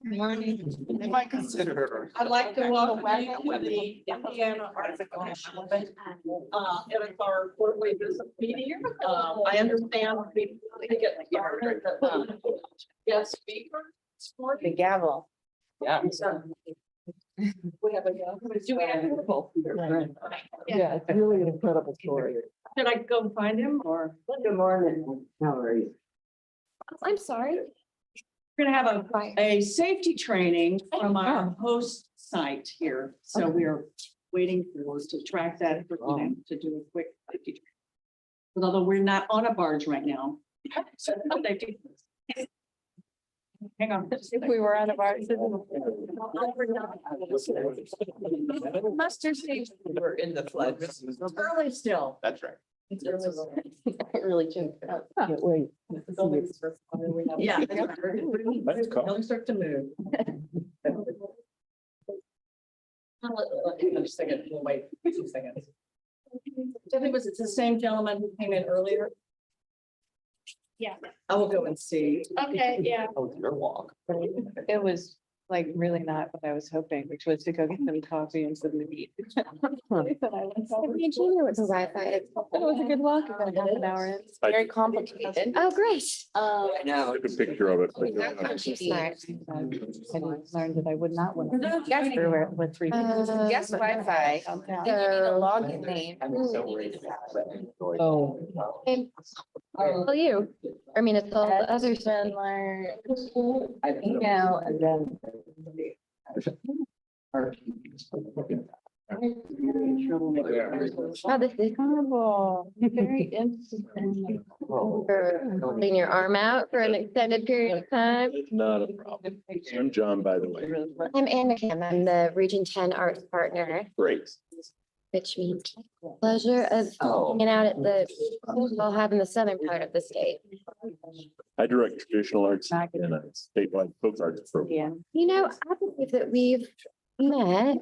Morning. They might consider her. I'd like to welcome you to the Indiana Arts and Crafts Open. And it's our quarterly business meeting. I understand we need to get together. Guest speaker. The gavel. Yeah. We have a, do we have a? Yeah, it's really an incredible story. Should I go find him or? Good morning. How are you? I'm sorry. We're gonna have a safety training from our host site here. So we are waiting for us to track that for them to do a quick safety training. But although we're not on a barge right now. So they do this. Hang on. If we were on a barge. Mustard stage. We're in the flood. It's early still. That's right. It's early. Really too. Can't wait. Yeah. Let's go. They'll start to move. Hang on a second, we'll wait 2 seconds. I think it's the same gentleman who came in earlier. Yeah. I will go and see. Okay, yeah. Oh, your walk. It was like really not what I was hoping, which was to go get some coffee and some meat. Stephanie Junior was a Wi-Fi. It was a good walk, about half an hour in. It's very complicated. Oh, great. I know. Took a picture of it. She's smart. I learned that I would not want to. Yes. Through it with three. people. Yes, Wi-Fi. So- login name. I'm so worried about it. Oh. Well, you, I mean, it's all the other stuff. I email and then. Oh, this is Horrible. Very interesting. for holding your arm out for an extended period of time. It's not a problem. I'm John, by the way. I'm Anna Kim. I'm the Region 10 Arts Partner, Great. which means pleasure of hanging out at the, we'll have in the southern part of the state. I direct traditional arts and a statewide folk arts program. Yeah. You know, I believe that we've met.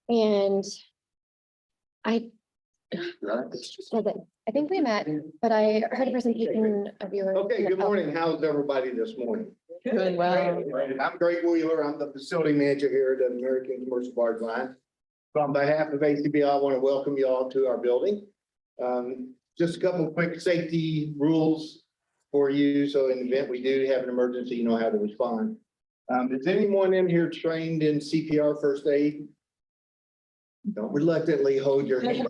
And I said that, I think we met, but I heard a presentation of yours. Okay, good morning. How's everybody this morning? Doing well. I'm Greg Wheeler. I'm the facility manager here at the American Commercial Barge Line. On behalf of ACB, I want to welcome you all to our building. Just a couple of quick safety rules for you. So in the event we do have an emergency, you know how to respond. Is anyone in here trained in CPR first aid? Don't reluctantly hold your hand.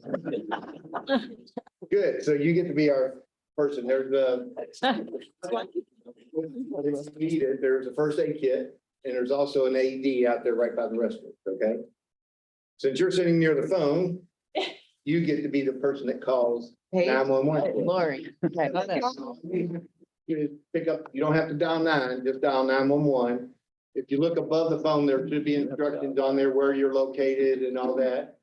Good. So you get to be our person. There's there's a first aid kit and there's also an AED out there right by the restroom. Okay. Since you're sitting near the phone, you get to be the person that calls Hey, 911. Lori. Okay, love it. You pick up, you don't have to dial 9, just dial 911. If you look above the phone, there should be instructions on there where you're located and all that.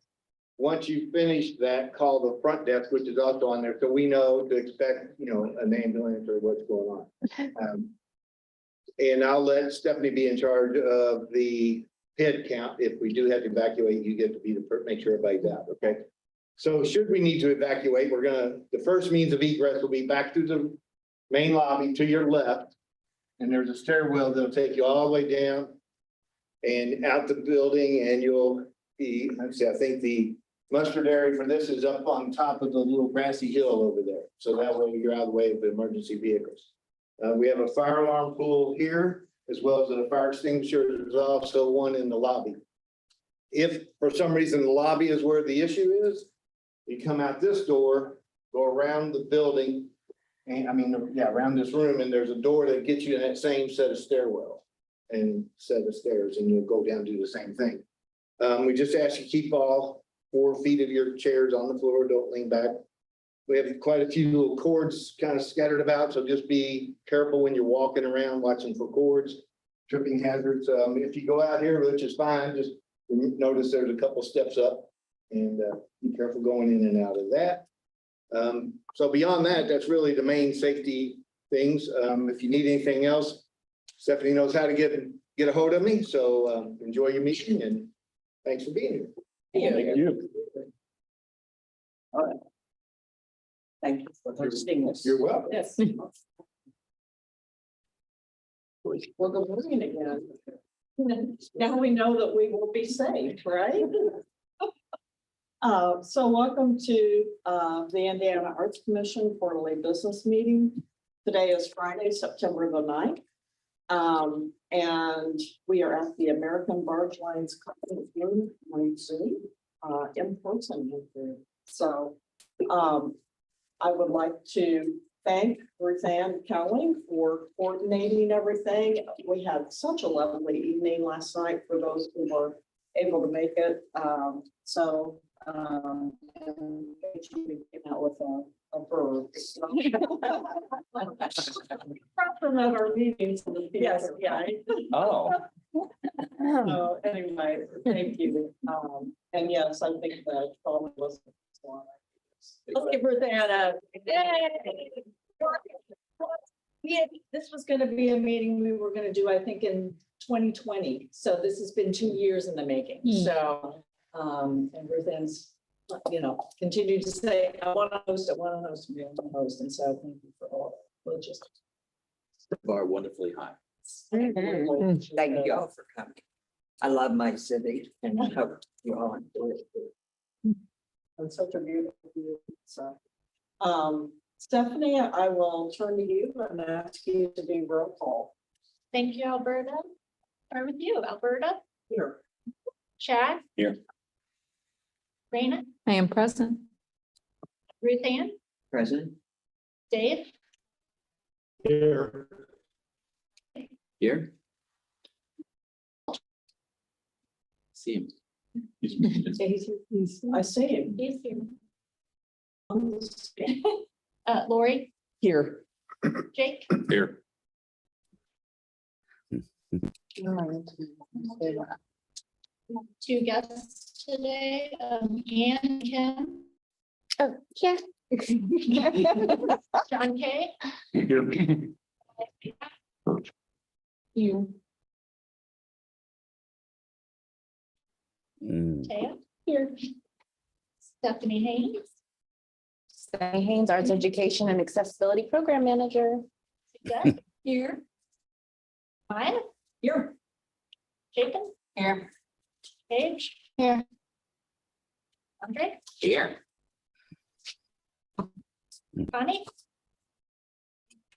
Once you finish that, call the front desk, which is also on there, so we know to expect, you know, an ambulance or what's going on. And I'll let Stephanie be in charge of the head count. If we do have to evacuate, you get to be make sure everybody's out, okay? So should we need to evacuate, the first means of egress will be back to the main lobby to your left. And there's a stairwell that'll take you all the way down and out the building, and you'll be, let's see, I think the mustard area for this is up on top of the little grassy hill over there. So that way you're out of the way of the emergency vehicles. We have a fire alarm pool here, as well as a fire extinguisher. There's also one in the lobby. If for some reason the lobby is where the issue is, you come out this door, go around the building, and around this room, and there's a door that gets you in that same set of stairwell and set of stairs, and you'll go down and do the same thing. We just ask you keep all 4 feet of your chairs on the floor, don't lean back. We have quite a few little cords kind of scattered about, so just be careful when you're walking around, watching for cords, tripping hazards. If you go out here, which is fine, just notice there's a couple steps up, and be careful going in and out of that. So beyond that, that's really the main safety things. If you need anything else, Stephanie knows how to get a hold of me. So enjoy your meeting and thanks for being here. Thank you. All right. Thank you for hosting this. You're welcome. Yes. Well, good morning again. Now we know that we will be safe, right? So welcome to the Indiana Arts Commission quarterly business meeting. Today is Friday, September the 9th. And we are at the American Barge Lines Conference Room on Zoom, in person. So I would like to thank Ruth Ann Cowling for coordinating everything. We had such a lovely evening last night for those who were able to make it. And she came out with a bird. From at our meetings. Yes, yeah. Oh. So anyway, thank you. And yes, I think that Colin was. Let's give Ruth Ann a. This was gonna be a meeting we were gonna do, I think, in 2020. So this has been 2 years in the making. So, and Ruth Ann's, continued to say, I want to host, I want to host, I want to host. And so thank you for all the logistics. The bar wonderfully high. Thank Thank you all for coming. I love my city and I hope you all enjoy it. It's such a beautiful view. So, Stephanie, I will turn to you and ask you to do roll call. Thank you, Alberta. Start with you, Alberta. Here. Chad. Here. Raina, I am present. Ruth Ann, President? Dave, Here. Here? See him. I see him. he's here. Lori, Here. Jake, Here. two guests today, Ann and Kim, Oh, yeah. John Kay. Here. You. Taya, here. Stephanie Haynes, Stephanie Haynes, Arts Education and Accessibility Program Manager. Jeff, here. Maya, Here. Jacob, Here. Paige, Here. Andre, Here. Connie,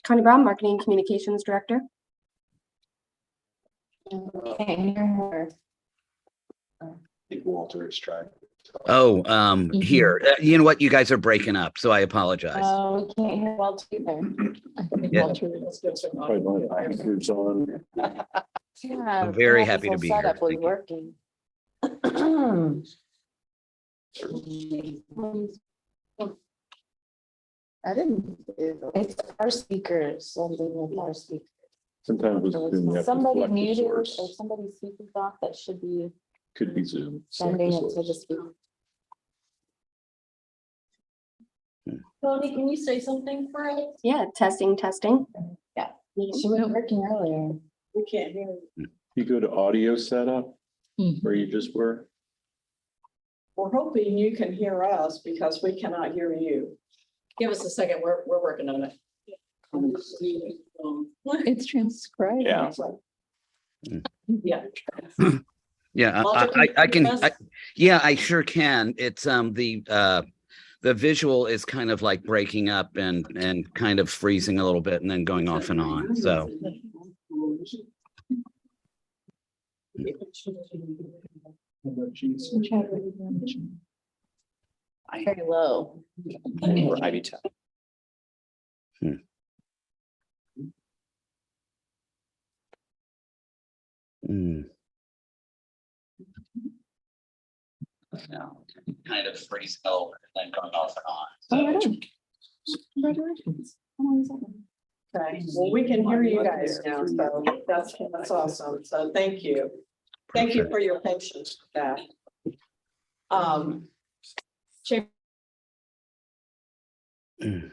Connie Brown, Marketing and Communications Director. Can't hear her. I think Walter is trying. Oh, here, you know what? You guys are breaking up, so I apologize. Oh, we can't hear Walter either. Yeah. Probably one of the speakers on. Yeah, I'm very yeah, happy to this be whole here. setup was Thank you. working. I didn't, it's our speakers, something with our speakers. Sometimes with Zoom, you have to Somebody select the muted or source. somebody's speakers off that should be Could be Zoom. Select sending the it to the source. speaker. Connie, can you say something for us? Yeah, testing, testing. Yeah. She wasn't working earlier. We can't hear you. You go to audio setup where you just were. We're hoping you can hear us because we cannot hear you. Give us a second. We're working on it. It's transcribed. Yeah. Yeah. Yeah, Walter, I can you can, hear us? yeah, I sure can. It's, the visual is kind of like breaking up and kind of freezing a little bit and then going off and on, so. Very low. Or Ivy Town. Mm. No, kind of freezing over and then going off and on. So- Congratulations. Okay, well, we can hear you guys now, so that's awesome. So thank you. Thank you for your patience with that. Chair Mm.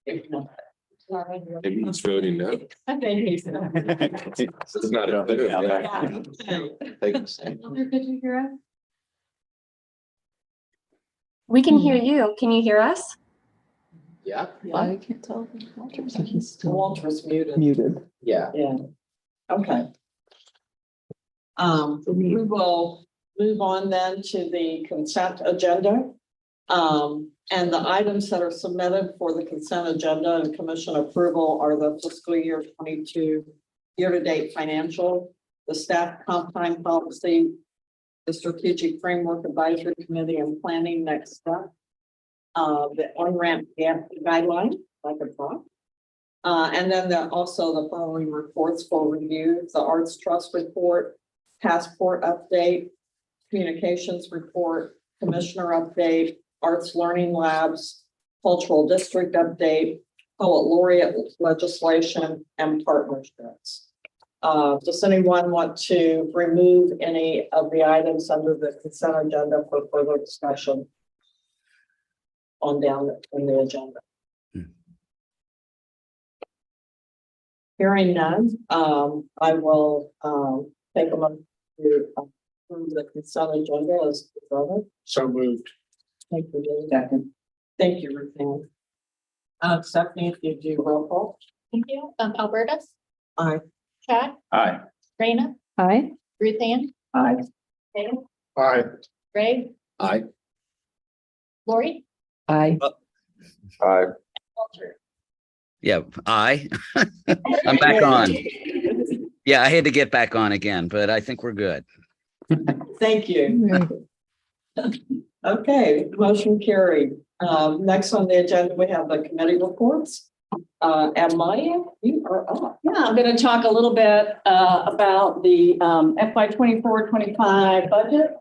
Maybe he's voting no. It's not a clear. We can hear you. Can you hear us? Yeah, I can't tell. He's still Walter's muted. muted. yeah. Yeah. Okay. We will move on then to the consent agenda. And the items that are submitted for the consent agenda and commission approval are the fiscal year 22 year-to-date financial, the staff comp time policy, the strategic framework advisory committee and planning next step, the on-ramp guideline, like a prop. And then also the following reports for review, the Arts Trust report, passport update, communications report, commissioner update, Arts Learning Labs, cultural district update, poet laureate legislation, and partnerships. Does anyone want to remove any of the items under the consent agenda for further discussion on down in the agenda? Hearing none, I will take a moment to approve the consent agenda as presented. So moved. Thank you, Dave. Second. Thank you, Ruth Ann. Stephanie, if you do roll call. Thank you. Alberta, Aye. Chad, Aye. Raina, Hi. Ruth Ann, Aye. Taylor, Aye. Greg, Aye. Lori, Hi. Aye. Walter. Yeah, I'm back on. Yeah, I had to get back on again, but I think we're good. Thank you. Okay, motion carried. Next on the agenda, we have the committee reports. And Maya, you are up. Yeah, I'm going to talk a little bit about the FY 24-25 budget.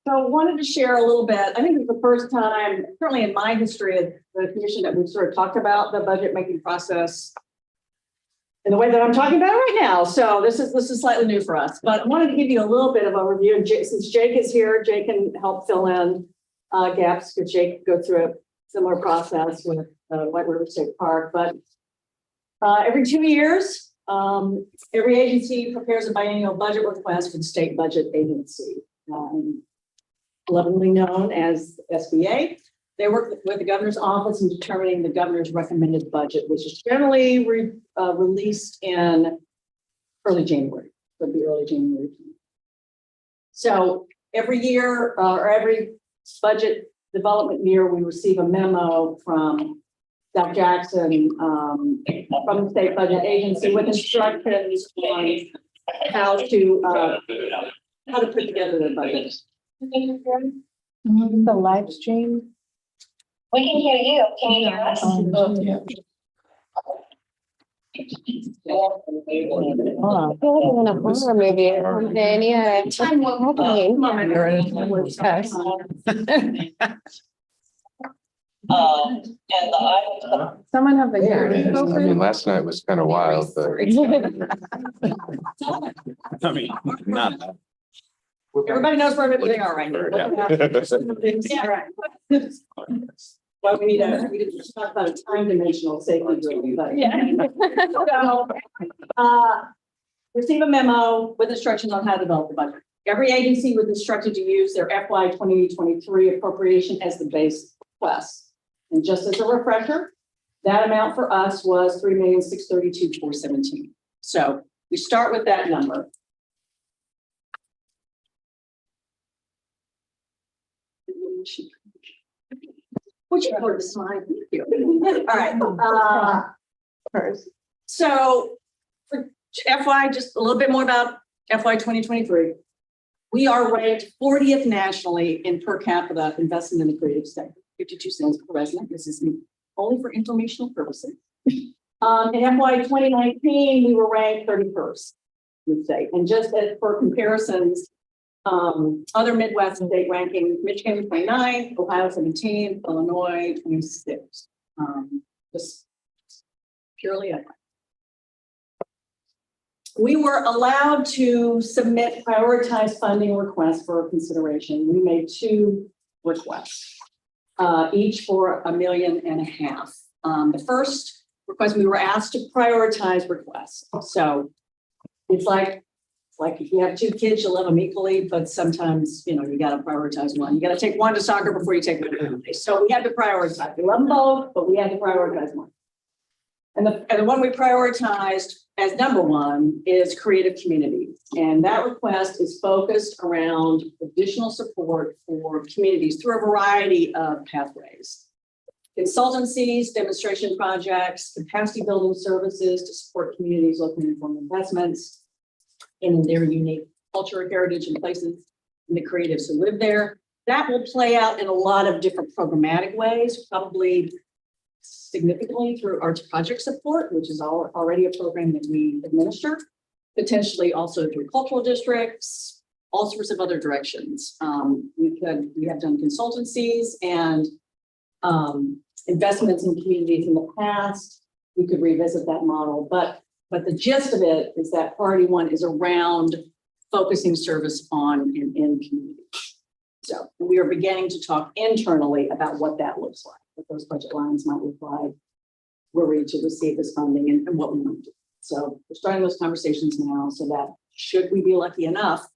So wanted to share a little bit. I think it's the first time, certainly in my history of the commission, that we've sort of talked about the budget making process in the way that I'm talking about it right now. So this is slightly new for us, but I wanted to give you a little bit of a review. And since Jake is here, Jake can help fill in gaps, because Jake go through a similar process with White River State Park. But every 2 years, every agency prepares a biennial budget request for the state budget agency, lovingly known as SBA. They work with the governor's office in determining the governor's recommended budget, which is generally released in early January. It'll be early January. So every year or every budget development year, we receive a memo from Doug Jackson from the state budget agency with instructions on how to put together the budget. The live stream. We can hear you. Can you hear us? I feel like I'm in a horror movie or something. Yeah. You're in a test. Someone have the. There it is. I mean, last night was kind of wild, but. I mean, not. Everybody knows where they are right now. Yeah, right. Well, we need to talk about a time dimensional safety drill, but yeah. So, receive a memo with instructions on how to develop the budget. Every agency was instructed to use their FY 2023 appropriation as the base request. And just as a refresher, that amount for us was $3,632,417. So we start with that number. Would you go to slide? Thank you. All right. So for FY, just a little bit more about FY 2023. We are ranked 40th nationally in per capita investment in the creative sector, 52 cents per resident. This is only for informational purposes. In FY 2019, we were ranked 31st, we'd say. And just as for comparisons, other Midwest state ranking, Michigan 29, Ohio 17, Illinois 26. Just purely. We were allowed to submit prioritized funding requests for consideration. We made 2 requests. each for $1.5 million. The first request, we were asked to prioritize requests. So it's like if you have two kids, you love them equally, but sometimes, you know, you gotta prioritize one. You gotta take one to soccer before you take one to family. So we had to prioritize. We love them both, but we had to prioritize one. And the one we prioritized as number one is creative communities. And that request is focused around additional support for communities through a variety of pathways. Consultancies, demonstration projects, capacity building services to support communities looking for investments in their unique culture, heritage, and places, and the creatives who live there. That will play out in a lot of different programmatic ways, probably significantly through arts project support, which is already a program that we administer, potentially also through cultural districts, all sorts of other directions. We have done consultancies and investments in communities in the past. We could revisit that model, but the gist of it is that priority one is around focusing service on in communities. So we are beginning to talk internally about what that looks like, what those budget lines might look like. We're ready to receive this funding and what we want to do. So we're starting those conversations now so that should we be lucky enough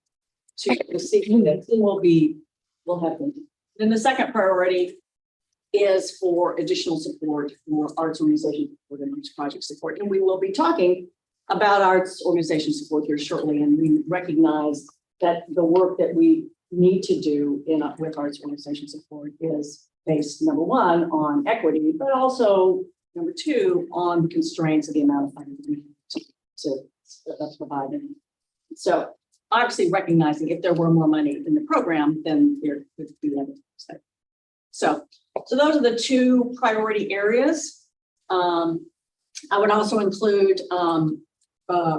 to receive it, we'll have them. Then the second priority is for additional support for arts organization support and arts project support. And we will be talking about arts organization support here shortly. And we recognize that the work that we need to do with arts organization support is based, number one, on equity, but also number two, on the constraints of the amount of funding we have to provide. So obviously recognizing if there were more money in the program, then there could be other things. So those are the two priority areas. I would also include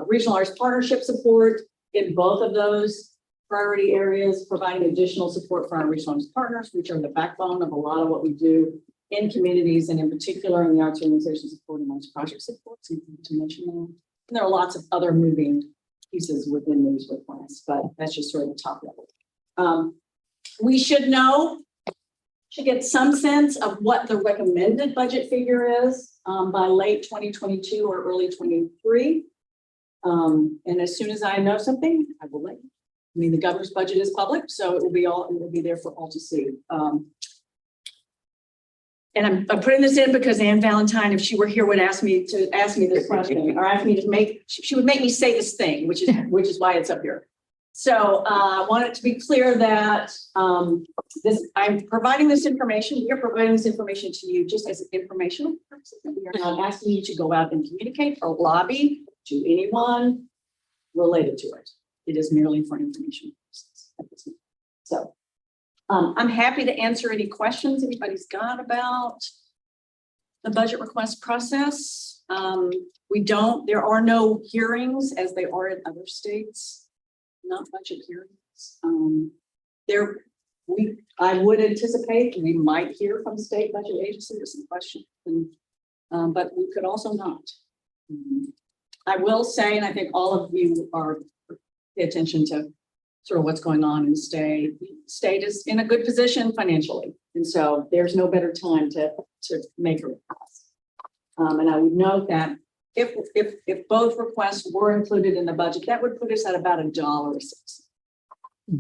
regional arts partnership support in both of those priority areas, providing additional support for our regional arts partners, which are the backbone of a lot of what we do in communities and in particular in the arts organization support and arts project support, to mention that. And there are lots of other moving pieces within these requests, but that's just sort of the top level. We should get some sense of what the recommended budget figure is by late 2022 or early 23. And as soon as I know something, I will let you. I mean, the governor's budget is public, so it will be there for all to see. And I'm putting this in because Ann Valentine, if she were here, would ask me this question, or ask me to she would make me say this thing, which is why it's up here. So I want it to be clear that I'm providing this information. We are providing this information to you just as informational purposes. We are not asking you to go out and communicate or lobby to anyone related to it. It is merely for information purposes. So I'm happy to answer any questions anybody's got about the budget request process. There are no hearings as they are in other states. Not budget hearings. I would anticipate we might hear from state budget agency with some questions, but we could also not. I will say, and I think all of you pay attention to sort of what's going on in the state. The state is in a good position financially, and so there's no better time to make a request. And I would note that if both requests were included in the budget, that would put us at about $1.06,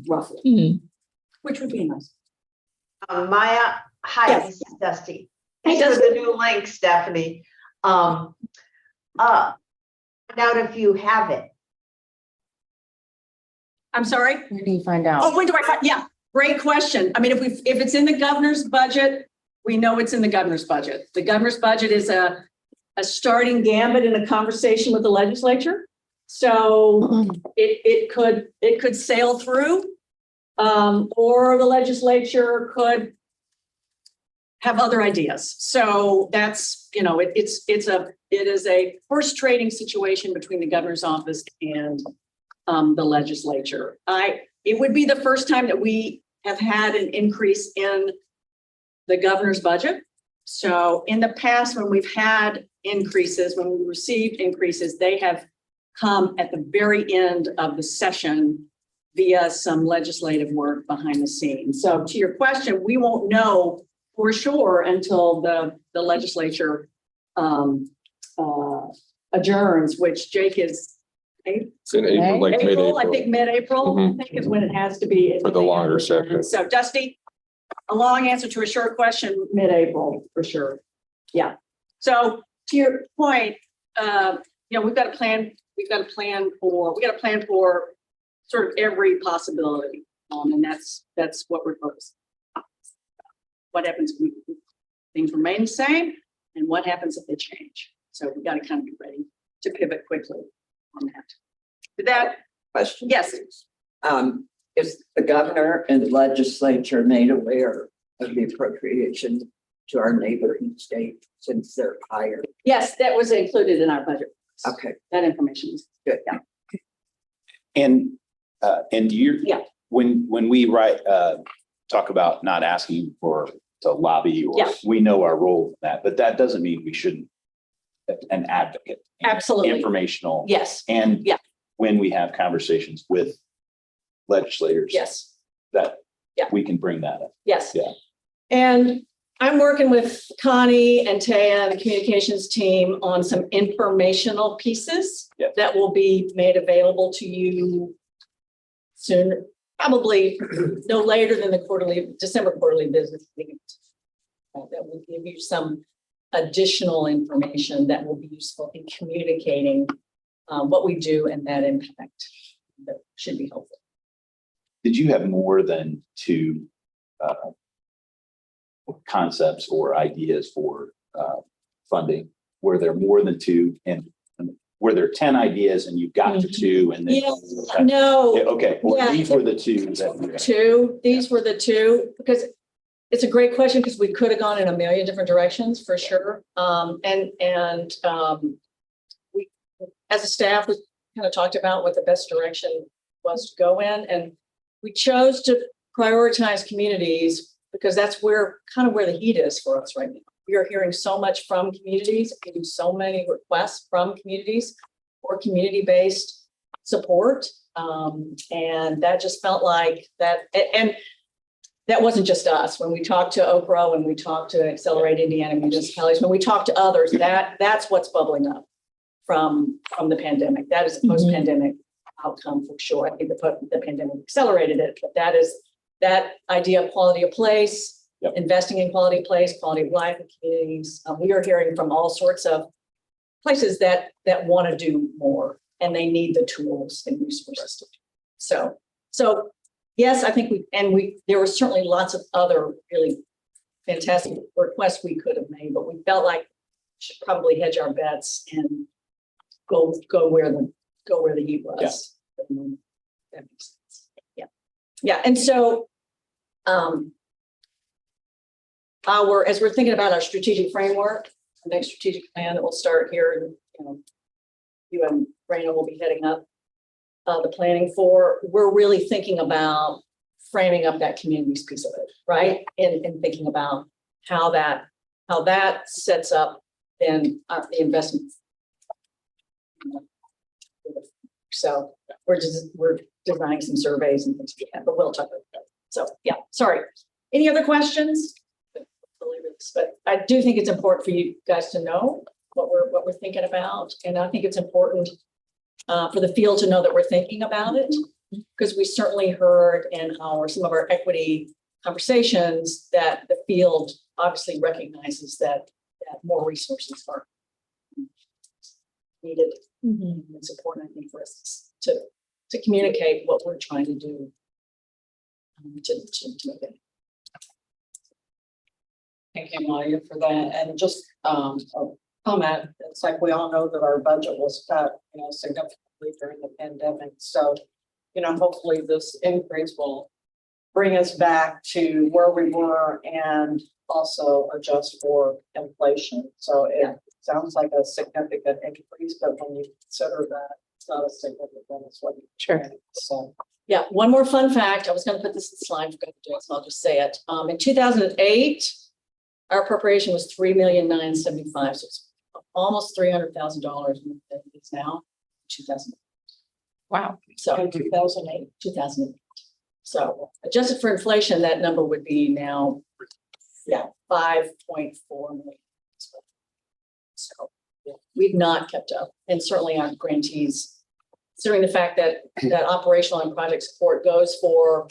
roughly, which would be nice. Maya, hi, Yes. this is Dusty. Hey, Thanks for Dusty. the new link, Stephanie. Find out if you have it. I'm sorry. Where do you find out? Oh, when do I find? Yeah, great question. I mean, if it's in the governor's budget, we know it's in the governor's budget. The governor's budget is a starting gambit in a conversation with the legislature. So it could sail through, or the legislature could have other ideas. So that's, it is a horse trading situation between the governor's office and the legislature. It would be the first time that we have had an increase in the governor's budget. So in the past, when we've had increases, when we received increases, they have come at the very end of the session via some legislative work behind the scenes. So to your question, we won't know for sure until the legislature adjourns, which Jake is It's in April, like April, I mid-April. think mid-April, I Mhm. think is when it has to be. For the longer session. So Dusty, a long answer to a short question, mid-April for sure. Yeah. So to your point, we've got to plan for sort of every possibility. And that's what we're focused on. What happens if things remain the same and what happens if they change? So we got to kind of be ready to pivot quickly on that. Did that, Question. yes, Is the governor and the legislature made aware of the appropriation to our neighboring state since they're higher? yes, that was included in our budget. Okay, That information is good. Yeah. And you, Yeah. when we talk about not asking to lobby, or Yeah. we know our role in that, but that doesn't mean we shouldn't an advocate. Absolutely. Informational. Yes, And Yeah. when we have conversations with legislators. yes, That Yeah. we can bring that up. yes. Yeah. And I'm working with Connie and Taya, the communications team, on some informational pieces Yeah. that will be made available to you soon, probably no later than the December quarterly business meeting. That will give you some additional information that will be useful in communicating what we do and that impact. That should be helpful. Did you have more than two concepts or ideas for funding? Were there more than two, and were there 10 ideas and you got to two and then? Yeah, no. Yeah, okay, well, Yeah. these were the two that. These were the two, because it's a great question, because we could have gone in a million different directions for sure. We, as a staff, we kind of talked about what the best direction was to go in, and we chose to prioritize communities because that's where the heat is for us right now. We are hearing so much from communities, getting so many requests from communities for community-based support. And that just felt like that, and that wasn't just us. When we talked to Okra, when we talked to Accelerate Indiana Municipalities, when we talked to others, that's what's bubbling up from the pandemic. That is a post-pandemic outcome for sure. I think the pandemic accelerated it, but that idea of quality of place, Yep. investing in quality of place, quality of life in communities. We are hearing from all sorts of places that want to do more, and they need the tools and resources to do. So yes, I think there were certainly lots of other really fantastic requests we could have made, but we felt like we should probably hedge our bets and go where the heat was. That makes sense. Yeah. And so as we're thinking about our strategic framework, the next strategic plan that will start here, you and Raina will be heading up the planning for, we're really thinking about framing up that communities piece of it, right? And thinking about how that sets up then the investments. So we're designing some surveys and things like that, but we'll talk about that. So yeah, sorry. Any other questions? But I do think it's important for you guys to know what we're thinking about, and I think it's important for the field to know that we're thinking about it, because we certainly heard in some of our equity conversations that the field obviously recognizes that more resources are needed. It's important, I think, for us to communicate what we're trying to do to make it. Thank you, Maya, for that. And just a comment, it's like we all know that our budget was cut, significantly during the pandemic. So, hopefully this increase will bring us back to where we were and also adjust for inflation. So it sounds like a significant increase, but when you consider that, it's not as significant as what you think. So. Yeah, one more fun fact. I was going to put this in the slide, so I'll just say it. In 2008, our appropriation was $3,975,000, so it's almost $300,000 than it is now. 2000. Wow. So 2008. So adjusted for inflation, that number would be now Yeah, 5.4 million. So yeah, we've not kept up, and certainly our grantees, considering the fact that operational and project support goes for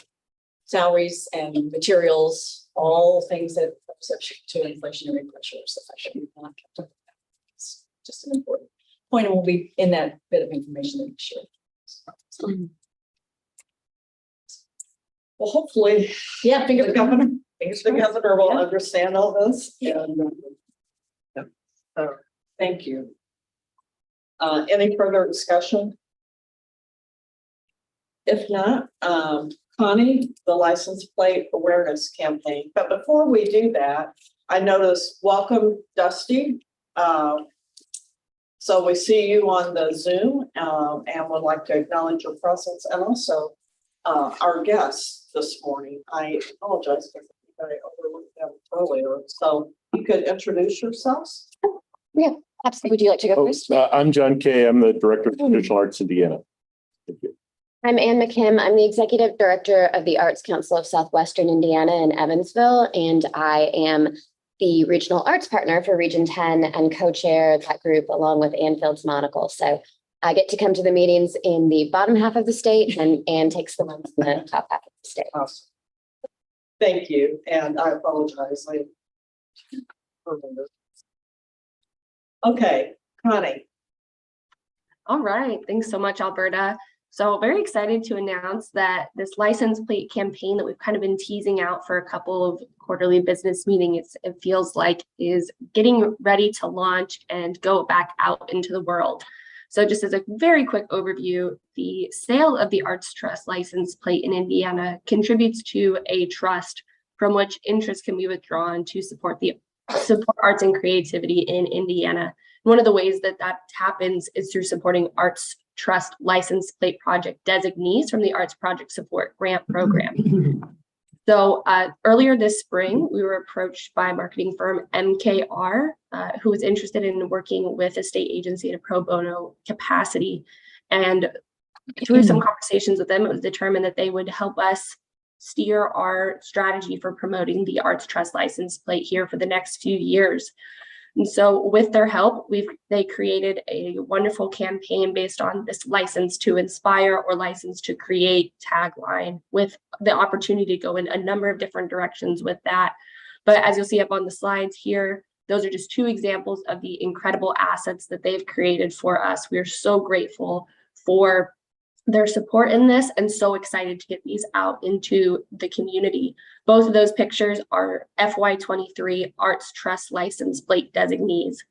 salaries and materials, all things that are subject to inflationary pressures. The fact that we've not kept up with that. It's just an important point, and will be in that bit of information that we share. Well, hopefully, yeah, the governor will understand all this. And, so, thank you. Any further discussion? If not, Connie, the license plate awareness campaign. But before we do that, I noticed, welcome Dusty. So we see you on the Zoom and would like to acknowledge your presence, and also our guests this morning. I apologize because I overlooked them earlier. So you could introduce yourselves. Yeah, absolutely. Would you like to go first? I'm John Kay. I'm the Director of Traditional Arts Indiana. Thank you. I'm Ann McKim. I'm the Executive Director of the Arts Council of Southwestern Indiana in Evansville, and I am the Regional Arts Partner for Region 10 and co-chair that group along with Ann Fields Monocle. So I get to come to the meetings in the bottom half of the state, and Ann takes the ones in the top half of the state. Awesome. Thank you, and I apologize. Okay, Connie. All right. Thanks so much, Alberta. So very excited to announce that this license plate campaign that we've kind of been teasing out for a couple of quarterly business meetings, it feels like is getting ready to launch and go back out into the world. So just as a very quick overview, the sale of the Arts Trust license plate in Indiana contributes to a trust from which interest can be withdrawn to support arts and creativity in Indiana. One of the ways that happens is through supporting Arts Trust license plate project designees from the Arts Project Support Grant Program. So earlier this spring, we were approached by marketing firm MKR, who was interested in working with a state agency in a pro bono capacity. And through some conversations with them, it was determined that they would help us steer our strategy for promoting the Arts Trust license plate here for the next few years. And so with their help, they created a wonderful campaign based on this license to inspire or license to create tagline, with the opportunity to go in a number of different directions with that. But as you'll see up on the slides here, those are just two examples of the incredible assets that they've created for us. We are so grateful for their support in this and so excited to get these out into the community. Both of those pictures are FY23 Arts Trust license plate designees.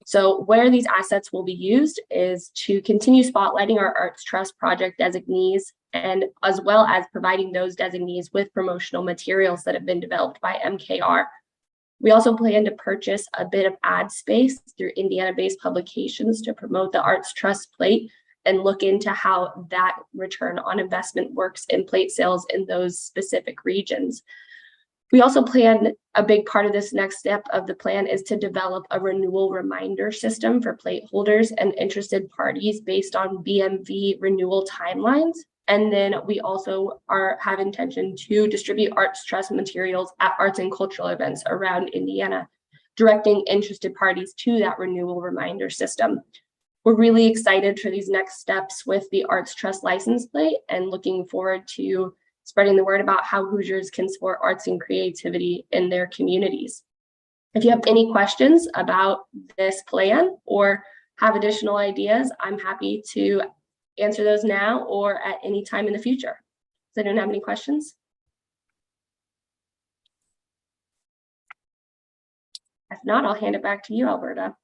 So where these assets will be used is to continue spotlighting our Arts Trust project designees, and as well as providing those designees with promotional materials that have been developed by MKR. We also plan to purchase a bit of ad space through Indiana-based publications to promote the Arts Trust plate and look into how that return on investment works in plate sales in those specific regions. We also plan, a big part of this next step of the plan is to develop a renewal reminder system for plate holders and interested parties based on BMV renewal timelines. And then we also have intention to distribute Arts Trust materials at arts and cultural events around Indiana, directing interested parties to that renewal reminder system. We're really excited for these next steps with the Arts Trust license plate and looking forward to spreading the word about how Hoosiers can support arts and creativity in their communities. If you have any questions about this plan or have additional ideas, I'm happy to answer those now or at any time in the future. Does anyone have any questions? If not, I'll hand it back to you, Alberta.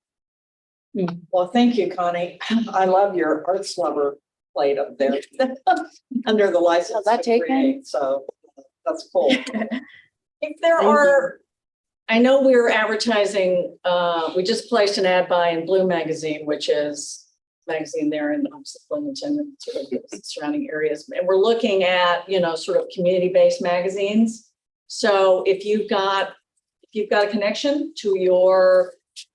Well, thank you, Connie. I love your arts lover plate up there under the license. How's that taken? So that's cool. If there are, I know we're advertising, we just placed an ad buy in Blue Magazine, which is magazine there in Bloomington and sort of the surrounding areas. And we're looking at, sort of community-based magazines. So if you've got a connection to your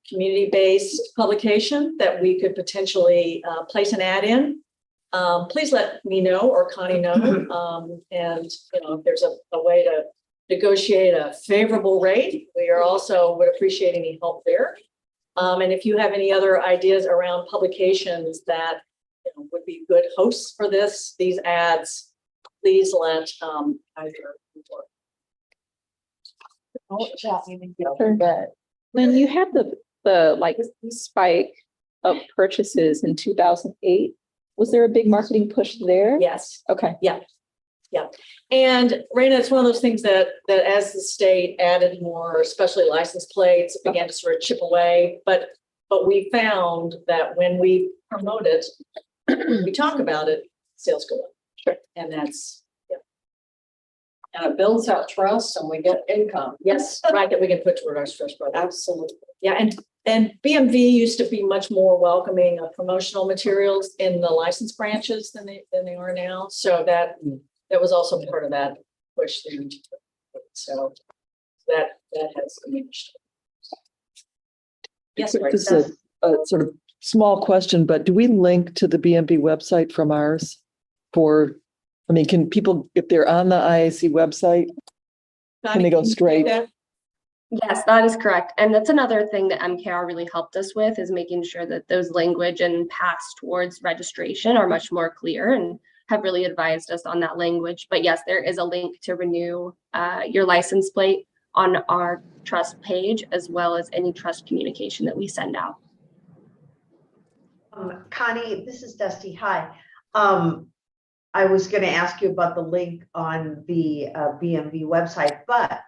community-based publication that we could potentially place an ad in, please let me know or Connie know. And if there's a way to negotiate a favorable rate. We are also would appreciate any help there. And if you have any other ideas around publications that would be good hosts for these ads, please let either. When you had the like spike of purchases in 2008, was there a big marketing push there? Yes. Okay. Yeah. And Raina, it's one of those things that as the state added more, especially license plates, it began to sort of chip away. But we found that when we promote it, we talk about it, sales go up. Sure. And that's, And it builds out trust and we get income. yes, right, that we can put toward our stress program. Absolutely. Yeah, and BMV used to be much more welcoming of promotional materials in the license branches than they are now. So that was also part of that push there. So that has diminished. Yes, right. This is a sort of small question, but do we link to the BMV website from ours can people, if they're on the IAC website, can they go straight? Yes, that is correct. And that's another thing that MKR really helped us with, is making sure that those language and paths towards registration are much more clear, and have really advised us on that language. But yes, there is a link to renew your license plate on our trust page, as well as any trust communication that we send out. Connie, this is Dusty. Hi. I was going to ask you about the link on the BMV website, but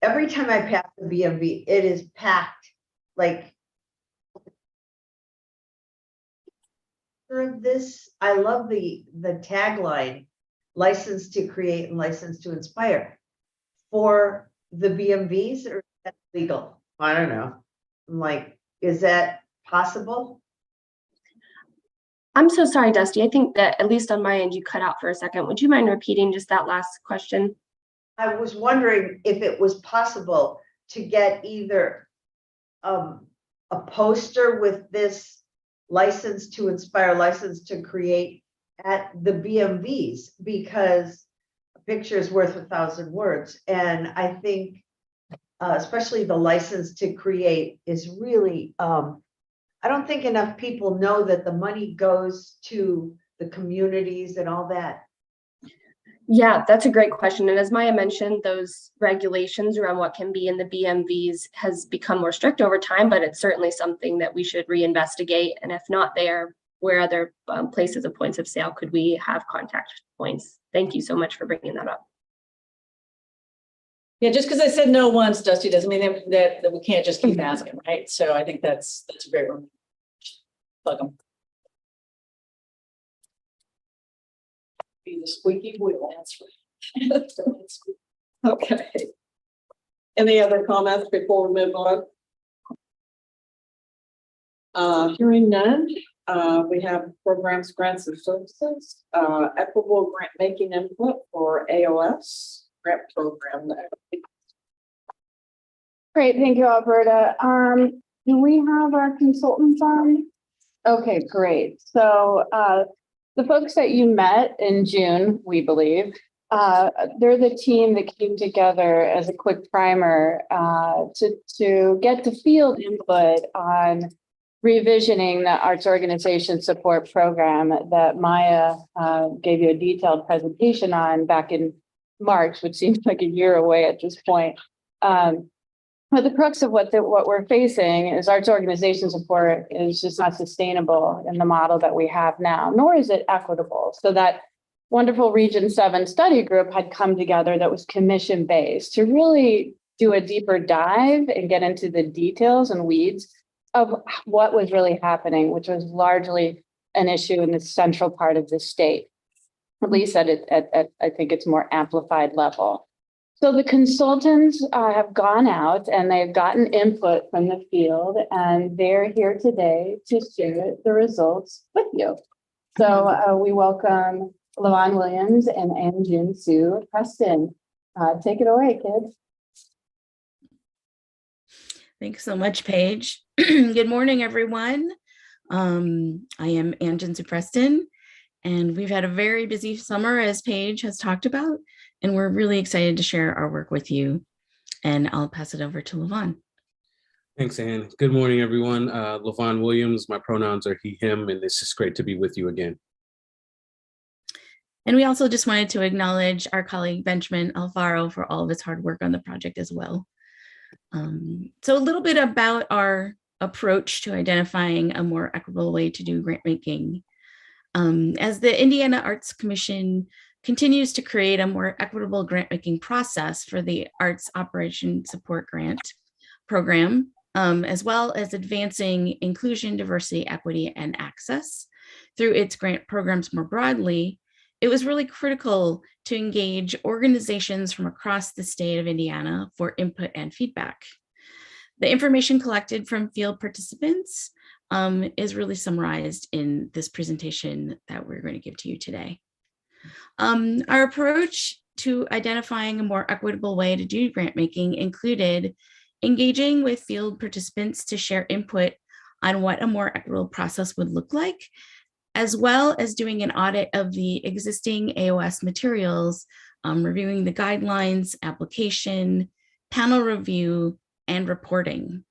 every time I pass the BMV, it is packed. Like for this, I love the tagline, license to create and license to inspire. For the BMVs, or is that legal? I don't know. I'm like, is that possible? I'm so sorry, Dusty. I think that at least on my end, you cut out for a second. Would you mind repeating just that last question? I was wondering if it was possible to get either a poster with this license to inspire, license to create at the BMVs, because a picture is worth 1,000 words. And I think especially the license to create is really, I don't think enough people know that the money goes to the communities and all that. Yeah, that's a great question. And as Maya mentioned, those regulations around what can be in the BMVs has become more strict over time, but it's certainly something that we should reinvestigate. And if not there, where other places of points of sale could we have contact points? Thank you so much for bringing that up. Yeah, just because I said no once, Dusty, doesn't mean that we can't just keep asking, right? So I think that's a great one. Plug them. Be the squeaky wheel answer. Okay. Any other comments before we move on? Hearing none, we have programs, grants, and services, equitable grant making input for AOS grant program. Great, thank you, Alberta. Do we have our consultants on? Okay, great. So the folks that you met in June, we believe, they're the team that came together as a quick primer to get the field input on revisioning the Arts Organization Support Program that Maya gave you a detailed presentation on back in March, which seems like a year away at this point. But the crux of what we're facing is arts organization support is just not sustainable in the model that we have now, nor is it equitable. So that wonderful Region 7 study group had come together that was commission-based to really do a deeper dive and get into the details and weeds of what was really happening, which was largely an issue in the central part of the state, at least at I think it's more amplified level. So the consultants have gone out and they've gotten input from the field, and they're here today to share the results with you. So we welcome LaVon Williams and Anjin Sue Preston. Take it away, kids. Thanks so much, Paige. Good morning, everyone. I am Anjin Sue Preston, And we've had a very busy summer, as Paige has talked about, and we're really excited to share our work with you. And I'll pass it over to Levon. Thanks, Anne. Good morning, everyone. Levon Williams, my pronouns are he, him, and it's just great to be with you again. And we also just wanted to acknowledge our colleague Benjamin Alfaro for all of his hard work on the project as well. So a little bit about our approach to identifying a more equitable way to do grant making. As the Indiana Arts Commission continues to create a more equitable grant making process for the Arts Operation Support Grant program, as well as advancing inclusion, diversity, equity, and access through its grant programs more broadly, it was really critical to engage organizations from across the state of Indiana for input and feedback. The information collected from field participants is really summarized in this presentation that we're going to give to you today. Our approach to identifying a more equitable way to do grant making included engaging with field participants to share input on what a more equitable process would look like, as well as doing an audit of the existing AOS materials, reviewing the guidelines, application, panel review, and reporting.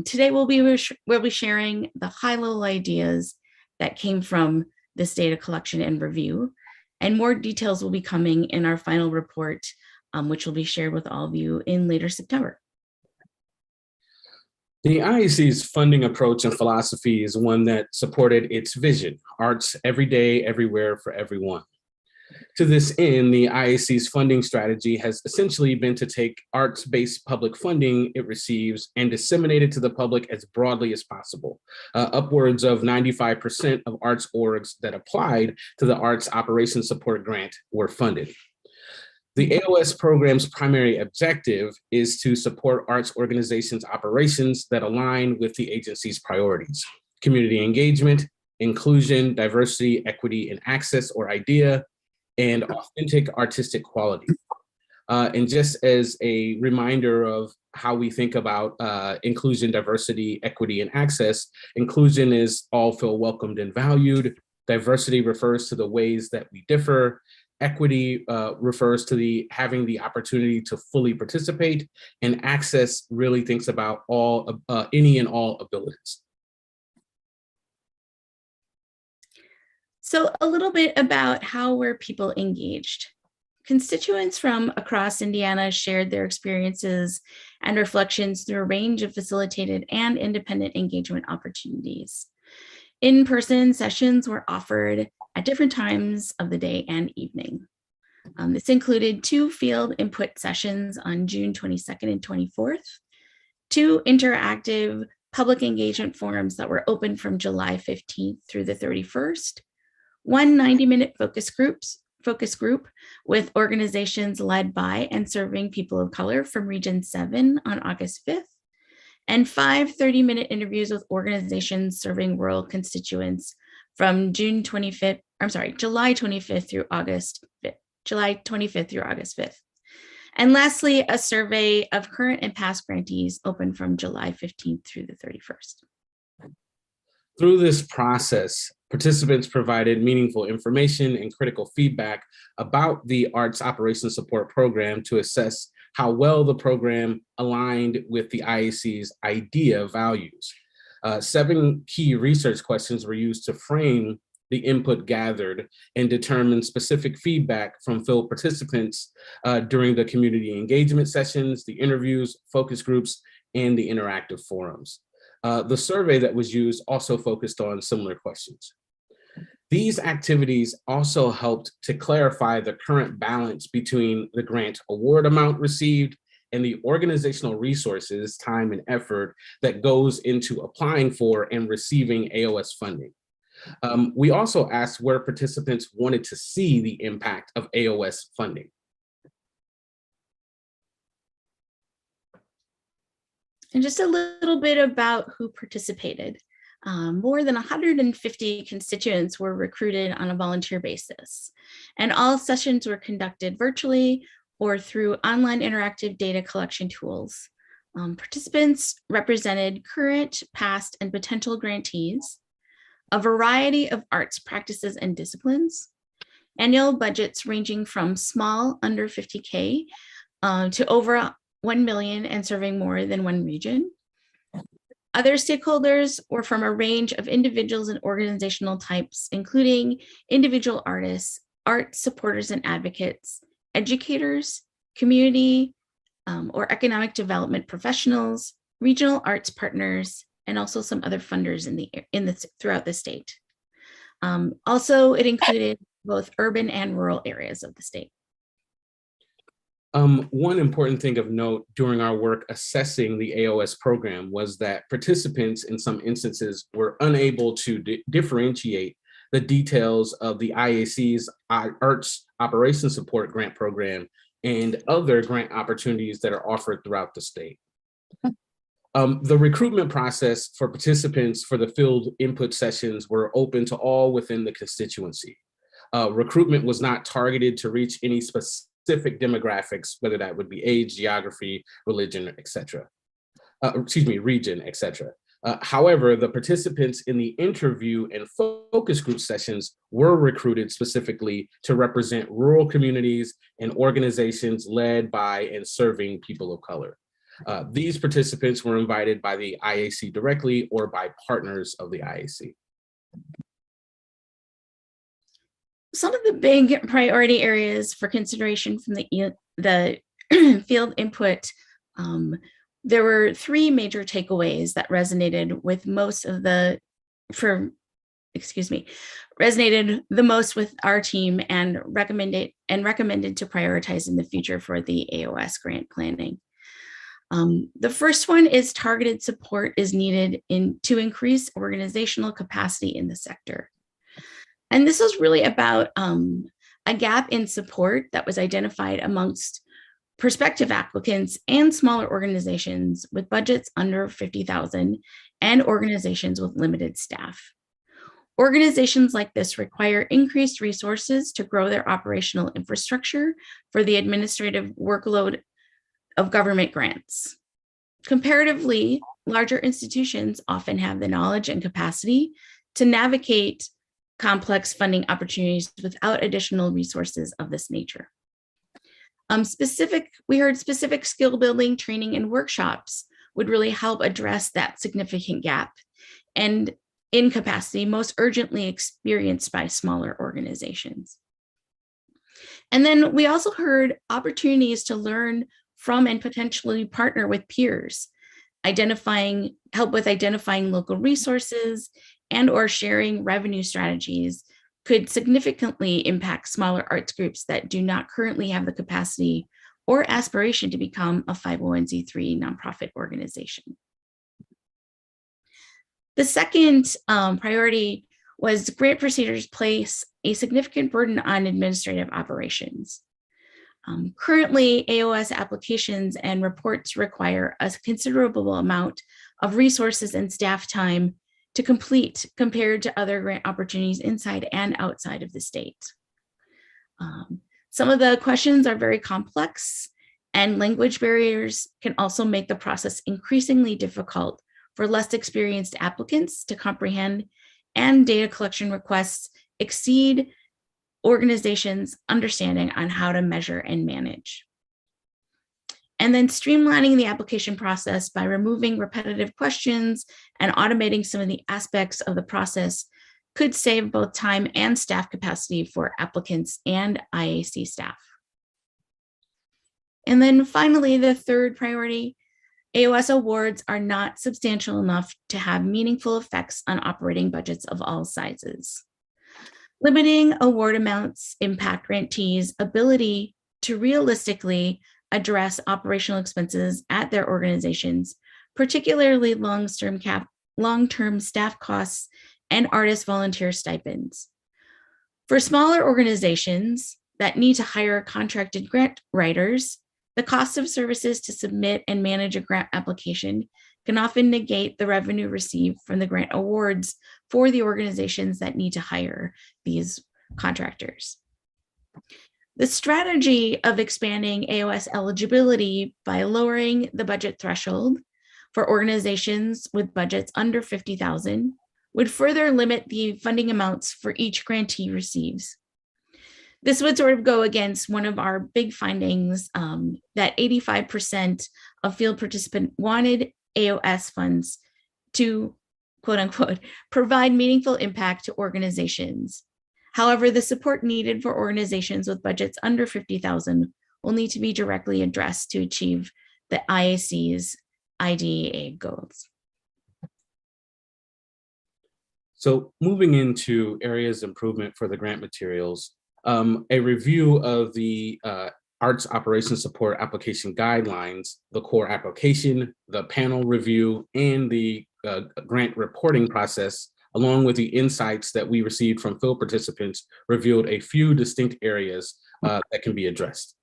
Today we'll be sharing the high-level ideas that came from this data collection and review, and more details will be coming in our final report, which will be shared with all of you in later September. The IAC's funding approach and philosophy is one that supported its vision, arts every day, everywhere, for everyone. To this end, the IAC's funding strategy has essentially been to take arts-based public funding it receives and disseminate it to the public as broadly as possible. Upwards of 95% of arts orgs that applied to the Arts Operations Support Grant were funded. The AOS program's primary objective is to support arts organizations' operations that align with the agency's priorities: community engagement, inclusion, diversity, equity, and access or IDEA, and authentic artistic quality. And just as a reminder of how we think about inclusion, diversity, equity, and access, inclusion is all feel welcomed and valued. Diversity refers to the ways that we differ. Equity refers to having the opportunity to fully participate, and access really thinks about any and all abilities. So a little bit about how were people engaged. Constituents from across Indiana shared their experiences and reflections through a range of facilitated and independent engagement opportunities. In-person sessions were offered at different times of the day and evening. This included 2 field input sessions on June 22nd and 24th, 2 interactive public engagement forums that were open from July 15th through the 31st, 1 90-minute focus group with organizations led by and serving people of color from Region 7 on August 5th, and 5 30-minute interviews with organizations serving rural constituents from July 25th through August 5th. And lastly, a survey of current and past grantees open from July 15th through the 31st. Through this process, participants provided meaningful information and critical feedback about the Arts Operations Support Program to assess how well the program aligned with the IAC's IDEA values. 7 key research questions were used to frame the input gathered and determine specific feedback from field participants during the community engagement sessions, the interviews, focus groups, and the interactive forums. The survey that was used also focused on similar questions. These activities also helped to clarify the current balance between the grant award amount received and the organizational resources, time, and effort that goes into applying for and receiving AOS funding. We also asked where participants wanted to see the impact of AOS funding. And just a little bit about who participated. More than 150 constituents were recruited on a volunteer basis, and all sessions were conducted virtually or through online interactive data collection tools. Participants represented current, past, and potential grantees, a variety of arts practices and disciplines, annual budgets ranging from small under 50K to over 1 million and serving more than one region. Other stakeholders were from a range of individuals and organizational types, including individual artists, art supporters and advocates, educators, community or economic development professionals, regional arts partners, and also some other funders throughout the state. Also, it included both urban and rural areas of the state. One important thing of note during our work assessing the AOS program was that participants in some instances were unable to differentiate the details of the IAC's Arts Operations Support Grant Program and other grant opportunities that are offered throughout the state. The recruitment process for participants for the field input sessions were open to all within the constituency. Recruitment was not targeted to reach any specific demographics, whether that would be age, geography, religion, etc. Region, etc. However, the participants in the interview and focus group sessions were recruited specifically to represent rural communities and organizations led by and serving people of color. These participants were invited by the IAC directly or by partners of the IAC. Some of the big priority areas for consideration from the field input, there were three major takeaways that resonated with resonated the most with our team and recommended to prioritize in the future for the AOS grant planning. The first one is targeted support is needed to increase organizational capacity in the sector. And this was really about a gap in support that was identified amongst prospective applicants and smaller organizations with budgets under 50,000 and organizations with limited staff. Organizations like this require increased resources to grow their operational infrastructure for the administrative workload of government grants. Comparatively, larger institutions often have the knowledge and capacity to navigate complex funding opportunities without additional resources of this nature. We heard specific skill building, training, and workshops would really help address that significant gap and incapacity most urgently experienced by smaller organizations. And then we also heard opportunities to learn from and potentially partner with peers, help with identifying local resources and or sharing revenue strategies could significantly impact smaller arts groups that do not currently have the capacity or aspiration to become a 501c3 nonprofit organization. The second priority was grant procedures place a significant burden on administrative operations. Currently, AOS applications and reports require a considerable amount of resources and staff time to complete compared to other grant opportunities inside and outside of the state. Some of the questions are very complex, and language barriers can also make the process increasingly difficult for less experienced applicants to comprehend, and data collection requests exceed organizations' understanding on how to measure and manage. And then streamlining the application process by removing repetitive questions and automating some of the aspects of the process could save both time and staff capacity for applicants and IAC staff. And then finally, the third priority, AOS awards are not substantial enough to have meaningful effects on operating budgets of all sizes. Limiting award amounts impact grantees' ability to realistically address operational expenses at their organizations, particularly long-term staff costs and artist volunteer stipends. For smaller organizations that need to hire contracted grant writers, the cost of services to submit and manage a grant application can often negate the revenue received from the grant awards for the organizations that need to hire these contractors. The strategy of expanding AOS eligibility by lowering the budget threshold for organizations with budgets under 50,000, would further limit the funding amounts for each grantee receives. This would sort of go against one of our big findings, that 85% of field participant wanted AOS funds to, quote unquote, provide meaningful impact to organizations. However, the support needed for organizations with budgets under 50,000 will need to be directly addressed to achieve the IAC's IDEA goals. So moving into areas of improvement for the grant materials, a review of the Arts Operations Support Application Guidelines, the core application, the panel review, and the grant reporting process, along with the insights that we received from field participants, revealed a few distinct areas that can be addressed.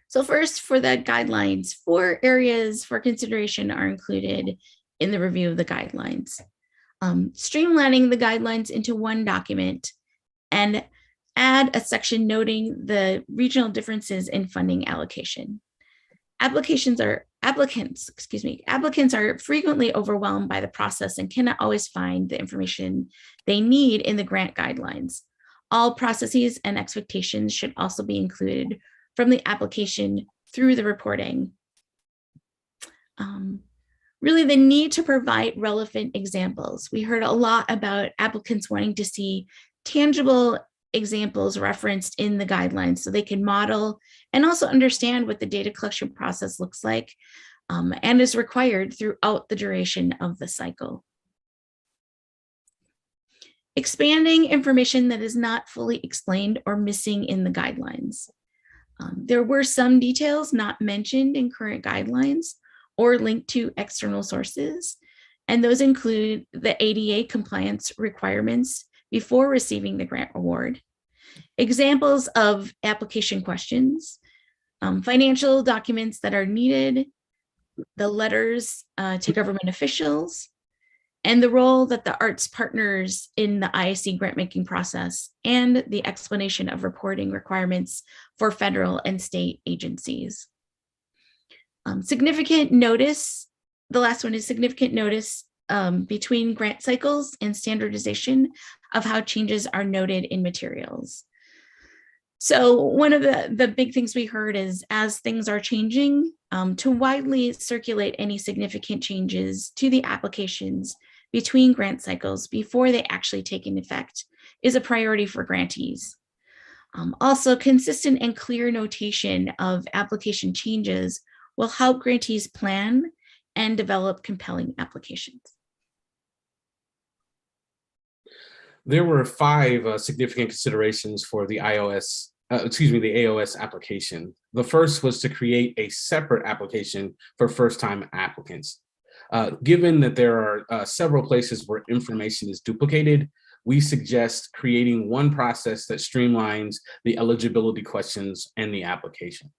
So first, for the guidelines, 4 areas for consideration are included in the review of the guidelines. Streamlining the guidelines into one document and add a section noting the regional differences in funding allocation. Applicants are frequently overwhelmed by the process and cannot always find the information they need in the grant guidelines. All processes and expectations should also be included from the application through the reporting. Really, the need to provide relevant examples. We heard a lot about applicants wanting to see tangible examples referenced in the guidelines so they can model and also understand what the data collection process looks like and is required throughout the duration of the cycle. Expanding information that is not fully explained or missing in the guidelines. There were some details not mentioned in current guidelines or linked to external sources, and those include the ADA compliance requirements before receiving the grant award, examples of application questions, financial documents that are needed, the letters to government officials, and the role that the arts partners in the IAC grant-making process, and the explanation of reporting requirements for federal and state agencies. Significant notice, the last one is significant notice between grant cycles and standardization of how changes are noted in materials. So one of the big things we heard is, as things are changing, to widely circulate any significant changes to the applications between grant cycles before they actually take in effect is a priority for grantees. Also, consistent and clear notation of application changes will help grantees plan and develop compelling applications. There were 5 significant considerations for the AOS application. The first was to create a separate application for first-time applicants. Given that there are several places where information is duplicated, we suggest creating one process that streamlines the eligibility questions and the application.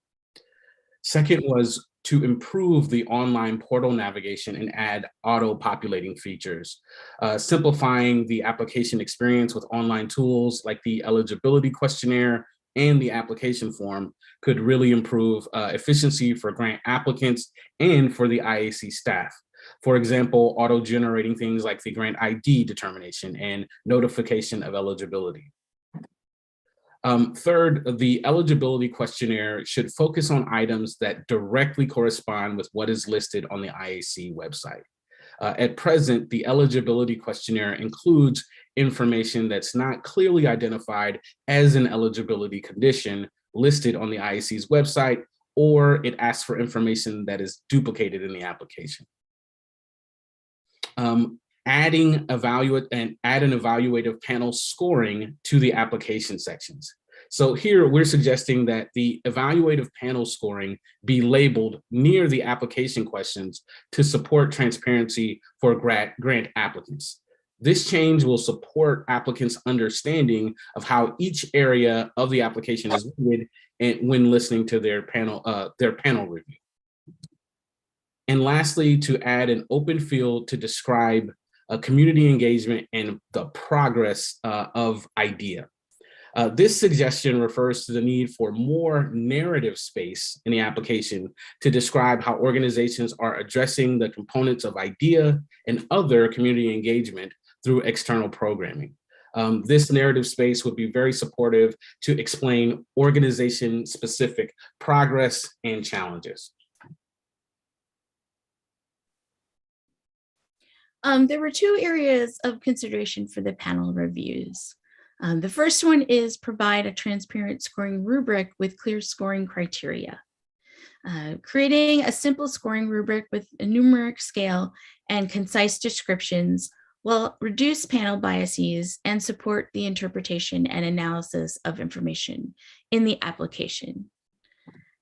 Second was to improve the online portal navigation and add auto-populating features. Simplifying the application experience with online tools like the eligibility questionnaire and the application form could really improve efficiency for grant applicants and for the IAC staff. For example, auto-generating things like the grant ID determination and notification of eligibility. Third, the eligibility questionnaire should focus on items that directly correspond with what is listed on the IAC website. At present, the eligibility questionnaire includes information that's not clearly identified as an eligibility condition listed on the IAC's website, or it asks for information that is duplicated in the application. Add an evaluative panel scoring to the application sections. So here we're suggesting that the evaluative panel scoring be labeled near the application questions to support transparency for grant applicants. This change will support applicants' understanding of how each area of the application is rated and when listening to their panel review. And lastly, to add an open field to describe community engagement and the progress of IDEA. This suggestion refers to the need for more narrative space in the application to describe how organizations are addressing the components of IDEA and other community engagement through external programming. This narrative space would be very supportive to explain organization-specific progress and challenges. There were two areas of consideration for the panel reviews. The first one is provide a transparent scoring rubric with clear scoring criteria. Creating a simple scoring rubric with a numeric scale and concise descriptions will reduce panel biases and support the interpretation and analysis of information in the application.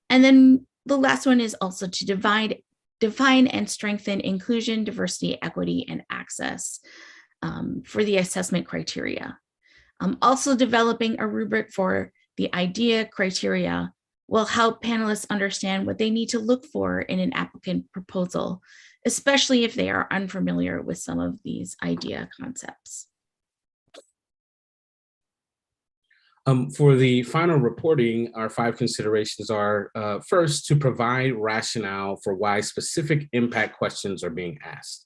And then the last one is also to define and strengthen inclusion, diversity, equity, and access for the assessment criteria. Also developing a rubric for the IDEA criteria will help panelists understand what they need to look for in an applicant proposal, especially if they are unfamiliar with some of these IDEA concepts. For the final reporting, our 5 considerations are first, to provide rationale for why specific impact questions are being asked.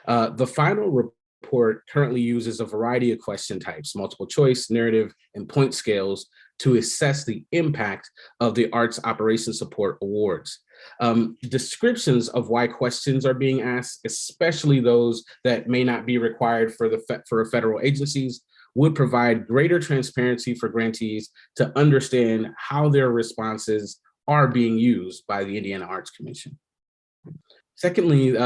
The final report currently uses a variety of question types, multiple choice, narrative, and point scales to assess the impact of the Arts Operations Support Awards. Descriptions of why questions are being asked, especially those that may not be required for federal agencies, would provide greater transparency for grantees to understand how their responses are being used by the Indiana Arts Commission. Secondly,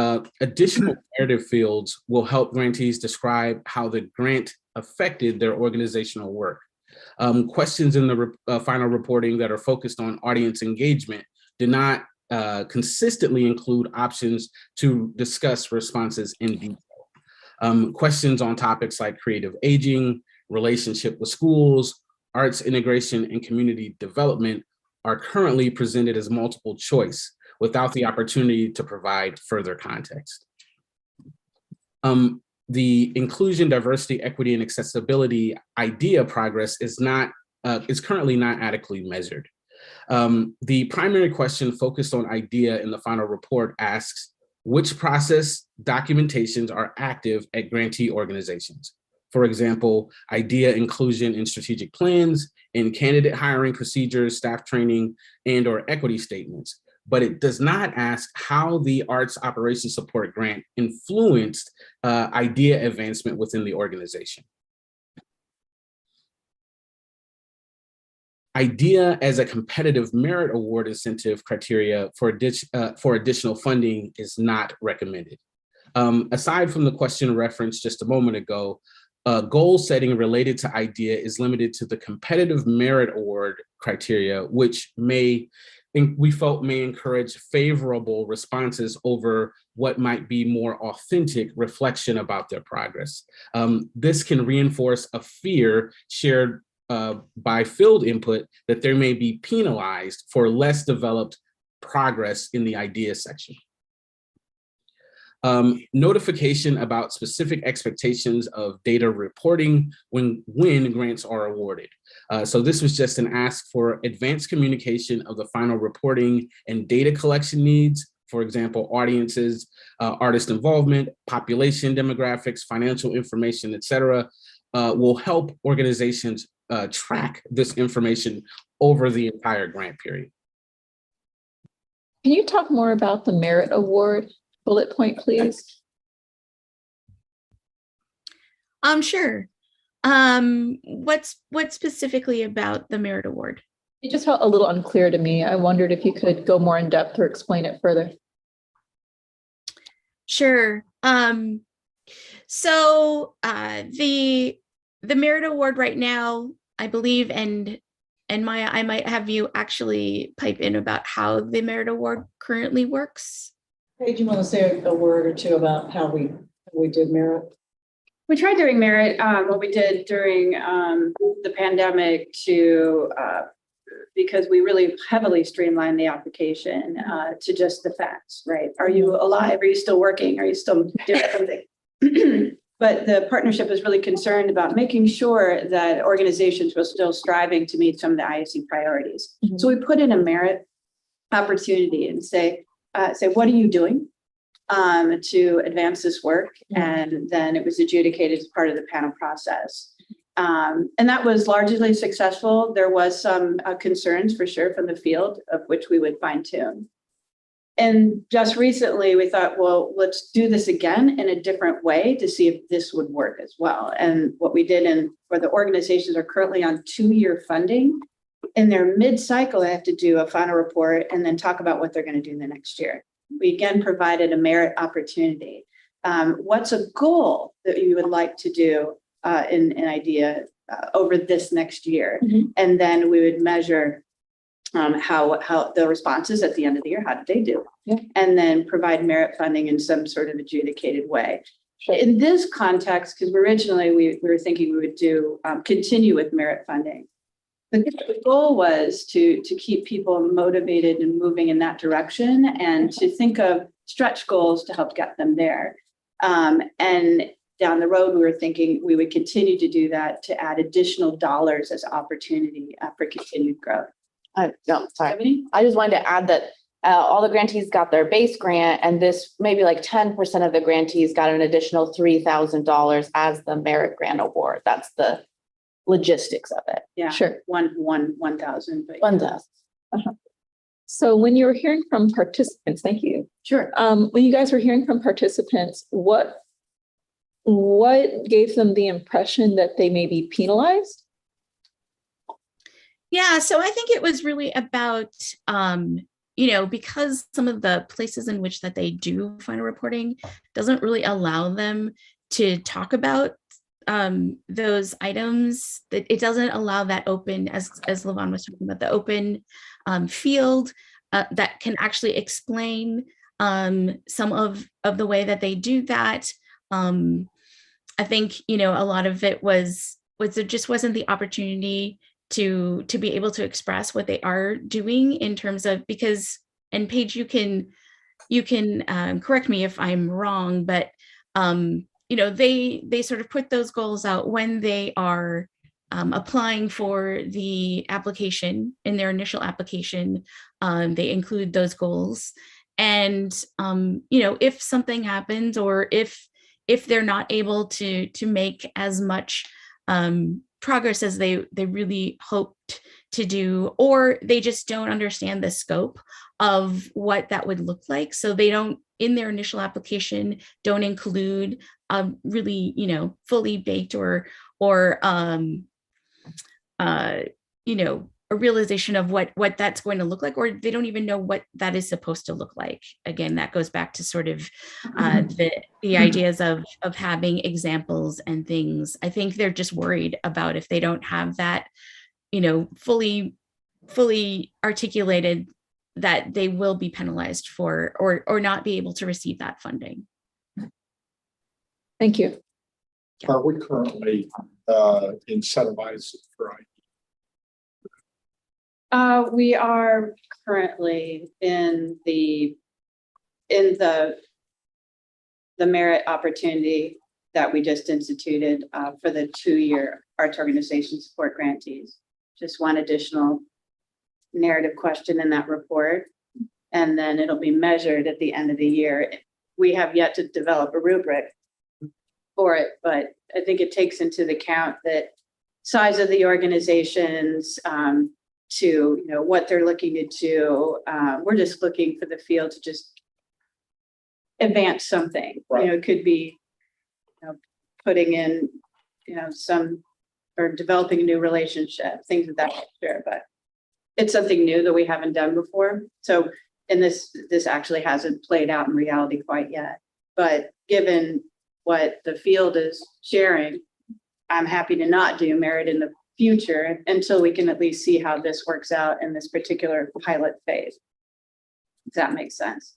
additional narrative fields will help grantees describe how the grant affected their organizational work. Questions in the final reporting that are focused on audience engagement did not consistently include options to discuss responses in detail. Questions on topics like creative aging, relationship with schools, arts integration, and community development are currently presented as multiple choice without the opportunity to provide further context. The inclusion, diversity, equity, and accessibility IDEA progress is currently not adequately measured. The primary question focused on IDEA in the final report asks, which process documentations are active at grantee organizations? For example, IDEA inclusion in strategic plans, in candidate hiring procedures, staff training, and/or equity statements. But it does not ask how the Arts Operations Support Grant influenced IDEA advancement within the organization. IDEA as a competitive merit award incentive criteria for additional funding is not recommended. Aside from the question referenced just a moment ago, goal setting related to IDEA is limited to the competitive merit award criteria, which we felt may encourage favorable responses over what might be more authentic reflection about their progress. This can reinforce a fear shared by field input that there may be penalized for less developed progress in the IDEA section. Notification about specific expectations of data reporting when grants are awarded. So this was just an ask for advanced communication of the final reporting and data collection needs. For example, audiences, artist involvement, population demographics, financial information, et cetera, will help organizations track this information over the entire grant period. Can you talk more about the merit award bullet point, please? Sure. What's specifically about the merit award? It just felt a little unclear to me. I wondered if you could go more in depth or explain it further. Sure. So the merit award right now, I believe, and Maya, I might have you actually pipe in about how the merit award currently works. Hey, do you want to say a word or two about how we did merit? We tried doing merit, what we did during the pandemic because we really heavily streamlined the application to just the facts, right? Are you alive? Are you still working? Are you still doing something? But the partnership is really concerned about making sure that organizations were still striving to meet some of the IAC priorities. So we put in a merit opportunity and say, what are you doing to advance this work? And then it was adjudicated as part of the panel process. And that was largely successful. There was some concerns for sure from the field of which we would fine tune. And just recently we thought, well, let's do this again in a different way to see if this would work as well. And what we did for the organizations are currently on 2-year funding. In their mid-cycle, they have to do a final report and then talk about what they're going to do in the next year. We again provided a merit opportunity. What's a goal that you would like to do in an idea over this next year? And then we would measure how the responses at the end of the year, how did they do? And then provide merit funding in some sort of adjudicated way. In this context, because originally we were thinking we would do continue with merit funding. The goal was to keep people motivated and moving in that direction and to think of stretch goals to help get them there. And down the road, we were thinking we would continue to do that to add additional dollars as opportunity for continued growth. Sorry. I just wanted to add that all the grantees got their base grant, and this maybe like 10% of the grantees got an additional $3,000 as the merit grant award. That's the logistics of it. Yeah, Sure. 1,000. 1,000. So when you were hearing from participants, thank you. Sure. When you guys were hearing from participants, what gave them the impression that they may be penalized? Yeah, so I think it was really about, because some of the places in which that they do final reporting doesn't really allow them to talk about those items, that it doesn't allow that open, as LaVon was talking about, the open field that can actually explain some of the way that they do that. I think, a lot of it was there just wasn't the opportunity to be able to express what they are doing in terms of, because, and Paige, you can correct me if I'm wrong, but they sort of put those goals out when they are applying for the application. In their initial application, they include those goals. And if something happens, or if they're not able to make as much progress as they really hoped to do, or they just don't understand the scope of what that would look like, so they don't, in their initial application, don't include really fully baked or a realization of what that's going to look like, or they don't even know what that is supposed to look like. Again, that goes back to sort of the ideas of having examples and things. I think they're just worried about if they don't have that, fully articulated, that they will be penalized for or not be able to receive that funding. Thank you. Are we currently incentivized for IT? We are currently in the merit opportunity that we just instituted for the 2-year Arts Organization Support Grantees. Just one additional narrative question in that report, and then it'll be measured at the end of the year. We have yet to develop a rubric for it, but I think it takes into account that size of the organizations, to what they're looking to do. We're just looking for the field to just advance something. Right. It could be putting in some, or developing a new relationship, things of that nature, but it's something new that we haven't done before. So, and this actually hasn't played out in reality quite yet, but given what the field is sharing, I'm happy to not do merit in the future until we can at least see how this works out in this particular pilot phase. Does that make sense?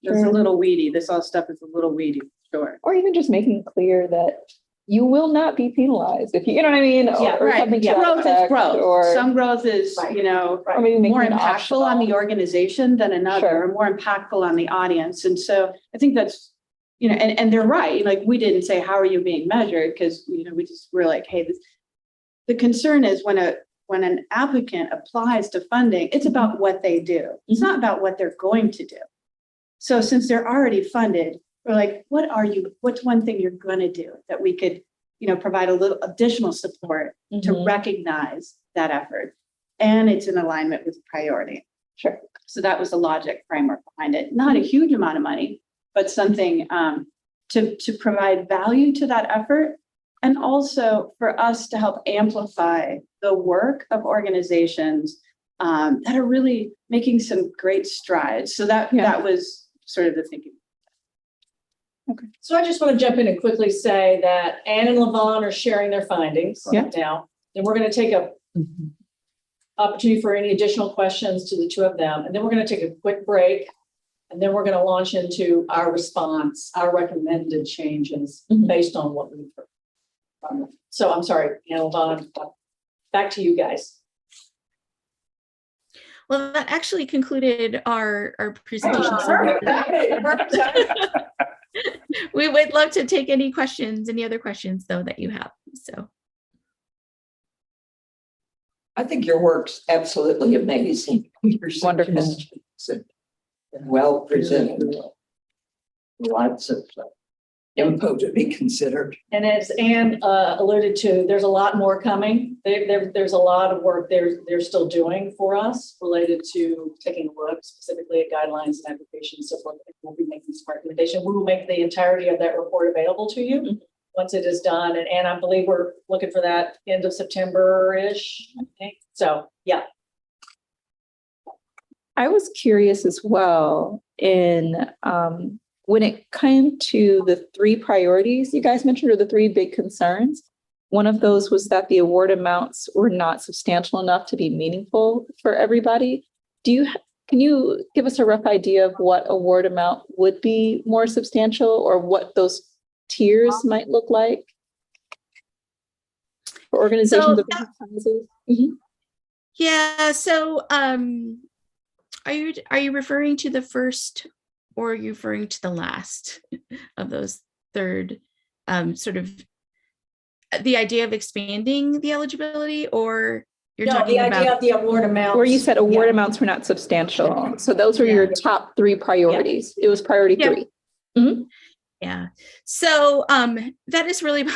It's a little weedy. This all stuff is a little weedy, sure. Or even just making it clear that you will not be penalized if you know what I mean? Yeah, or right. something to Yeah. that Growth is effect, growth. or Some growth is, or more maybe making it impactful on the optional. organization than another, Sure. or more impactful on the audience. And so I think that's, you know, and they're right, like, we didn't say, how are you being measured? Because, you know, we're like, hey, the concern is when an applicant applies to funding, it's about what they do. It's not about what they're going to do. So since they're already funded, we're like, what's one thing you're gonna do that we could, you know, provide a little additional support to recognize that effort? And it's in alignment with priority. Sure. So that was the logic framework behind it. Not a huge amount of money, but something to provide value to that effort. And also for us to help amplify the work of organizations that are really making some great strides. So that was sort of the thinking. Okay. So I just want to jump in and quickly say that Ann and Levon are sharing their findings now. Then we're going to take a opportunity for any additional questions to the two of them. And then we're going to take a quick break. And then we're going to launch into our response, our recommended changes based on what we've heard. So I'm sorry, Ann and Levon, back to you guys. Well, that actually concluded our presentation. We would love to take any other questions though that you have. So I think your work's absolutely amazing. Your Wonderful. suggestions and well presented. Lots of info to be considered. And as Ann alluded to, there's a lot more coming. There's a lot of work they're still doing for us related to taking a look specifically at guidelines and applications. So forth. We'll be making this recommendation. We will make the entirety of that report available to you once it is done. And I believe we're looking for that end of September-ish, I think. So yeah. I was curious as well in when it came to the 3 priorities you guys mentioned, or the 3 big concerns. One of those was that the award amounts were not substantial enough to be meaningful for everybody. Can you give us a rough idea of what award amount would be more substantial, or what those tiers might look like for organizations of different sizes? yeah, so are you referring to the first, or are you referring to the last of those third sort of the idea of expanding the eligibility, or you're talking about the idea of the award amount? Where you said award amounts were not substantial. So those were your top 3 priorities. It was priority 3. Yeah. So that is really,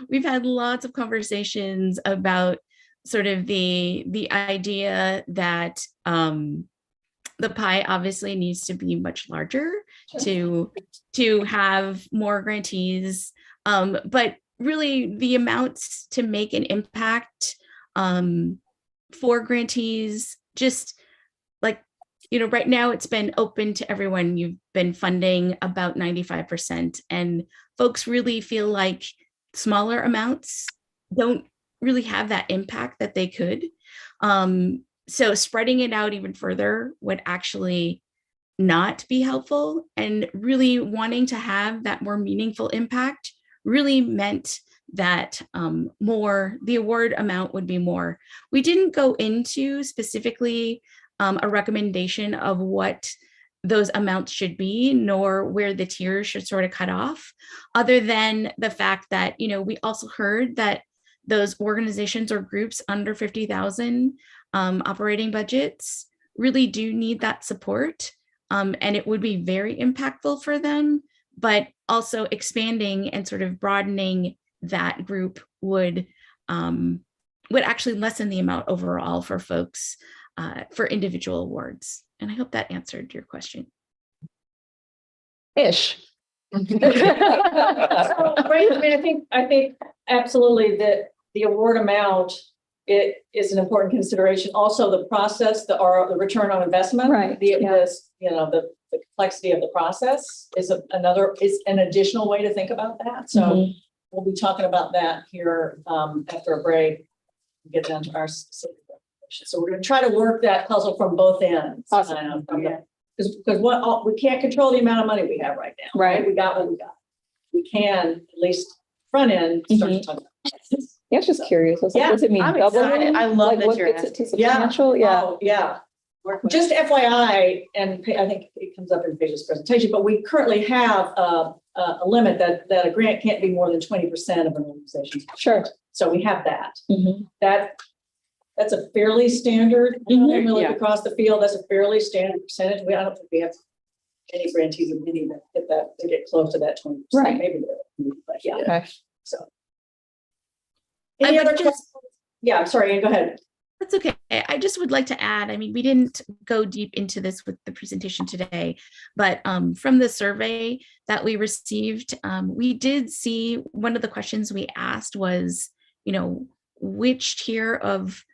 we've had lots of conversations about sort of the idea that the pie obviously needs to be much larger to have more grantees, but really the amounts to make an impact for grantees, just like, you know, right now it's been open to everyone. You've been funding about 95%, and folks really feel like smaller amounts don't really have that impact that they could. So spreading it out even further would actually not be helpful, and really wanting to have that more meaningful impact really meant that the award amount would be more. We didn't go into specifically a recommendation of what those amounts should be, nor where the tiers should sort of cut off, other than the fact that, you know, we also heard that those organizations or groups under 50,000 operating budgets really do need that support, and it would be very impactful for them, but also expanding and sort of broadening that group would actually lessen the amount overall for folks for individual awards. And I hope that answered your question. Ish. Right. I mean, I think absolutely that the award amount, it is an important consideration. Also, the process, the return on investment, right? The complexity of the process is an additional way to think about that. So we'll be talking about that here after a break. Get down to our specific recommendations. So we're going to try to work that puzzle from both ends. Awesome. Because we can't control the amount of money we have right now. Right. We got what we got. We can at least front end start to talk about this. Yeah, I was just curious. I was like, does it mean I'm double? excited. I love Like, that what you're gets it to asking. substantial? Yeah. Oh, yeah. Just FYI, and I think it comes up in Paige's presentation, but we currently have a a limit that a grant can't be more than 20% of an organization's. Sure. So we have that. Mhm. That's a fairly standard, when we look Yeah. across the field, that's a fairly standard percentage. I don't think we have any grantees or many that get that, to get close to that 20%. Right. Maybe there, but yeah, Okay. so. I Any would other just- questions? Yeah, I'm sorry, Ann, go ahead. That's okay. I just would like to add, I mean, we didn't go deep into this with the presentation today, but from the survey that we received, we did see one of the questions we asked was, you know, which tier of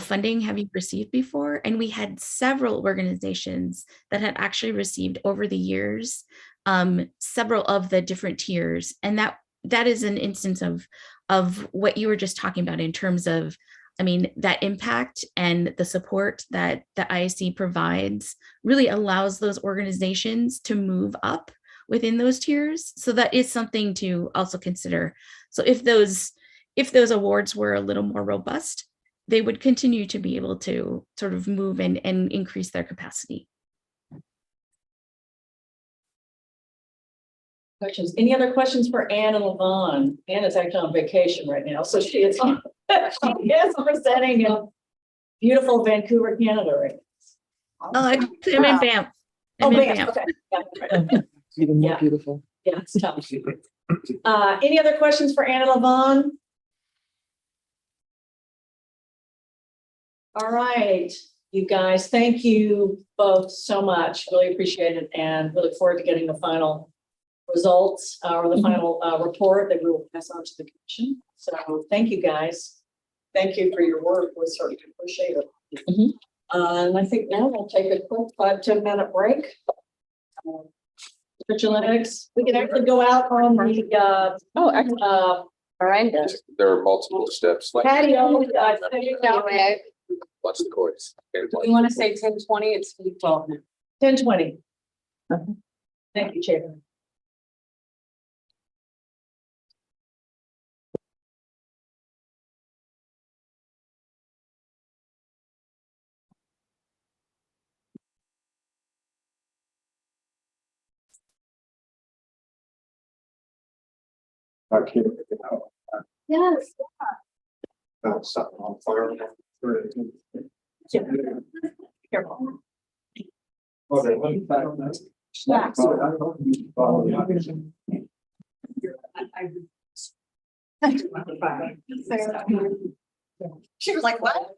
funding have you received before? And we had several organizations that had actually received over the years, several of the different tiers. And that is an instance of what you were just talking about in terms of, I mean, that impact and the support that the ISC provides really allows those organizations to move up within those tiers. So that is something to also consider. So if those awards were a little more robust, they would continue to be able to sort of move and increase their capacity. Questions? Any other questions for Ann and Levon? Ann is actually on vacation right now, so she is she is presenting in beautiful Vancouver, Canada right now. Oh, actually, I'm in Banff. Oh, I'm in Banff, Banff. okay. Yeah. Even more Yeah. beautiful. Yeah, it's tough. Any other questions for Ann and Levon? All right, you guys, thank you both so much. Really appreciate it, and we look forward to getting the final results or the final report that we will pass on to the commission. So thank you, guys. Thank you for your work. We certainly appreciate it. And I think now we'll take a quick 5-10 minute break. Lennox, we can actually go out on the There are multiple steps. patio. Watch the courts. We want to say 10:20, it's 12 now. 10:20. Thank you, Chairman. Okay. Yes. Something on fire. Careful. Okay, let me back that. Yeah. She was like, what?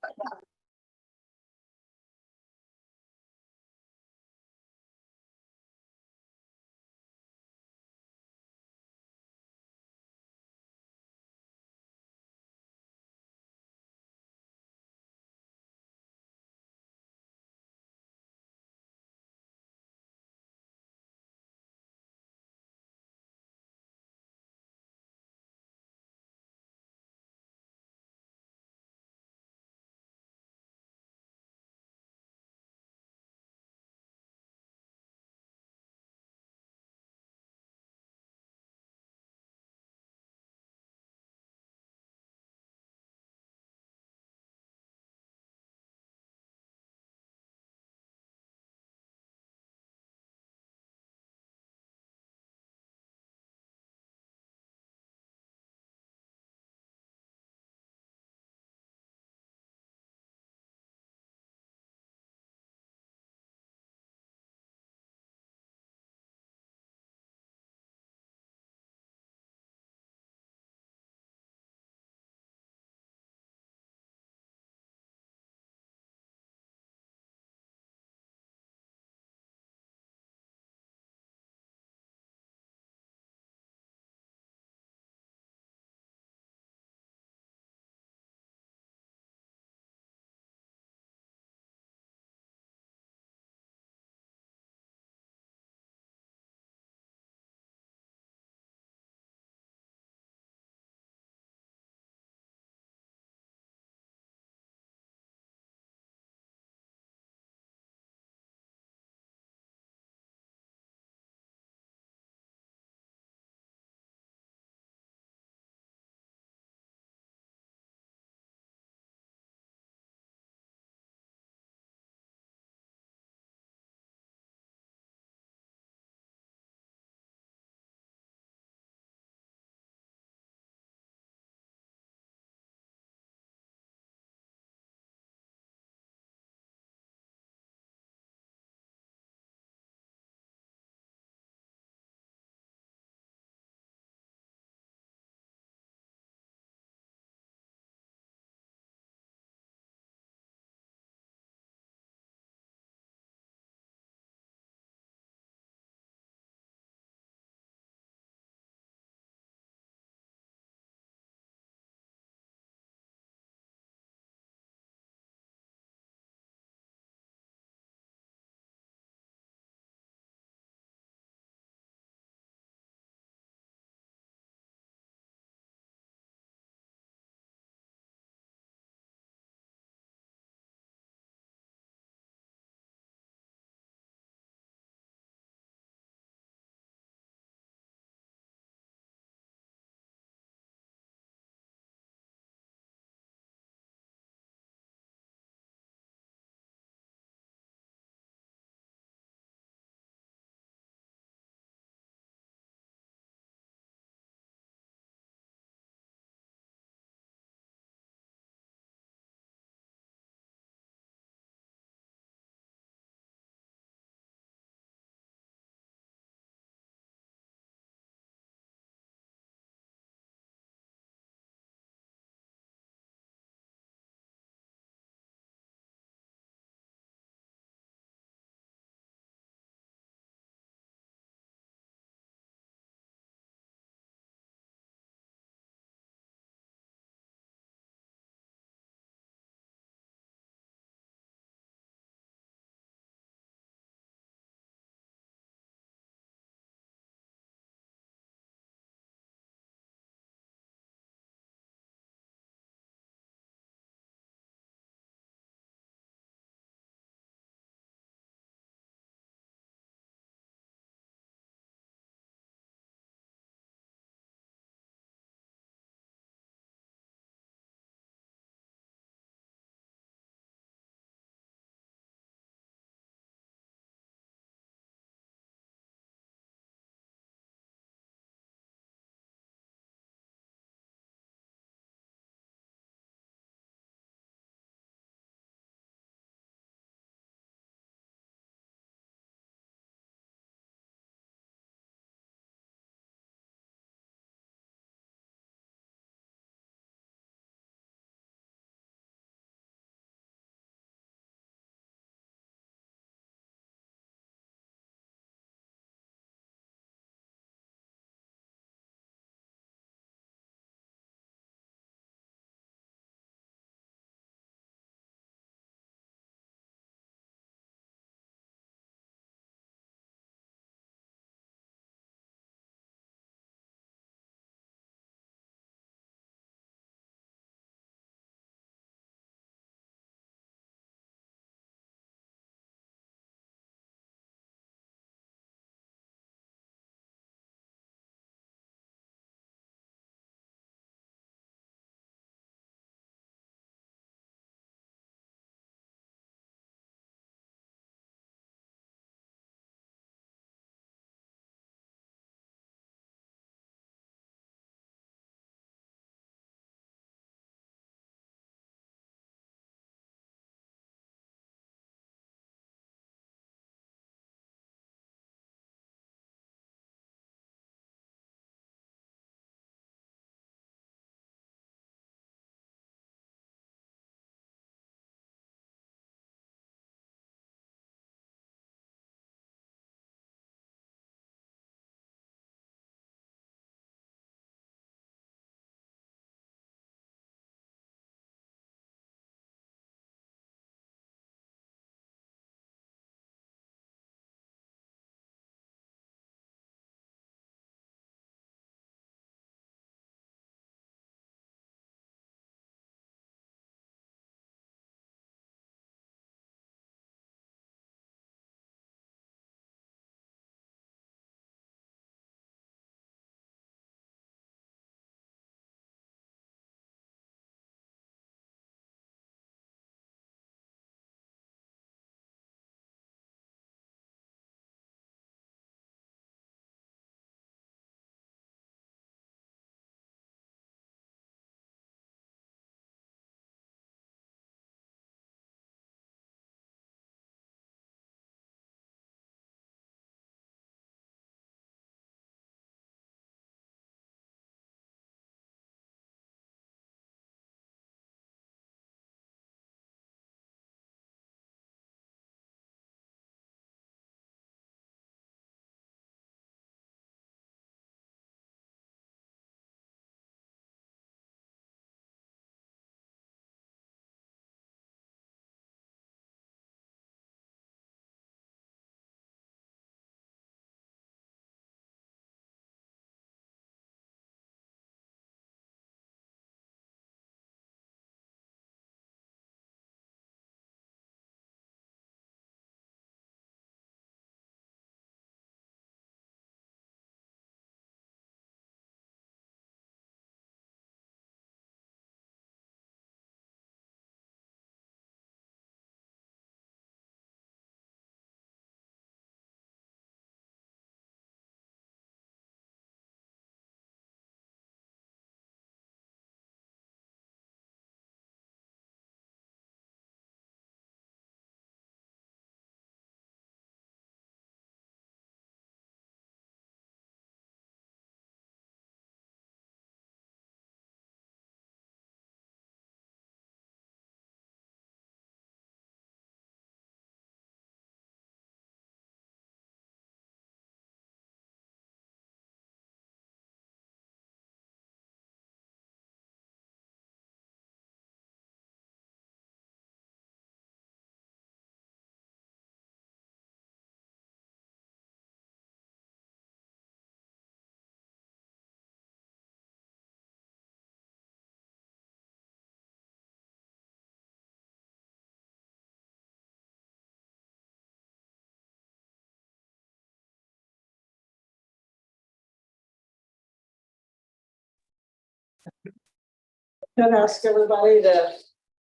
Could ask everybody to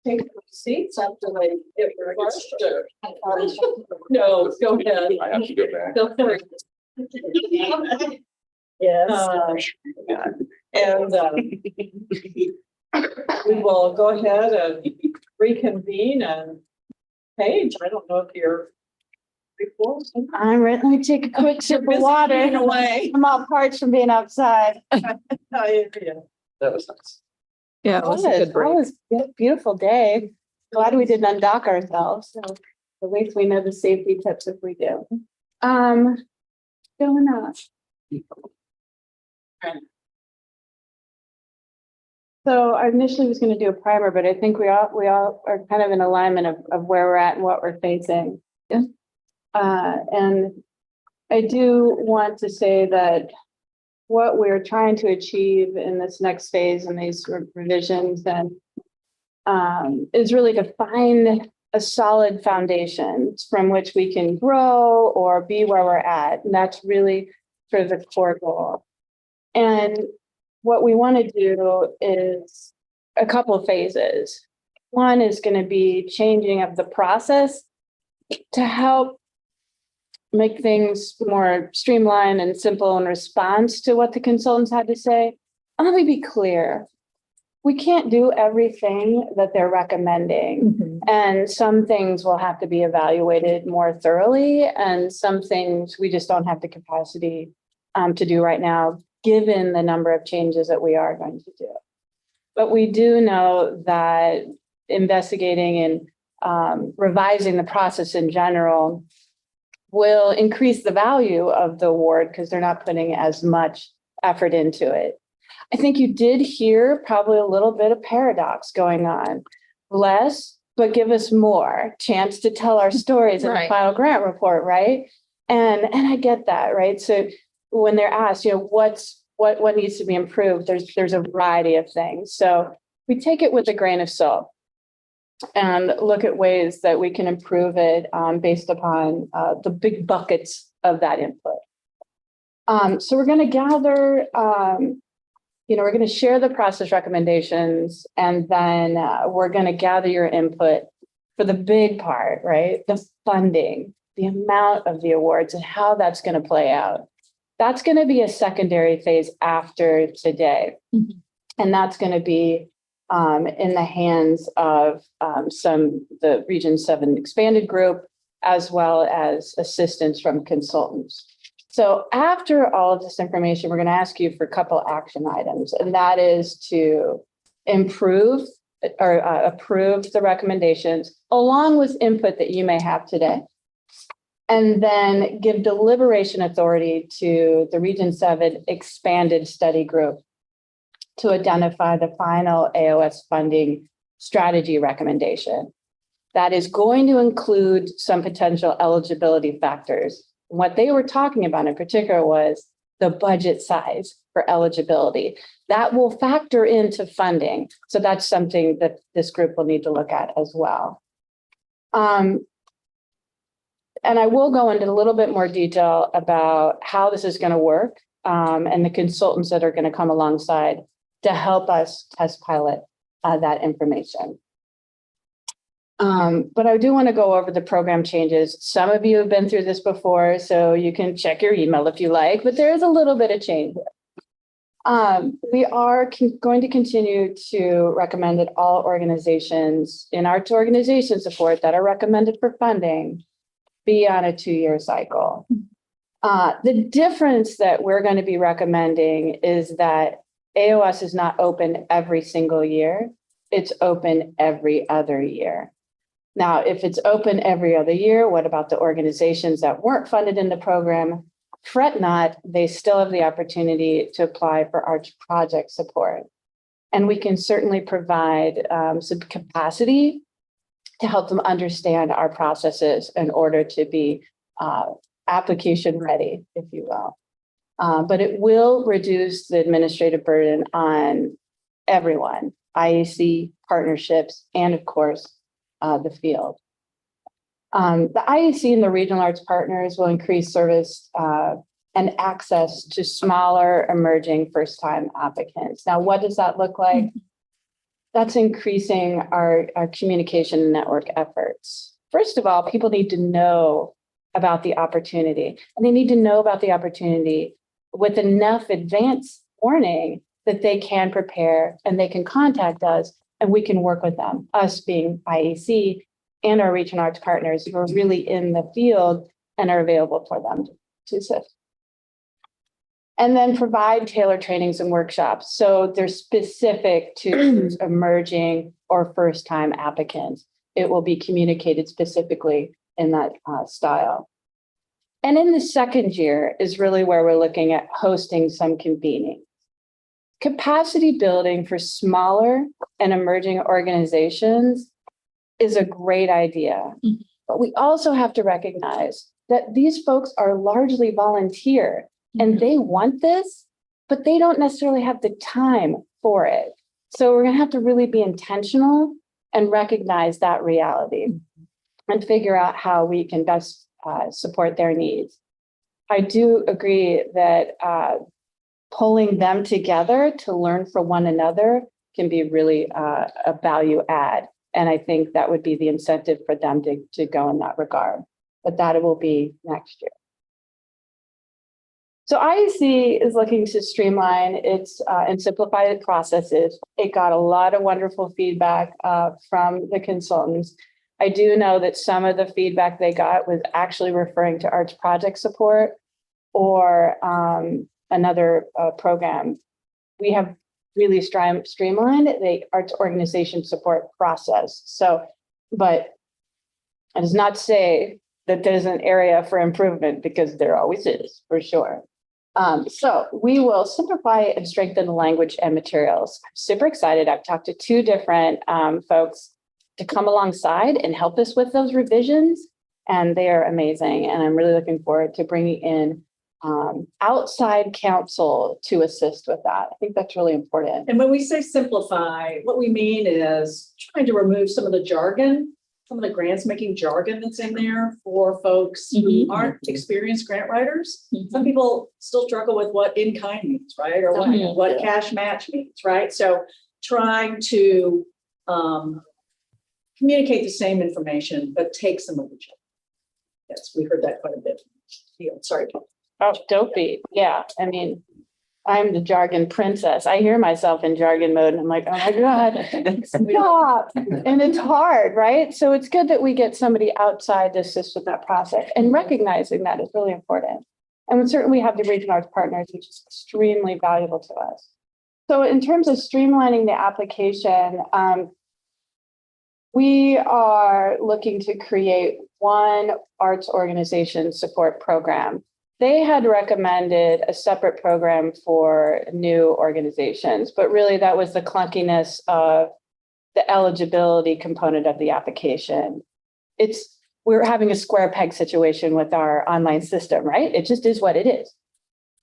take their seats after they get their question. No, go ahead. I have to go back. Go for it. Yes. And we will go ahead and reconvene, and Paige, I don't know if you're before. I'm ready. Let me take a quick sip of water. Away. I'm all parched from being outside. That was nice. Yeah, it was a good break. It was a beautiful day. Glad we didn't undock ourselves. So at least we know the safety tips if we do. Going on. So I initially was going to do a primer, but I think we all are kind of in alignment of where we're at and what we're facing. And I do want to say that what we're trying to achieve in this next phase and these revisions and is really to find a solid foundation from which we can grow or be where we're at. And that's really sort of the core goal. And what we want to do is a couple of phases. One is going to be changing of the process to help make things more streamlined and simple in response to what the consultants had to say. And let me be clear. We can't do everything that they're recommending. And some things will have to be evaluated more thoroughly. And some things we just don't have the capacity to do right now, given the number of changes that we are going to do. But we do know that investigating and revising the process in general will increase the value of the award because they're not putting as much effort into it. I think you did hear probably a little bit of paradox going on. Less, but give us more chance to tell our stories in the final grant report, right? And I get that, right? So when they're asked, what needs to be improved, there's a variety of things. So we take it with a grain of salt and look at ways that we can improve it based upon the big buckets of that input. So we're going to gather, we're going to share the process recommendations, and then we're going to gather your input for the big part, right? The funding, the amount of the awards and how that's going to play out. That's going to be a secondary phase after today. And that's going to be in the hands of the Region 7 expanded group, as well as assistance from consultants. So after all of this information, we're going to ask you for a couple action items, and that is to improve or approve the recommendations along with input that you may have today. And then give deliberation authority to the Region 7 expanded study group to identify the final AOS funding strategy recommendation. That is going to include some potential eligibility factors. What they were talking about in particular was the budget size for eligibility. That will factor into funding. So that's something that this group will need to look at as well. And I will go into a little bit more detail about how this is going to work and the consultants that are going to come alongside to help us test pilot that information. But I do want to go over the program changes. Some of you have been through this before, so you can check your email if you like, but there is a little bit of change. We are going to continue to recommend that all organizations in arts organization support that are recommended for funding be on a 2-year cycle. The difference that we're going to be recommending is that AOS is not open every single year. It's open every other year. Now, if it's open every other year, what about the organizations that weren't funded in the program? Fret not, they still have the opportunity to apply for arts project support. And we can certainly provide some capacity to help them understand our processes in order to be application ready, if you will. But it will reduce the administrative burden on everyone, IAC, partnerships, and of course, the field. The IAC and the regional arts partners will increase service and access to smaller emerging first-time applicants. Now, what does that look like? that's increasing our communication and network efforts. First of all, people need to know about the opportunity, and they need to know about the opportunity with enough advance warning that they can prepare and they can contact us and we can work with them, us being IAC and our regional arts partners who are really in the field and are available for them to assist. And then provide tailored trainings and workshops. So they're specific to emerging or first-time applicants. It will be communicated specifically in that style. And in the second year is really where we're looking at hosting some convening. Capacity building for smaller and emerging organizations is a great idea. But we also have to recognize that these folks are largely volunteer and they want this, but they don't necessarily have the time for it. So we're gonna have to really be intentional and recognize that reality and figure out how we can best support their needs. I do agree that pulling them together to learn from one another can be really a value add. And I think that would be the incentive for them to go in that regard, but that will be next year. So IAC is looking to streamline its and simplify its processes. It got a lot of wonderful feedback from the consultants. I do know that some of the feedback they got was actually referring to arts project support or another program. We have really streamlined the arts organization support process. So, but it does not say that there's an area for improvement because there always is, for sure. So we will simplify and strengthen the language and materials. I'm super excited. I've talked to two different folks to come alongside and help us with those revisions, and they are amazing. And I'm really looking forward to bringing in outside counsel to assist with that. I think that's really important. And when we say simplify, what we mean is trying to remove some of the jargon, some of the grants making jargon that's in there for folks who aren't experienced grant writers. Some people still struggle with what in-kind means, right? Or what cash match means, right? So trying to communicate the same information, but take some of the jargon. Yes, we heard that quite a bit. Yeah, sorry, Paul. Oh, dopey. Yeah. I mean, I'm the jargon princess. I hear myself in jargon mode and I'm like, oh my God, stop. And it's hard, right? So it's good that we get somebody outside to assist with that process, and recognizing that is really important. And certainly we have the regional arts partners, which is extremely valuable to us. So in terms of streamlining the application, we are looking to create one arts organization support program. They had recommended a separate program for new organizations, but really that was the clunkiness of the eligibility component of the application. We're having a square peg situation with our online system, right? It just is what it is.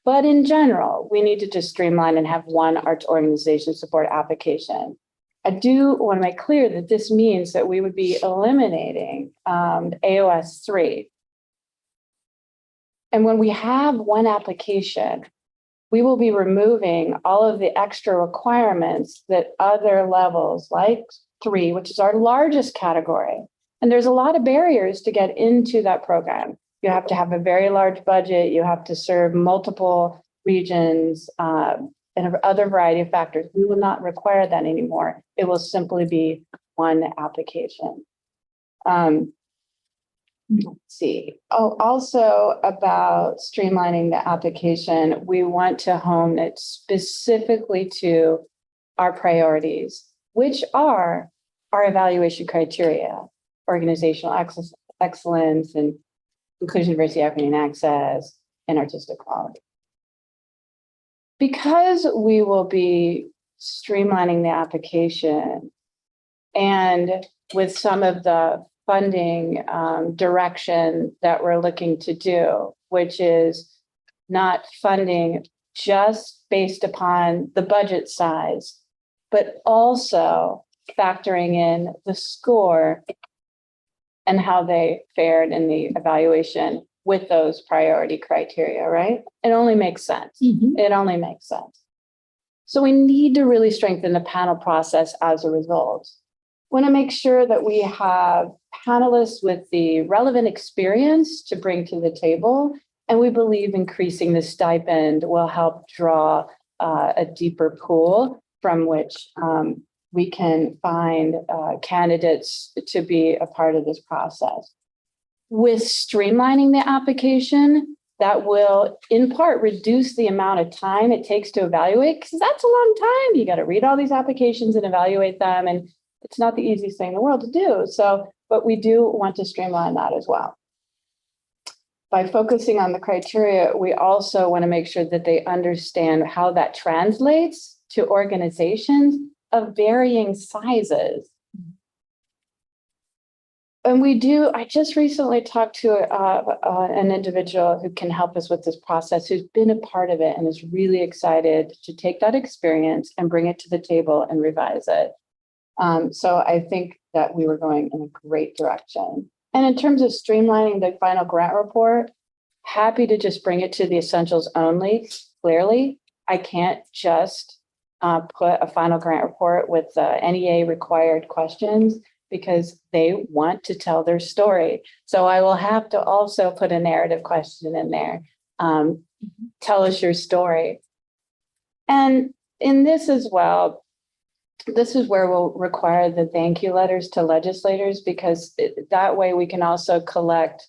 But in general, we need to just streamline and have one arts organization support application. I do want to make clear that this means that we would be eliminating AOS 3. And when we have one application, we will be removing all of the extra requirements that other levels like 3, which is our largest category. And there's a lot of barriers to get into that program. You have to have a very large budget. You have to serve multiple regions and other variety of factors. We will not require that anymore. It will simply be one application. Let's see. Oh, also about streamlining the application, we want to hone it specifically to our priorities, which are our evaluation criteria, organizational excellence and inclusion, diversity, equity, and access, and artistic quality. Because we will be streamlining the application and with some of the funding direction that we're looking to do, which is not funding just based upon the budget size, but also factoring in the score and how they fared in the evaluation with those priority criteria, right? It only makes sense. It only makes sense. So we need to really strengthen the panel process as a result. Want to make sure that we have panelists with the relevant experience to bring to the table. And we believe increasing the stipend will help draw a deeper pool from which we can find candidates to be a part of this process. With streamlining the application, that will in part reduce the amount of time it takes to evaluate, because that's a long time. You got to read all these applications and evaluate them. And it's not the easiest thing in the world to do. So, but we do want to streamline that as well. By focusing on the criteria, we also want to make sure that they understand how that translates to organizations of varying sizes. And we do, I just recently talked to an individual who can help us with this process, who's been a part of it and is really excited to take that experience and bring it to the table and revise it. So I think that we were going in a great direction. And in terms of streamlining the final grant report, happy to just bring it to the essentials only. Clearly, I can't just put a final grant report with NEA required questions, because they want to tell their story. So I will have to also put a narrative question in there. Tell us your story. And in this as well, this is where we'll require the thank you letters to legislators, because that way we can also collect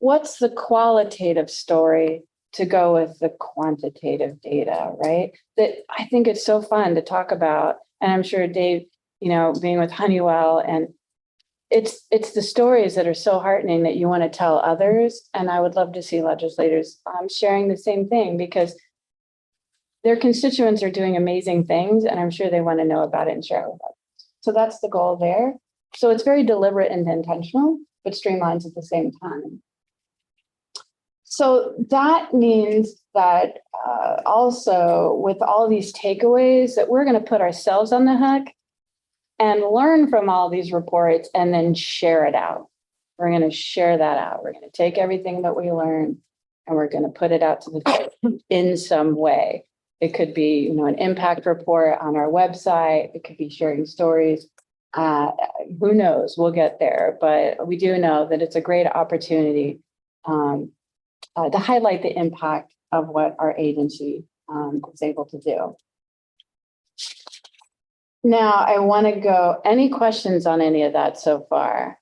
what's the qualitative story to go with the quantitative data, right? That I think it's so fun to talk about. And I'm sure Dave, you know, being with Honeywell, and it's the stories that are so heartening that you want to tell others. And I would love to see legislators sharing the same thing, because their constituents are doing amazing things, and I'm sure they want to know about it and share it with others. So that's the goal there. So it's very deliberate and intentional, but streamlines at the same time. So that means that also with all these takeaways, that we're going to put ourselves on the hook and learn from all these reports and then share it out. We're going to share that out. We're going to take everything that we learned and we're going to put it out to the in some way. It could be, you know, an impact report on our website. It could be sharing stories. Who knows? We'll get there. But we do know that it's a great opportunity to highlight the impact of what our agency is able to do. Now, I want to go, any questions on any of that so far?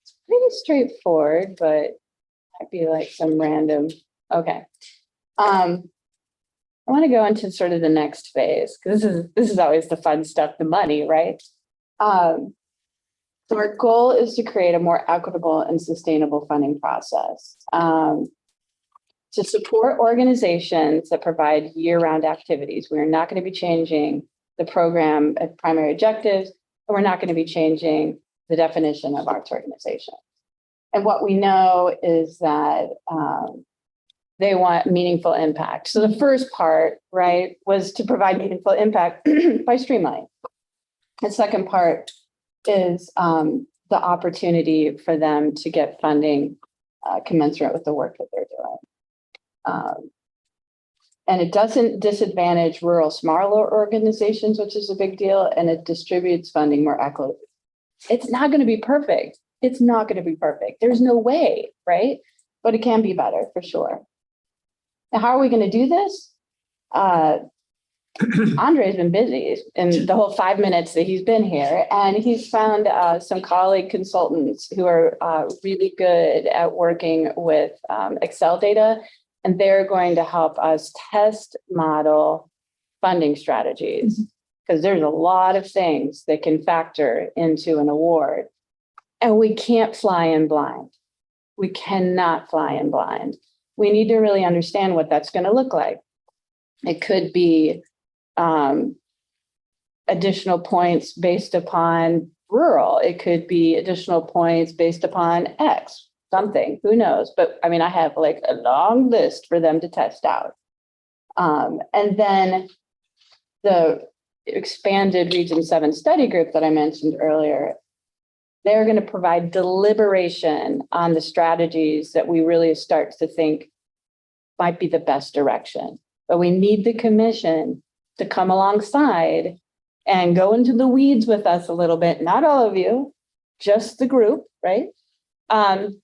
It's pretty straightforward, but might be like some random, okay. I want to go into sort of the next phase, because this is always the fun stuff, the money, right? So our goal is to create a more equitable and sustainable funding process to support organizations that provide year-round activities. We're not going to be changing the program primary objectives, and we're not going to be changing the definition of arts organization. And what we know is that they want meaningful impact. So the first part, right, was to provide meaningful impact by streamlining. The second part is the opportunity for them to get funding commensurate with the work that they're doing. And it doesn't disadvantage rural smaller organizations, which is a big deal, and it distributes funding more equitably. It's not going to be perfect. It's not going to be perfect. There's no way, right? But it can be better for sure. Now, how are we going to do this? Andre's been busy in the whole 5 minutes that he's been here, and he's found some colleague consultants who are really good at working with Excel data, and they're going to help us test model funding strategies, because there's a lot of things that can factor into an award, and we can't fly in blind. We cannot fly in blind. We need to really understand what that's going to look like. It could be additional points based upon rural. It could be additional points based upon X, something, who knows? But I mean, I have like a long list for them to test out. And then the expanded Region 7 study group that I mentioned earlier, they're going to provide deliberation on the strategies that we really start to think might be the best direction. But we need the commission to come alongside and go into the weeds with us a little bit, not all of you, just the group, right? And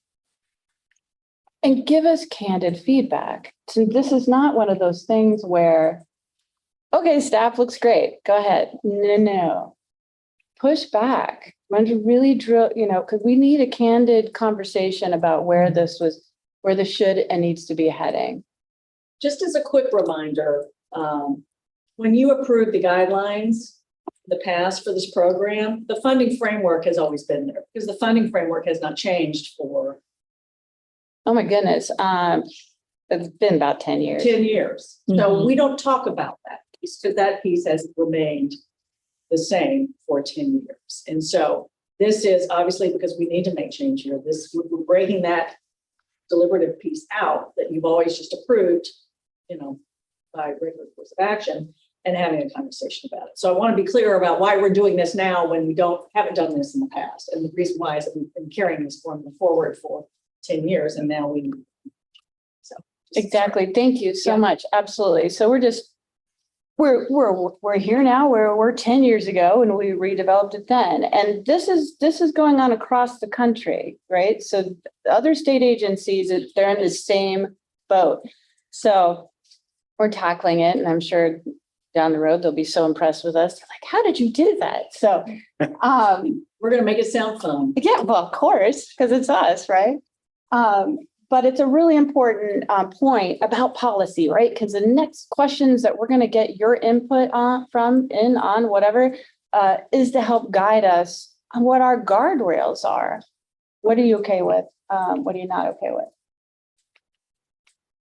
give us candid feedback. So this is not one of those things where, okay, staff looks great, go ahead. No. Push back. Want to really drill, because we need a candid conversation about where this should and needs to be heading. Just as a quick reminder, when you approved the guidelines in the past for this program, the funding framework has always been there because the funding framework has not changed for Oh my goodness. It's been about 10 years. 10 years. So Mhm. we don't talk about that piece because that piece has remained the same for 10 years. And so this is obviously because we need to make change here. We're breaking that deliberative piece out that you've always just approved, by regular course of action and having a conversation about it. So I want to be clear about why we're doing this now when we haven't done this in the past. And the reason why is that we've been carrying this formula forward for 10 years and now we. So Exactly. Thank you so much. Absolutely. So we're here now where we're 10 years ago and we redeveloped it then. And this is going on across the country, right? So the other state agencies, they're in the same boat. So we're tackling it, and I'm sure down the road they'll be so impressed with us. They're like, how did you do that? So we're going to make it sound fun. Yeah, well, of course, because it's us, right? But it's a really important point about policy, right? Because the next questions that we're going to get your input on whatever is to help guide us on what our guardrails are. What are you okay with? What are you not okay with?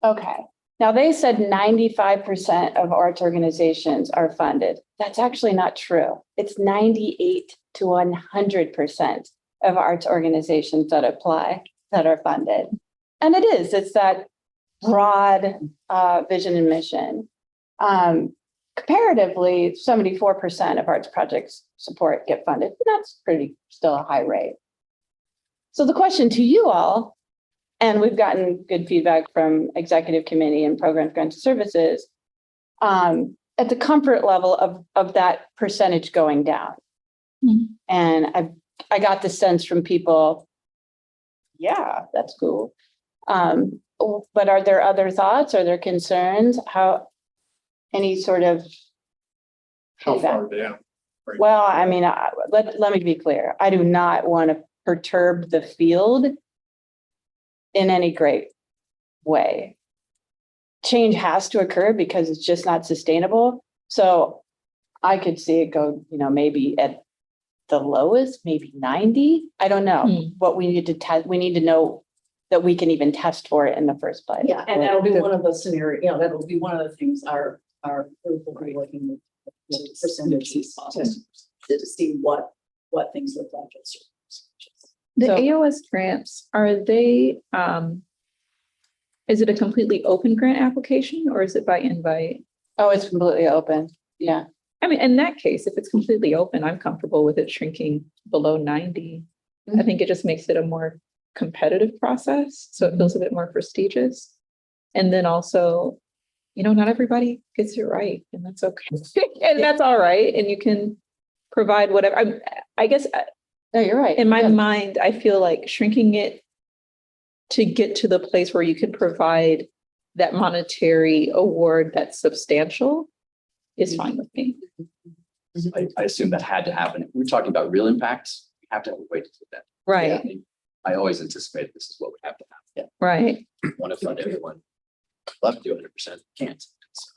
Okay. Now they said 95% of arts organizations are funded. That's actually not true. It's 98 to 100% of arts organizations that are funded. And it's that broad vision and mission. Comparatively, 74% of arts projects support get funded. That's still a high rate. So the question to you all, and we've gotten good feedback from executive committee and program grant services, at the comfort level of that percentage going down. Mm-hmm. And I got the sense from people, yeah, that's cool. But are there other thoughts? Are there concerns? Any sort of How far down? Well, I mean, let me be clear. I do not want to perturb the field in any great way. Change has to occur because it's just not sustainable. So I could see it go, maybe at the lowest, maybe 90. I don't know what we need to test. We need to know that we can even test for it in the first place. Yeah, and that'll be one of the scenarios, that'll be one of the things our group will be looking at percentages to see what things look like. The AOS grants, are they, is it a completely open grant application or is it by invite? Oh, it's completely open. Yeah. I mean, in that case, if it's completely open, I'm comfortable with it shrinking below 90. I think it just makes it a more competitive process. So it feels a bit more prestigious. And then also, not everybody gets it right, and that's okay. And that's all right. And you can provide whatever. I guess. No, you're right. In my mind, I feel like shrinking it to get to the place where you can provide that monetary award that's substantial is fine with me. I assume that had to happen. If we're talking about real impacts, we have to have a way to do that. Right. Yeah. I always anticipated this is what we have to have. Yeah. Right. Want to fund everyone. Love to do 100%, can't. So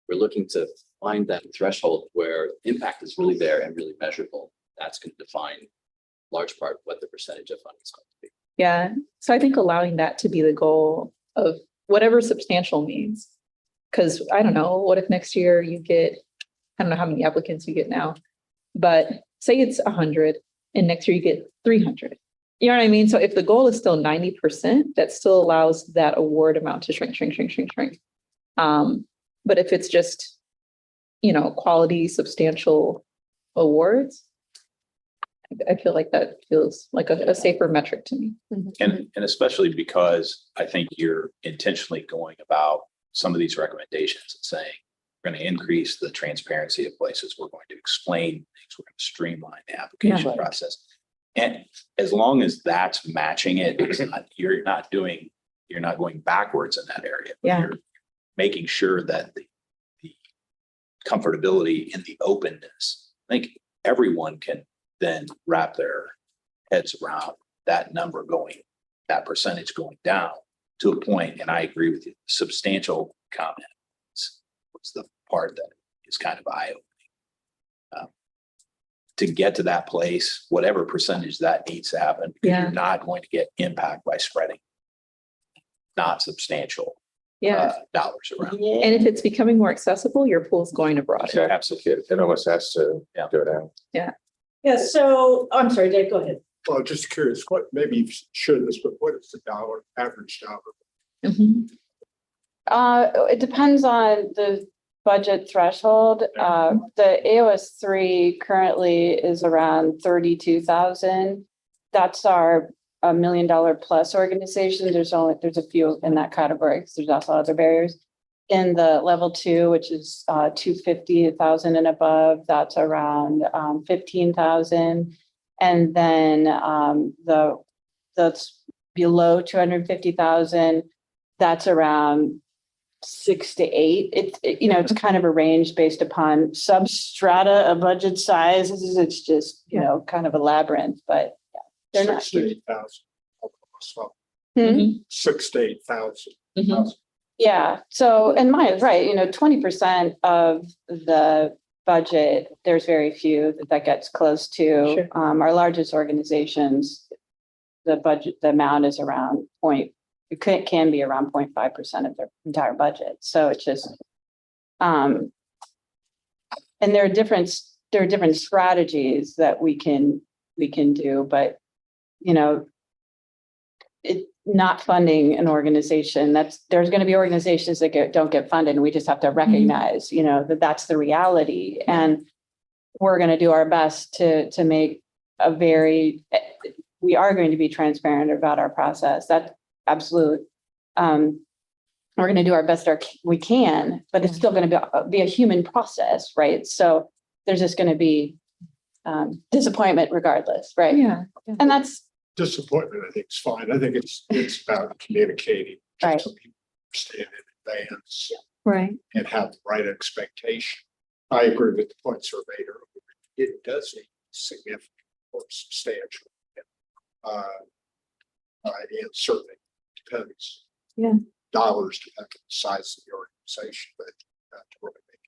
we're looking to find that threshold where impact is really there and really measurable. That's going to define large part what the percentage of funding is going to be. Yeah. So I think allowing that to be the goal of whatever substantial means. Because I don't know, what if next year you get, I don't know how many applicants you get now, but say it's 100 and next year you get 300. You know what I mean? So if the goal is still 90%, that still allows that award amount to shrink. But if it's just, quality, substantial awards, I feel like that feels like a safer metric to me. And especially because I think you're intentionally going about some of these recommendations and saying, We're going to increase the transparency of places. We're going to explain things. We're going to streamline the application process. And as long as that's matching it, it's not, you're not going backwards in that area. Yeah. You're making sure that the comfortability in the openness, I think everyone can then wrap their heads around that number going, that percentage going down to a point, and I agree with you, substantial comment was the part that is kind of eye-opening. To get to that place, whatever percentage that needs to happen, because you're not going to get impact by spreading not substantial dollars around. And if it's becoming more accessible, your pool's going to broaden. Absolutely. It almost has to go down. Yeah. Yeah, so, I'm sorry, Dave, go ahead. Well, just curious, what, maybe you shared this, but what is the average dollar? It depends on the budget threshold. The AOS 3 currently is around 32,000. That's our $1 million plus organization. There's a few in that category because there's also other barriers. In the level 2, which is 250,000 and above, that's around 15,000. And then that's below 250,000, that's around 6 to 8. It's kind of a range based upon substrata of budget sizes. It's just, kind of a labyrinth, but they're not 6 to huge. 8,000. 6 to 8,000. Yeah. So, and Maya's right, 20% of the budget, there's very few that gets close to. Sure. Our largest organizations, the amount is around can be around 0.5% of their entire budget. So it's just, and there are different strategies that we can do, but not funding an organization, there's going to be organizations that don't get funded, and we just have to recognize, that's the reality. And we're going to do our best to make we are going to be transparent about our process. That's absolute. We're going to do our best we can, but it's still going to be a human process, right? So there's just going to be disappointment regardless, right? Yeah. And that's Disappointment, I think, is fine. I think it's about communicating. Right. So people understand in advance Right. and have the right expectation. I agree with the points that were made earlier. It does need significant or substantial. And certainly depends. Yeah. Dollars depend on the size of the organization, but to really make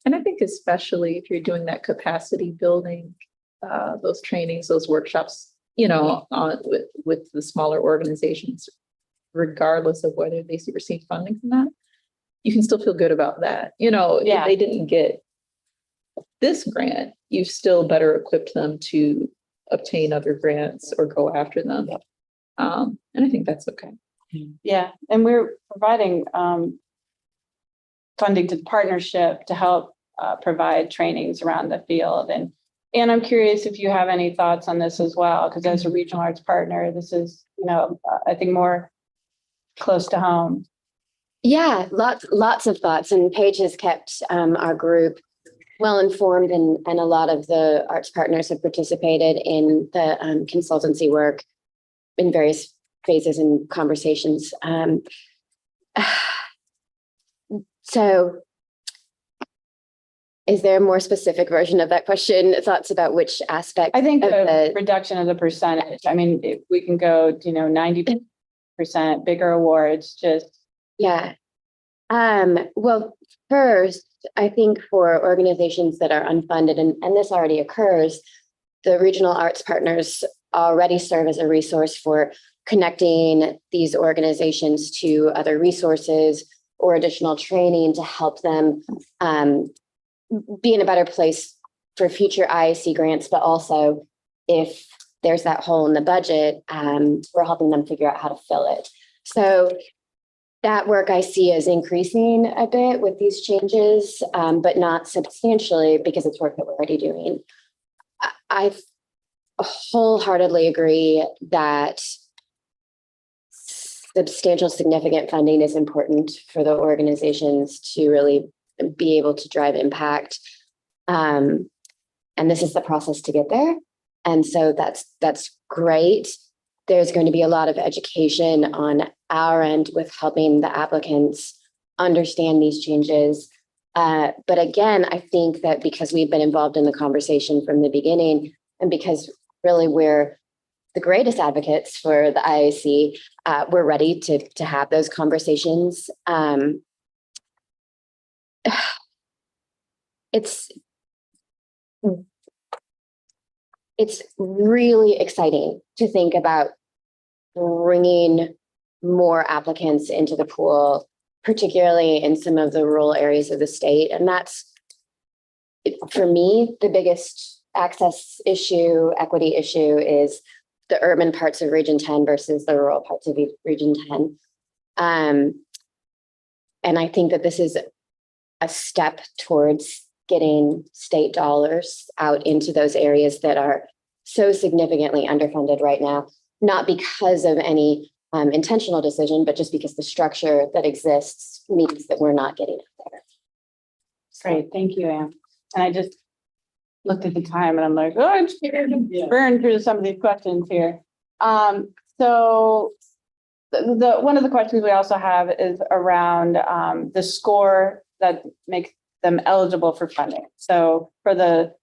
And I think especially if you're doing that capacity building, those trainings, those workshops, with the smaller organizations, regardless of whether they receive funding from that, you can still feel good about that. If they didn't get this grant, you've still better equipped them to obtain other grants or go after them. And I think that's okay. Yeah, and we're providing funding to the partnership to help provide trainings around the field. And I'm curious if you have any thoughts on this as well, because as a regional arts partner, this is, I think more close to home. Yeah, lots of thoughts, and Paige has kept our group well informed, and a lot of the arts partners have participated in the consultancy work in various phases and conversations. So is there a more specific version of that question? Thoughts about which aspect? I think of the reduction of the percentage, I mean, if we can go, 90% bigger awards, just. Yeah. Well, first, I think for organizations that are unfunded, and this already occurs, the regional arts partners already serve as a resource for connecting these organizations to other resources or additional training to help them be in a better place for future IAC grants, but also if there's that hole in the budget, we're helping them figure out how to fill it. So that work I see as increasing a bit with these changes, but not substantially because it's work that we're already doing. I wholeheartedly agree that substantial, significant funding is important for the organizations to really be able to drive impact. And this is the process to get there. And so that's great. There's going to be a lot of education on our end with helping the applicants understand these changes. But again, I think that because we've been involved in the conversation from the beginning, and because really we're the greatest advocates for the IAC, we're ready to have those conversations. It's really exciting to think about bringing more applicants into the pool, particularly in some of the rural areas of the state. And that's, for me, the biggest access issue, equity issue is the urban parts of Region 10 versus the rural parts of Region 10. And I think that this is a step towards getting state dollars out into those areas that are so significantly underfunded right now, not because of any intentional decision, but just because the structure that exists means that we're not getting it there. Great, thank you, Anne. And I just looked at the time and I'm like, oh, I'm scared to burn through some of these questions here. So the one of the questions we also have is around the score that makes them eligible for funding. So for the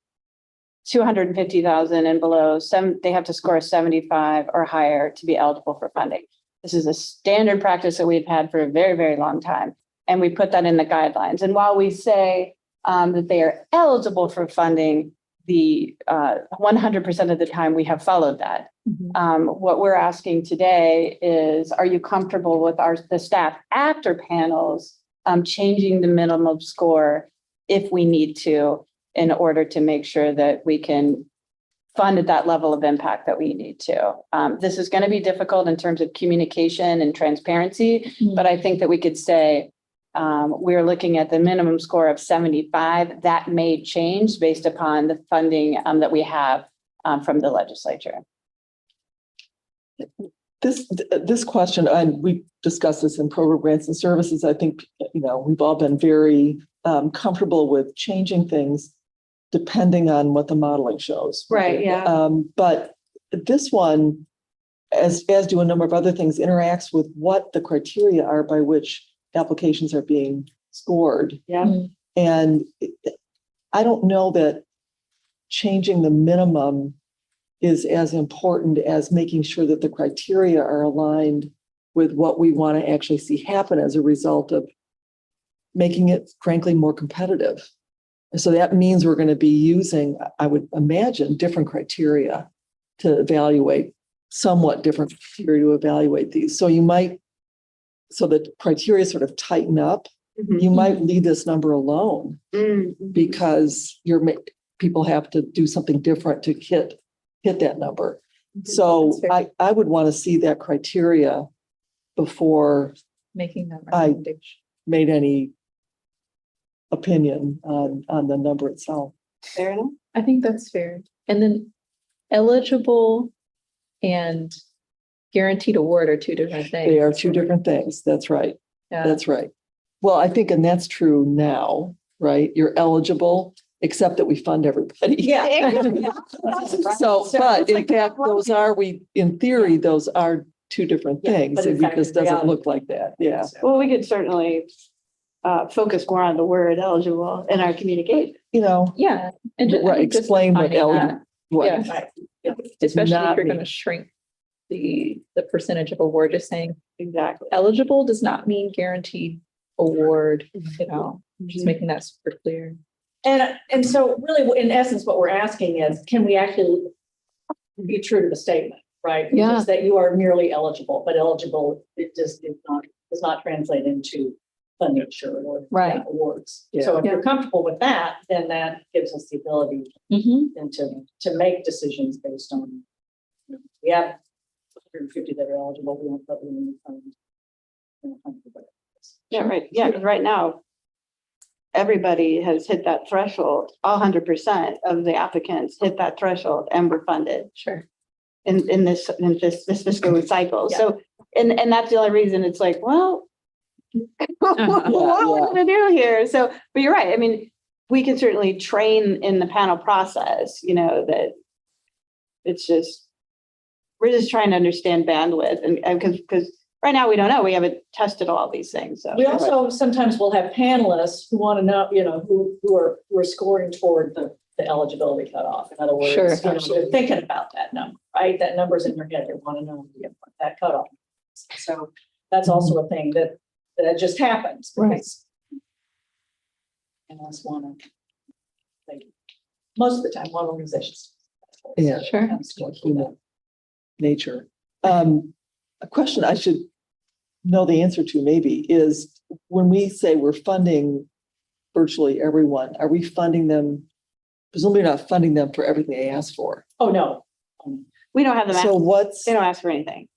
250,000 and below, they have to score a 75 or higher to be eligible for funding. This is a standard practice that we've had for a very, very long time. And we put that in the guidelines. And while we say that they are eligible for funding, the 100% of the time we have followed that. What we're asking today is, are you comfortable with the staff actor panels changing the minimum score if we need to, in order to make sure that we can fund at that level of impact that we need to. This is going to be difficult in terms of communication and transparency, but I think that we could say we're looking at the minimum score of 75. That may change based upon the funding that we have from the legislature. This question, and we discussed this in program grants and services. I think, we've all been very comfortable with changing things depending on what the modeling shows. Right, yeah. But this one, as do a number of other things, interacts with what the criteria are by which applications are being scored. Yeah. And I don't know that changing the minimum is as important as making sure that the criteria are aligned with what we want to actually see happen as a result of making it, frankly, more competitive. And so that means we're going to be using, I would imagine, different criteria to evaluate, somewhat different criteria to evaluate these. So so the criteria sort of tighten up. You might leave this number alone because people have to do something different to hit that number. So I would want to see that criteria before making that I made any opinion on the number itself. Fair enough. I think that's fair. And then eligible and guaranteed award are two different things. They are two different things. That's right. Yeah. That's right. Well, I think, and that's true now, right? You're eligible, except that we fund everybody. Yeah. So, but in fact, in theory, those are two different things. but in It fact, just in doesn't reality- look like that. Yeah. Well, we could certainly focus more on the word eligible in our communication. Yeah. And Right, explain what defining eligible. that. Right. Yeah. Especially if not you're mean- going to shrink the percentage of award, just saying Exactly. eligible does not mean guaranteed award, just making that super clear. And so really, in essence, what we're asking is, can we actually be true to the statement, right? Which Yeah. is that you are merely eligible, but eligible, it just does not translate into funding, sure, or Right. awards. Yeah. So if you're comfortable with that, then that gives us the ability and to make decisions based on, we have 150 that are eligible, we don't put them in the fund. Yeah, right. Yeah, 'cause right now, everybody has hit that threshold. 100% of the applicants hit that threshold and were funded. Sure. In this fiscal cycle. So, and that's the only reason it's like, well, what are we gonna do here? So, but you're right. I mean, we can certainly train in the panel process, you know, that it's just, we're just trying to understand bandwidth and because right now we don't know. We haven't tested all these things. So We also sometimes will have panelists who want to know, you know, who are scoring toward the eligibility cutoff. In other words, Sure. you know, they're thinking about that number, right? That number's in their head. They want to know what that cutoff. So that's also a thing that just happens. Right. And that's one of, most of the time, one organizations. Yeah. Sure. Human nature. A question I should know the answer to maybe is when we say we're funding virtually everyone, are we funding them? Presumably not funding them for everything they ask for. Oh, no. we don't have them. So what's, They don't ask for anything.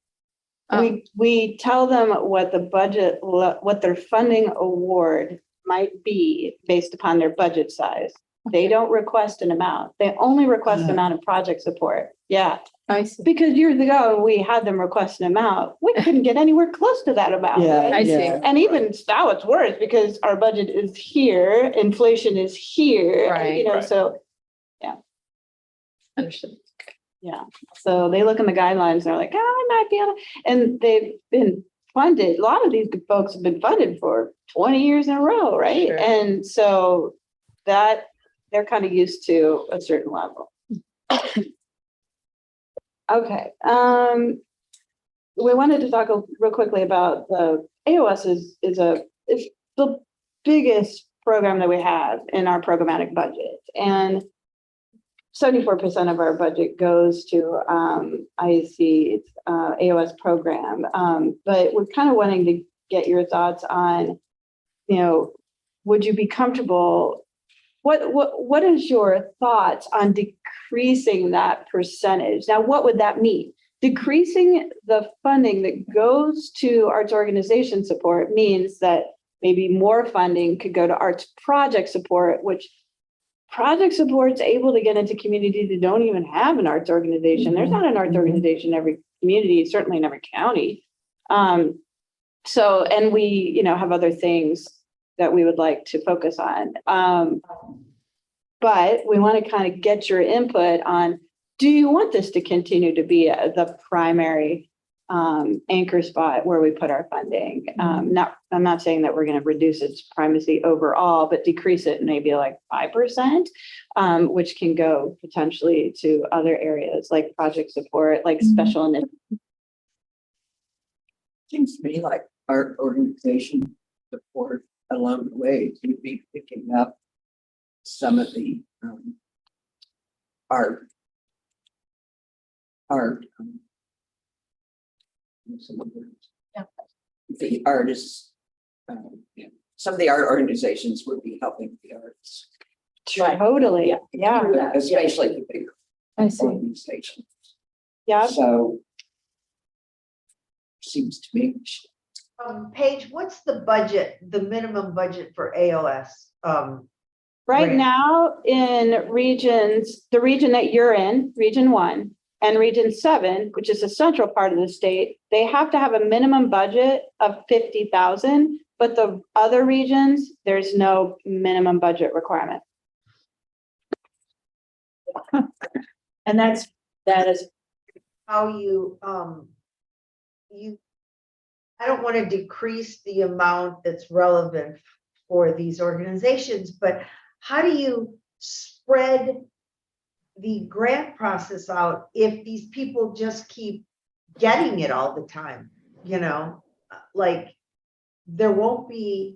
We tell them what the budget, what their funding award might be based upon their budget size. They don't request an amount. They only request amount of project support. Yeah. I see. Because years ago, we had them request an amount. We couldn't get anywhere close to that amount. Yeah, right? I see. yeah. And even now it's worse because our budget is here, inflation is here, Right. you know, Right. so, Understood. yeah. So they look in the guidelines and they're like, oh, I might be able to, and they've been funded. A lot of these folks have been funded for 20 years in a row, right? Sure. And so that they're kind of used to a certain level. Okay. We wanted to talk real quickly about the AOS is the biggest program that we have in our programmatic budget. And 74% of our budget goes to IEC's AOS program. But we're kind of wanting to get your thoughts on, you know, would you be comfortable? What is your thoughts on decreasing that percentage? Now, what would that mean? Decreasing the funding that goes to arts organization support means that maybe more funding could go to arts project support, which project support's able to get into communities that don't even have an arts organization. There's not an arts organization in every community, certainly in every county. So, and we, you know, have other things that we would like to focus on. But we want to kind of get your input on, do you want this to continue to be the primary anchor spot where we put our funding? I'm not saying that we're going to reduce its primacy overall, but decrease it maybe like 5%, which can go potentially to other areas like project support, like special initiatives. Seems to me like art organization support along the way would be picking up some of the art. The artists, some of the art organizations would be helping the arts. Totally. Yeah. Especially the bigger I see. organizations. Yeah. So seems to me. Paige, what's the budget, the minimum budget for AOS? Right Right. now in regions, the region that you're in, Region 1 and Region 7, which is a central part of the state, they have to have a minimum budget of 50,000, but the other regions, there's no minimum budget requirement. And that is How I don't want to decrease the amount that's relevant for these organizations, but how do you spread the grant process out if these people just keep getting it all the time? You know, like there won't be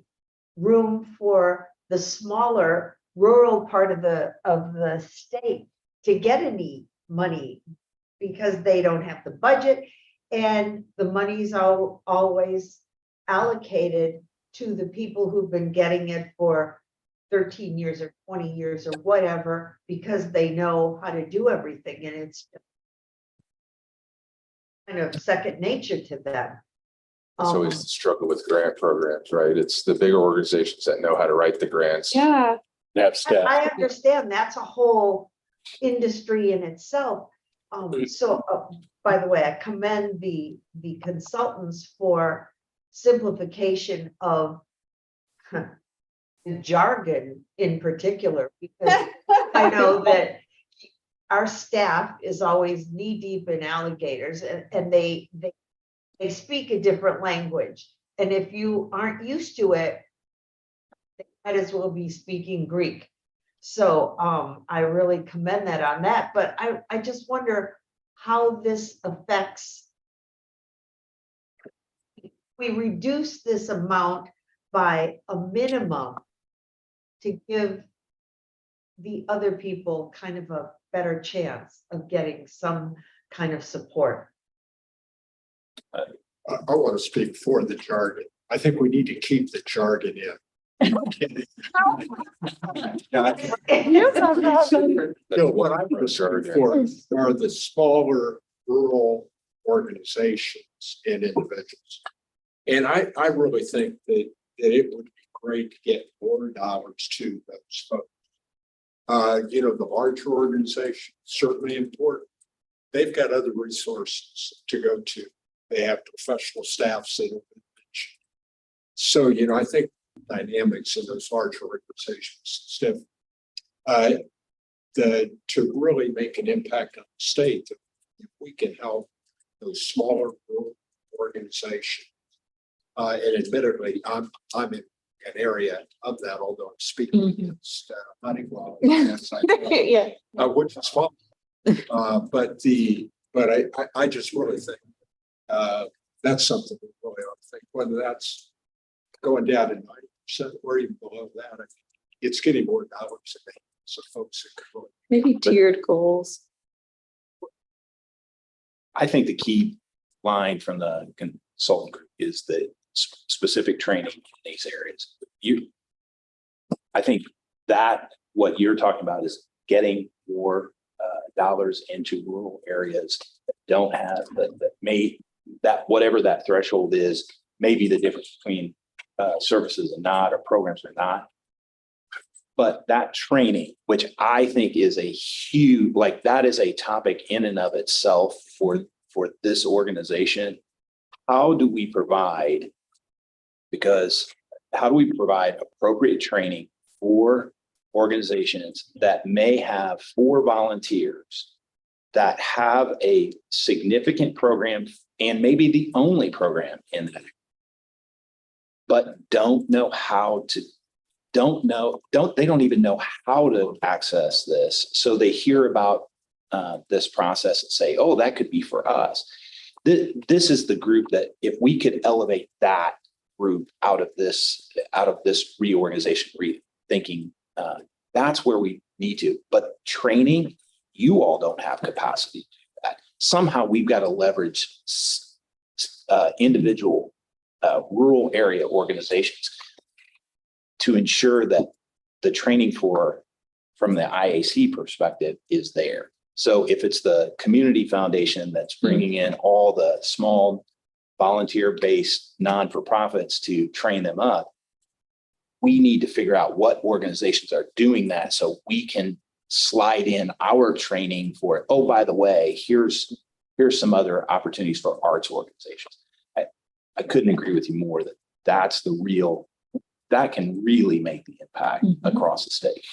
room for the smaller rural part of the state to get any money because they don't have the budget, and the money's always allocated to the people who've been getting it for 13 years or 20 years or whatever, because they know how to do everything, and it's kind of second nature to them. That's always the struggle with grant programs, right? It's the bigger organizations that know how to write the grants. Yeah. They have staff. I understand that's a whole industry in itself. So by the way, I commend the consultants for simplification of the jargon in particular, because I know that our staff is always knee deep in alligators and they speak a different language. And if you aren't used to it, they might as well be speaking Greek. So I really commend that on that. But I just wonder how this affects. We reduce this amount by a minimum to give the other people kind of a better chance of getting some kind of support. I want to speak for the jargon. I think we need to keep the jargon in. No, what I'm concerned for are the smaller rural organizations and individuals. And I really think that it would be great to get more dollars to those folks. The larger organizations, certainly important. They've got other resources to go to. They have professional staffs that have been mentioned. So, I think dynamics in those larger organizations, Steph, to really make an impact on the state, if we can help those smaller organizations. And admittedly, I'm in an area of that, although I'm speaking against Honeywell. Yes, Yeah. Which is fine. But I just really think that's something we really ought to think, whether that's going down to 90% or even below that. I think it's getting more dollars in the hands of folks that can really. Maybe tiered goals. I think the key line from the consultant group is the specific training in these areas. I think that what you're talking about is getting more dollars into rural areas that don't have that whatever that threshold is, maybe the difference between services and not, or programs or not. But that training, which I think is a huge, that is a topic in and of itself for this organization. How do we provide appropriate training for organizations that may have 4 volunteers that have a significant program and maybe the only program in that, but they don't even know how to access this. So they hear about this process and say, oh, that could be for us. This is the group that if we could elevate that group out of this reorganization, rethinking, that's where we need to. But training, you all don't have capacity to do that. Somehow we've got to leverage individual rural area organizations to ensure that the training from the IAC perspective is there. So if it's the community foundation that's bringing in all the small volunteer-based non-for-profits to train them up, we need to figure out what organizations are doing that so we can slide in our training for it. Oh, by the way, here's some other opportunities for arts organizations. I couldn't agree with you more that that can really make the impact across the state.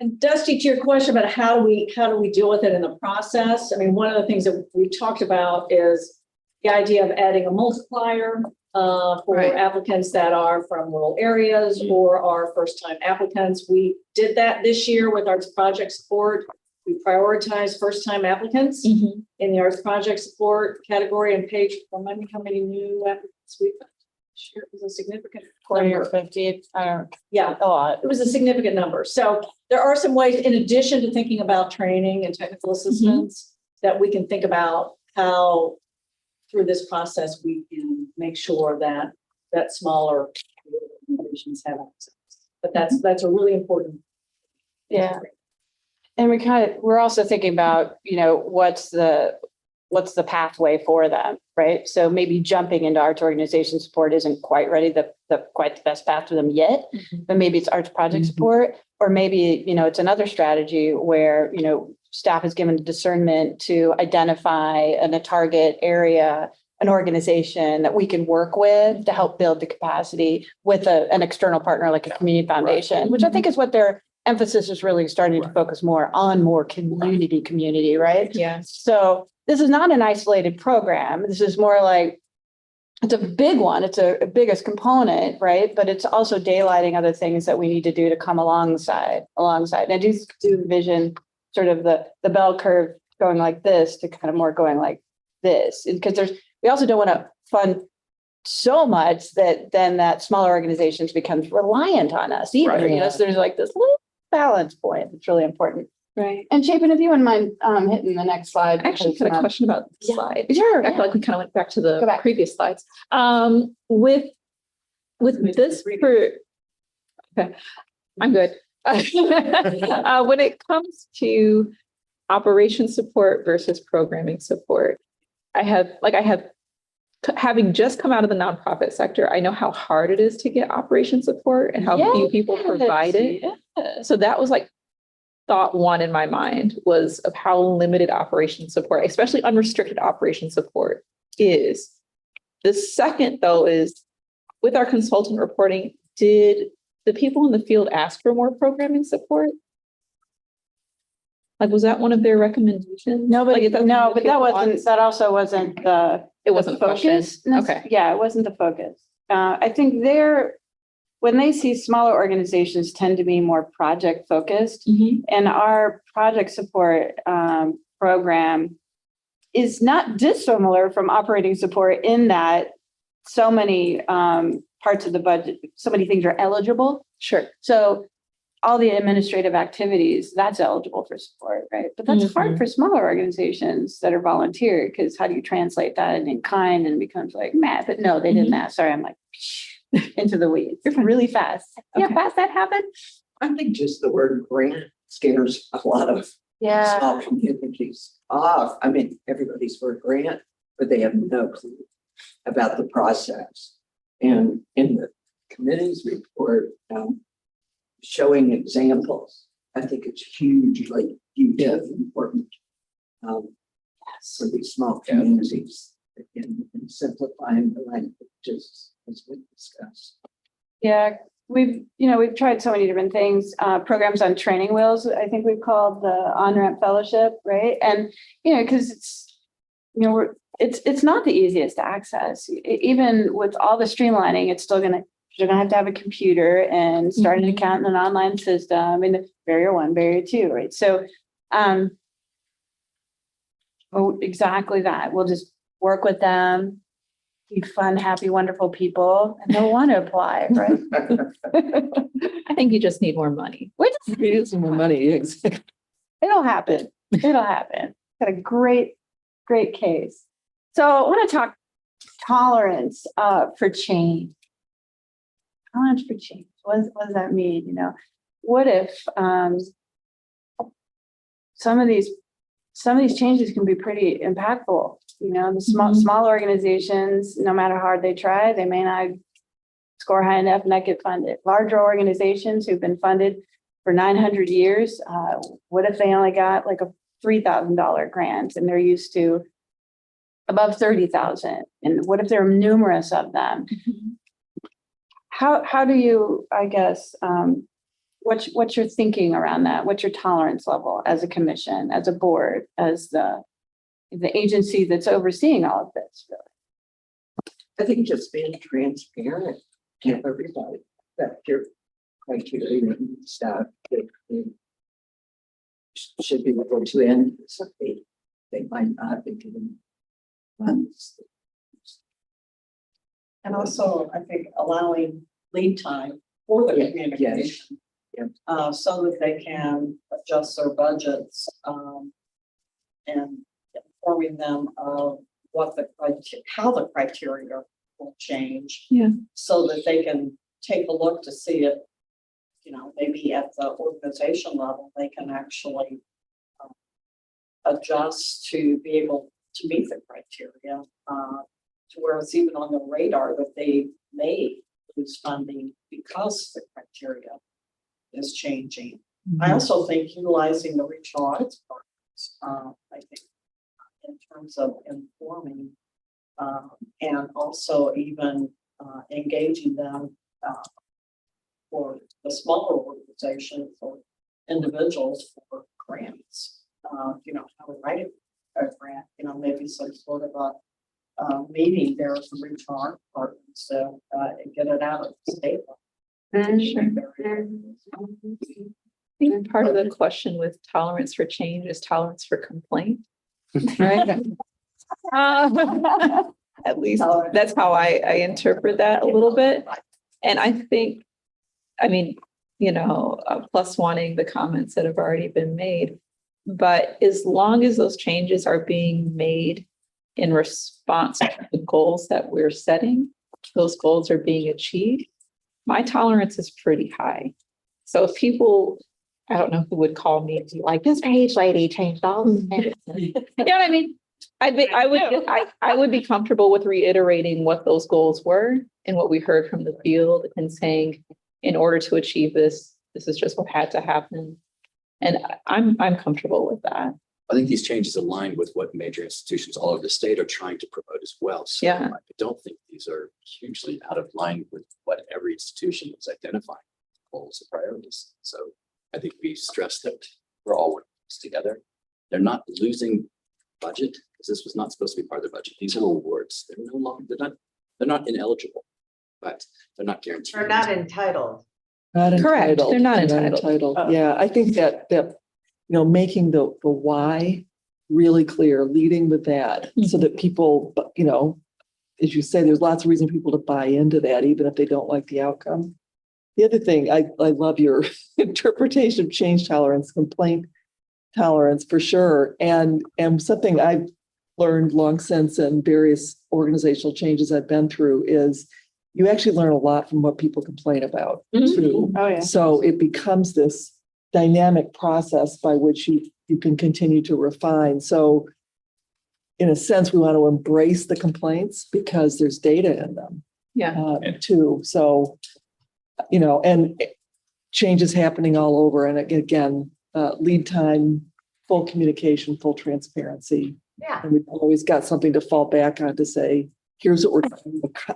And Dusty, to your question about how do we deal with it in the process? I mean, one of the things that we've talked about is the idea of adding a multiplier for applicants that are from rural areas or are first-time applicants. We did that this year with Arts Project Support. We prioritized first-time applicants in the Arts Project Support category, and Paige, remind me how many new applicants we got. Sure, it was a significant 40 or 50. Yeah, a lot. It was a significant number. So there are some ways, in addition to thinking about training and technical assistance, that we can think about how through this process we can make sure that smaller organizations have access. But that's a really important. Yeah. And we're also thinking about, what's the pathway for them, right? So maybe jumping into arts organization support isn't quite ready, quite the best path for them yet, but maybe it's arts project support, or maybe, it's another strategy where, staff is given discernment to identify a target area an organization that we can work with to help build the capacity with an external partner like a community foundation, which I think is what their emphasis is really starting to focus more on, more community, right? Yeah. So this is not an isolated program. This is more like, it's a big one. It's a biggest component, right? But it's also daylighting other things that we need to do to come alongside. And I do envision sort of the bell curve going like this to kind of more going like this. Because we also don't want to fund so much that then that smaller organizations becomes reliant on us either. Right. You know, so there's like this little balance point that's really important. Right. And Chapin, if you wouldn't mind hitting the next slide. I actually had a question about the slide. Sure. I feel like we kind of went back to Go the back. previous slides. With this for, okay, I'm good. When it comes to operation support versus programming support, having just come out of the nonprofit sector, I know how hard it is to get operation support and how few people provide it. Yes. So that was like thought one in my mind, was of how limited operation support, especially unrestricted operation support, is. The second, though, is with our consultant reporting, did the people in the field ask for more programming support? Like, was that one of their recommendations? Nobody, Like, no, but that also wasn't it wasn't the question. focus. Okay. Yeah, it wasn't the focus. I think when they see smaller organizations tend to be more project focused, and our project support program is not dissimilar from operating support in that so many parts of the budget, so many things are eligible. Sure. So all the administrative activities, that's eligible for support, right? But that's hard for smaller organizations that are volunteer, because how do you translate that in kind, and it becomes like, man, but no, they didn't ask. Sorry, I'm like into the weeds really fast. See how fast that happened? I think just the word grant scares a lot of small communities off. I mean, everybody's for a grant, but they have no clue about the process. And in the committee's report, showing examples, I think it's hugely important for these small communities in simplifying the language, just as we discussed. Yeah, we've tried so many different things, programs on training wheels, I think we've called the on-ramp fellowship, right? And, because it's not the easiest to access. Even with all the streamlining, it's still you're gonna have to have a computer and start an account in an online system, and barrier 1, barrier 2, right? So, exactly that. We'll just work with them, be fun, happy, wonderful people, and they'll want to apply, right? I think you just need more money. We just need some more money. Exactly. It'll happen. It'll happen. Got a great case. So I want to talk tolerance for change. Tolerance for change. What does that mean? What if some of these changes can be pretty impactful? The small organizations, no matter how hard they try, they may not score high enough and not get funded. Larger organizations who've been funded for 900 years, what if they only got like a $3,000 grant and they're used to above 30,000? And what if there are numerous of them? How do you, I guess, what's your thinking around that? What's your tolerance level as a commission, as a board, as the agency that's overseeing all of this? Really? I think just being transparent to everybody that your criteria and stuff should be able to end. So they might not be given funds. And also, I think allowing lead time for the communication. So that they can adjust their budgets, and informing them of how the criteria will change. So that they can take a look to see if, maybe at the organization level, they can actually adjust to be able to meet the criteria, to where it's even on the radar that they may lose funding because the criteria is changing. I also think utilizing the regional arts partners, I think in terms of informing And also even engaging them for the smaller organizations or individuals for grants. You know, how to write a grant, you know, maybe some sort of a meeting there with the regional departments to get it out of the state. I think part of the question with tolerance for change is tolerance for complaint, right? At least that's how I interpret that a little bit. And I think, I mean, you know, plus wanting the comments that have already been made. But as long as those changes are being made in response to the goals that we're setting, those goals are being achieved, my tolerance is pretty high. So if people, I don't know who would call me and be like, this page lady changed all. You know what I mean? I would be comfortable with reiterating what those goals were and what we heard from the field and saying, in order to achieve this, this is just what had to happen. And I'm comfortable with that. I think these changes align with what major institutions all over the state are trying to promote as well. So Yeah. I don't think these are hugely out of line with what every institution is identifying goals and priorities. So I think we stress that we're all working this together. They're not losing budget because this was not supposed to be part of their budget. These are awards. They're no longer, they're not ineligible, but they're not guaranteed. They're not entitled. Not Correct. entitled. They're not entitled. Yeah, I think that, you know, making the why really clear, leading with that, so that people, you know, as you say, there's lots of reason for people to buy into that, even if they don't like the outcome. The other thing, I love your interpretation of change tolerance, complaint tolerance for sure. And something I've learned long since in various organizational changes I've been through is you actually learn a lot from what people complain about too. Oh, yeah. So it becomes this dynamic process by which you can continue to refine. So in a sense, we want to embrace the complaints because there's data in them. Yeah. Too. So, you know, and change is happening all over. And again, lead time, full communication, full transparency. Yeah. And we've always got something to fall back on to say, here's what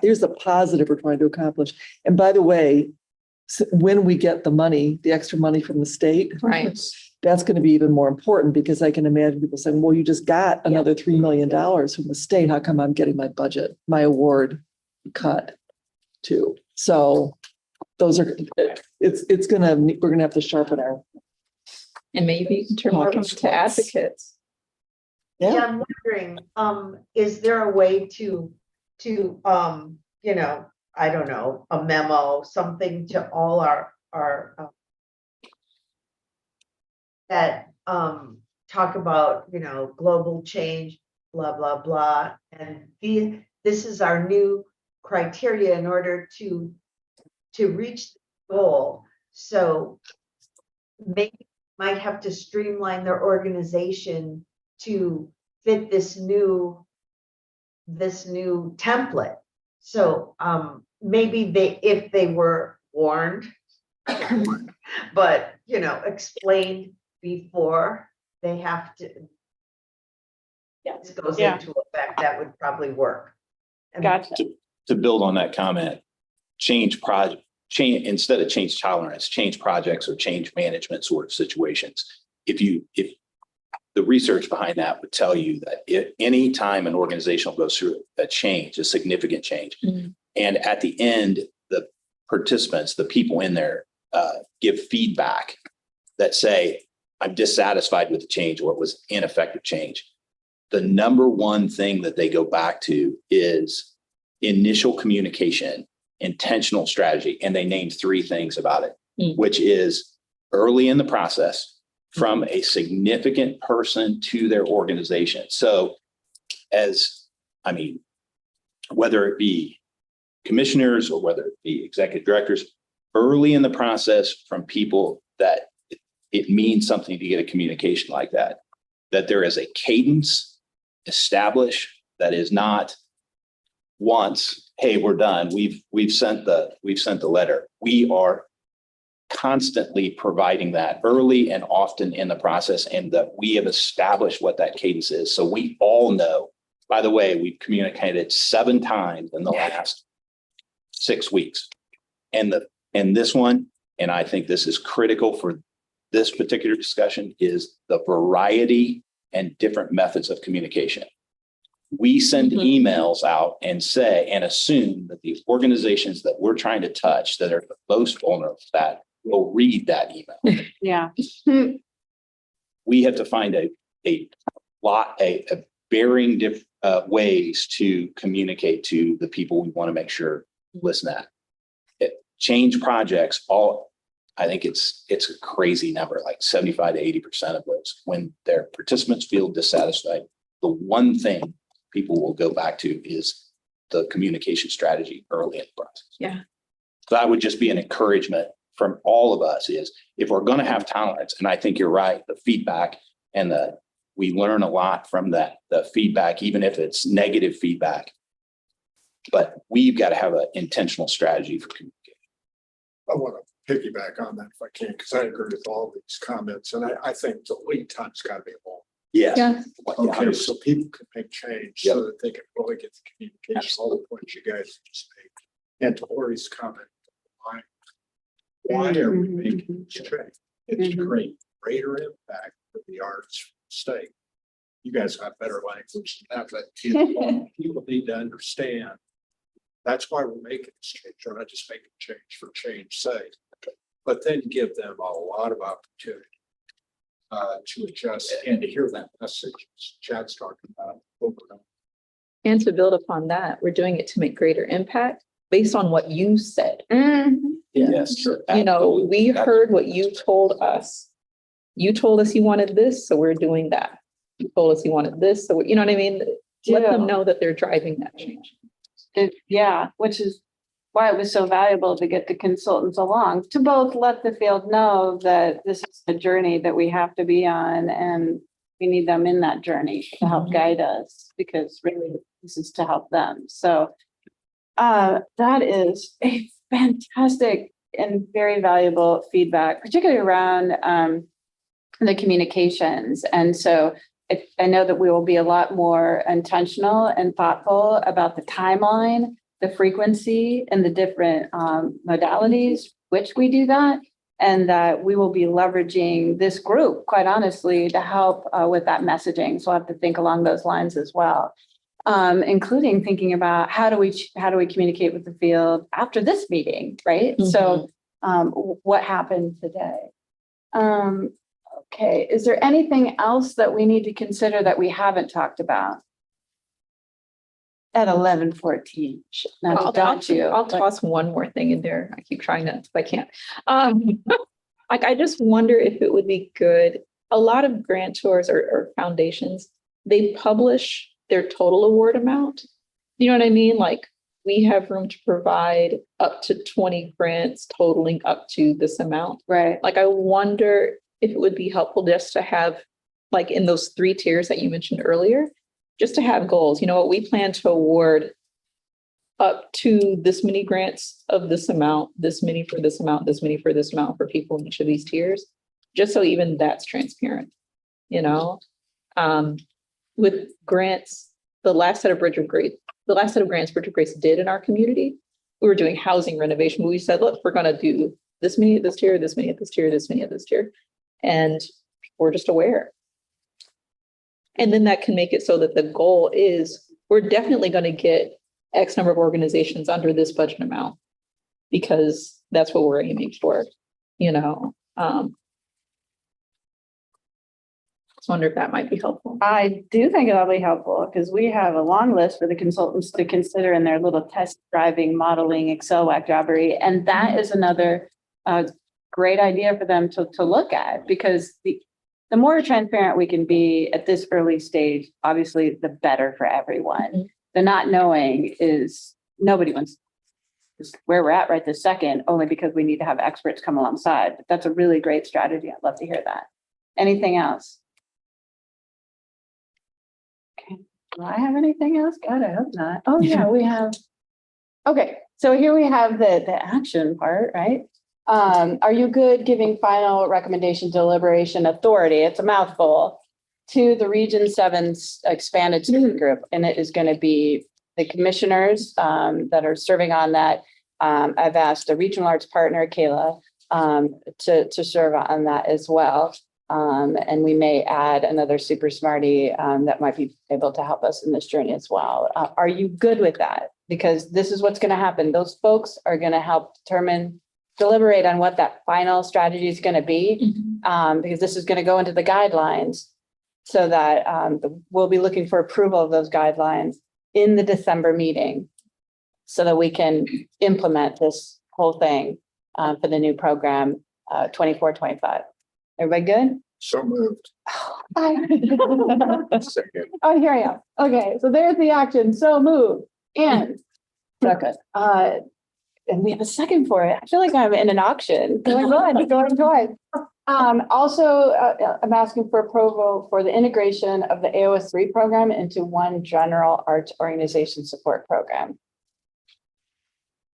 here's the positive we're trying to accomplish. And by the way, when we get the money, the extra money from the state, Right. that's going to be even more important because I can imagine people saying, well, you just got another $3 million from the state. How come I'm getting my budget, my award cut too? So those are, it's going to, we're going to have to sharpen our. And maybe you can turn more to advocates. Yeah, I'm wondering, is there a way to, you know, I don't know, a memo, something to all our that, talk about, you know, global change, blah, blah, blah. And this is our new criteria in order to reach the goal. So maybe might have to streamline their organization to fit this new template. So maybe if they were warned, but you know, explained before they have to. Yeah, this goes into effect, that would probably work. Gotcha. To build on that comment, change instead of change tolerance, change projects or change management sort of situations. If the research behind that would tell you that if any time an organization goes through a change, a significant change, and at the end, the participants, the people in there, give feedback that say, I'm dissatisfied with the change or it was ineffective change. The number one thing that they go back to is initial communication, intentional strategy. And they named 3 things about it, which is early in the process, from a significant person to their organization. So whether it be commissioners or whether it be executive directors, early in the process from people that it means something to get a communication like that there is a cadence established that is not once, hey, we're done. We've sent the letter. We are constantly providing that early and often in the process, and that we have established what that cadence is. So we all know by the way, we've communicated 7 times in the last 6 weeks. And this one, and I think this is critical for this particular discussion, is the variety and different methods of communication. We send emails out and say, and assume that the organizations that we're trying to touch that are the most vulnerable to that will read that email. Yeah. We have to find a varying ways to communicate to the people we want to make sure listen to that. Change projects, I think it's a crazy number, like 75 to 80% of those, when their participants feel dissatisfied, the one thing people will go back to is the communication strategy early in the process. Yeah. So that would just be an encouragement from all of us, is if we're going to have tolerance, and I think you're right, the feedback and we learn a lot from that, the feedback, even if it's negative feedback, but we've got to have an intentional strategy for communication. I want to piggyback on that if I can, because I agree with all these comments, and I think the lead time's got to be long. Yes. Yeah. Okay, so people can make change so that they can really get the communication, all the points you guys just made. And to Lori's comment, why are we making this change? It's to create greater impact for the arts state. You guys have better language than that, but people need to understand. That's why we're making this change. We're not just making change for change's sake, but then give them a lot of opportunity to adjust and to hear that message Chad's talking about over and over. And to build upon that, we're doing it to make greater impact based on what you said. Yes, sure. You know, we heard what you told us. You told us you wanted this, so we're doing that. You told us you wanted this, so you know what I mean? Let them know that they're driving that change. Yeah, which is why it was so valuable to get the consultants along, to both let the field know that this is a journey that we have to be on, and we need them in that journey to help guide us, because really this is to help them. So that is a fantastic and very valuable feedback, particularly around the communications. And so I know that we will be a lot more intentional and thoughtful about the timeline, the frequency, and the different modalities which we do that, and that we will be leveraging this group, quite honestly, to help with that messaging. So I have to think along those lines as well, including thinking about how do we communicate with the field after this meeting, right? So what happened today? Okay, is there anything else that we need to consider that we haven't talked about? At 11:14. I'll toss one more thing in there. I keep trying to, but I can't. Like, I just wonder if it would be good. A lot of grantors or foundations, they publish their total award amount. You know what I mean? Like, we have room to provide up to 20 grants totaling up to this amount. Right. Like, I wonder if it would be helpful just to have, like, in those 3 tiers that you mentioned earlier, just to have goals. You know what, we plan to award up to this many grants of this amount, this many for this amount, this many for this amount for people in each of these tiers, just so even that's transparent, you know? With grants, the last set of grants Bridge of Grace did in our community, we were doing housing renovation. We said, look, we're gonna do this many at this tier, this many at this tier, this many at this tier. And we're just aware. And then that can make it so that the goal is, we're definitely going to get X number of organizations under this budget amount, because that's what we're aiming for, you know. I just wonder if that might be helpful. I do think it'll be helpful, because we have a long list for the consultants to consider in their little test driving, modeling, Excel whack jobbery. And that is another great idea for them to look at, because the more transparent we can be at this early stage, obviously, the better for everyone. The not knowing is, nobody wants where we're at right this second, only because we need to have experts come alongside. But that's a really great strategy. I'd love to hear that. Anything else? Okay. Do I have anything else? God, I hope not. Oh yeah, we have. Okay, so here we have the action part, right? Are you good giving final recommendation deliberation authority? It's a mouthful. to the Region 7's expanded student group, and it is going to be the commissioners that are serving on that. I've asked a regional arts partner, Kayla, to serve on that as well. And we may add another super smarty that might be able to help us in this journey as well. Are you good with that? Because this is what's going to happen. Those folks are going to help deliberate on what that final strategy is going to be, because this is going to go into the guidelines so that we'll be looking for approval of those guidelines in the December meeting so that we can implement this whole thing for the new program 24-25. Everybody good? So moved. Second. Oh, here I am. Okay, so there's the action. So move and second. And we have a second for it. I feel like I'm in an auction. Go. Also, I'm asking for approval for the integration of the AOS 3 program into one general arts organization support program.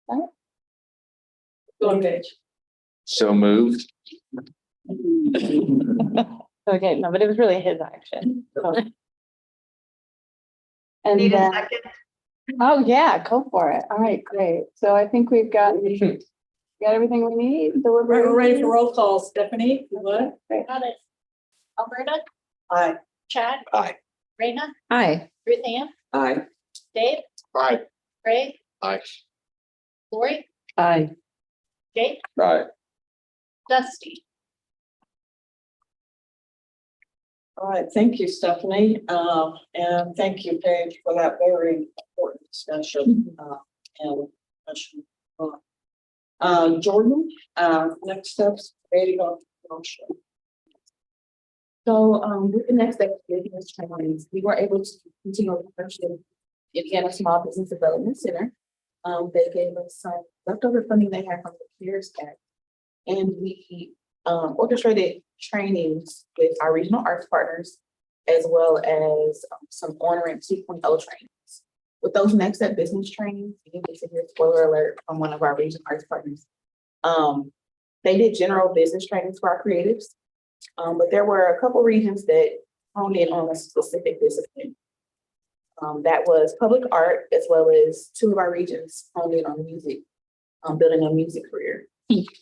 Go on, Paige. So moved. Okay, no, but it was really his action. So. And Need a then, second? oh yeah, go for it. All right, great. So I think we've got everything we need. We're ready for roll call. Stephanie, you what? Got it. Alberta, Aye. Chad, Aye. Raina, Hi. Ruth Ann, Aye. Dave, Aye. Ray, Aye. Lori, Aye. Jake, Aye. Dusty. All right, thank you, Stephanie. And thank you, Paige, for that very important discussion. And discussion. Jordan, next steps, ready on motion. So with the next step, business trainings, we were able to continue our partnership with Indiana Small Business Development Center. They gave us some leftover funding they had from the CARES Act. And we orchestrated trainings with our regional arts partners, as well as some on-ramp 2.0 trainings. With those next step business trainings, you get to hear a spoiler alert from one of our regional arts partners. They did general business trainings for our creatives, but there were a couple regions that honed in on a specific discipline. That was public art, as well as two of our regions honed in on music, building a music career.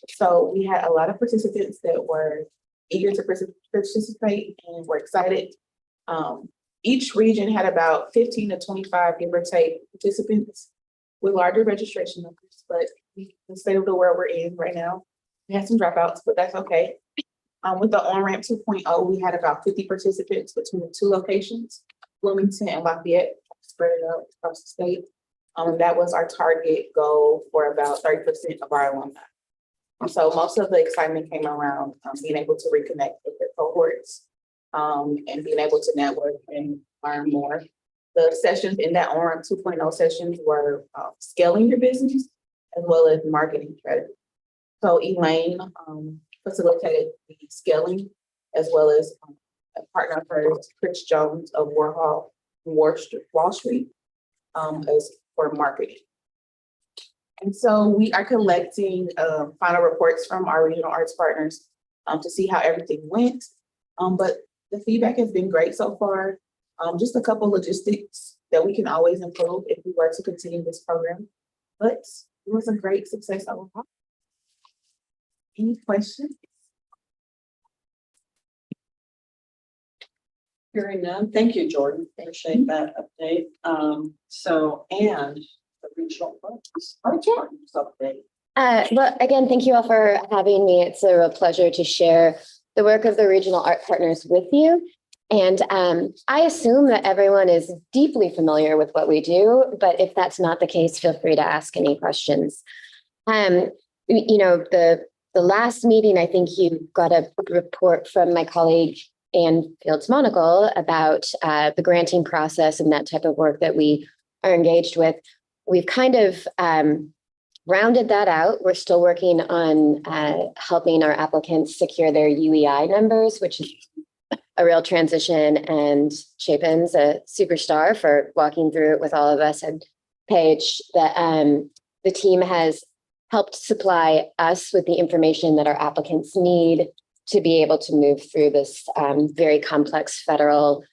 So we had a lot of participants that were eager to participate and were excited. Each region had about 15 to 25, give or take, participants with larger registration numbers, but the state of the world we're in right now, we had some dropouts, but that's okay. With the on-ramp 2.0, we had about 50 participants between the two locations, Bloomington and Lafayette, spread it out across the state. That was our target goal for about 30% of our alumni. So most of the excitement came around being able to reconnect with their cohorts and being able to network and learn more. The sessions in that on-ramp 2.0 sessions were scaling your business as well as marketing strategy. So Elaine facilitated the scaling as well as a partner of hers, Chris Jones of Warhol, Wall Street, as for marketing. And so we are collecting final reports from our regional arts partners to see how everything went. But the feedback has been great so far. Just a couple logistics that we can always improve if we were to continue this program. But it was a great success overall. Any questions? Hearing none, thank you, Jordan. Appreciate that update. So, and the regional arts partners update. Well, again, thank you all for having me. It's a real pleasure to share the work of the regional art partners with you. And I assume that everyone is deeply familiar with what we do, but if that's not the case, feel free to ask any questions. You know, the last meeting, I think you got a report from my colleague Ann Fields Monagle about the granting process and that type of work that we are engaged with. We've kind of rounded that out. We're still working on helping our applicants secure their UEI numbers, which is a real transition, and Chapin's a superstar for walking through it with all of us. And Paige, the team has helped supply us with the information that our applicants need to be able to move through this very complex federal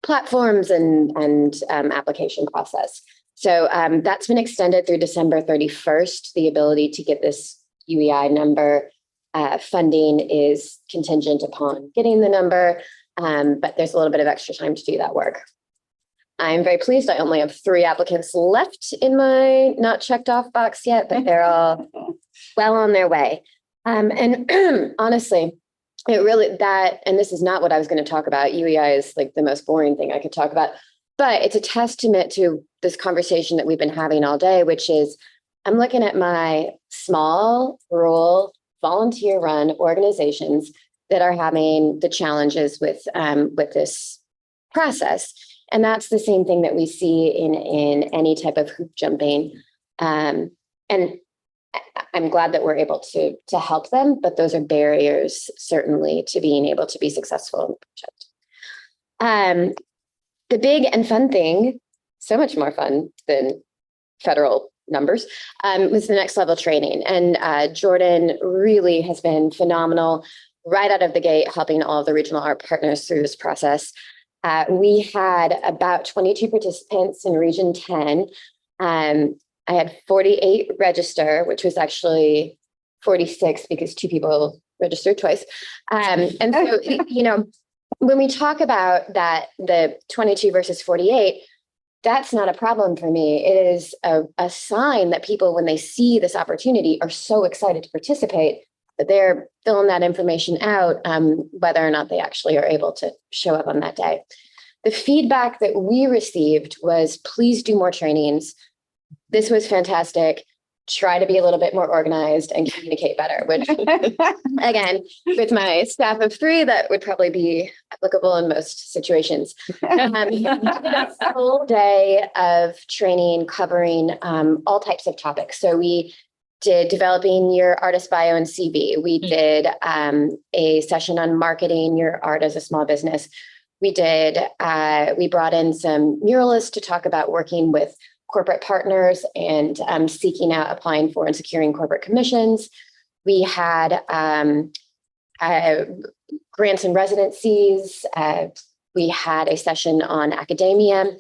platforms and application process. So that's been extended through December 31st. The ability to get this UEI number funding is contingent upon getting the number, but there's a little bit of extra time to do that work. I'm very pleased. I only have 3 applicants left in my not checked off box yet, but they're all well on their way. And honestly, it really and this is not what I was going to talk about. UEI is like the most boring thing I could talk about, but it's a testament to this conversation that we've been having all day, which is I'm looking at my small, rural, volunteer-run organizations that are having the challenges with this process. And that's the same thing that we see in any type of hoop jumping. And I'm glad that we're able to help them, but those are barriers certainly to being able to be successful in the project. The big and fun thing, so much more fun than federal numbers, was the next level training. And Jordan really has been phenomenal right out of the gate, helping all of the regional art partners through this process. We had about 22 participants in Region 10. I had 48 register, which was actually 46 because 2 people registered twice. And so, you know, when we talk about that, the 22 versus 48, that's not a problem for me. It is a sign that people, when they see this opportunity, are so excited to participate that they're filling that information out, whether or not they actually are able to show up on that day. The feedback that we received was, please do more trainings. This was fantastic. Try to be a little bit more organized and communicate better, which again, with my staff of 3, that would probably be applicable in most situations. A full day of training covering all types of topics. So we did developing your artist bio and CV. We did a session on marketing your art as a small business. We brought in some muralists to talk about working with corporate partners and seeking out, applying for and securing corporate commissions. We had grants and residencies. We had a session on academia,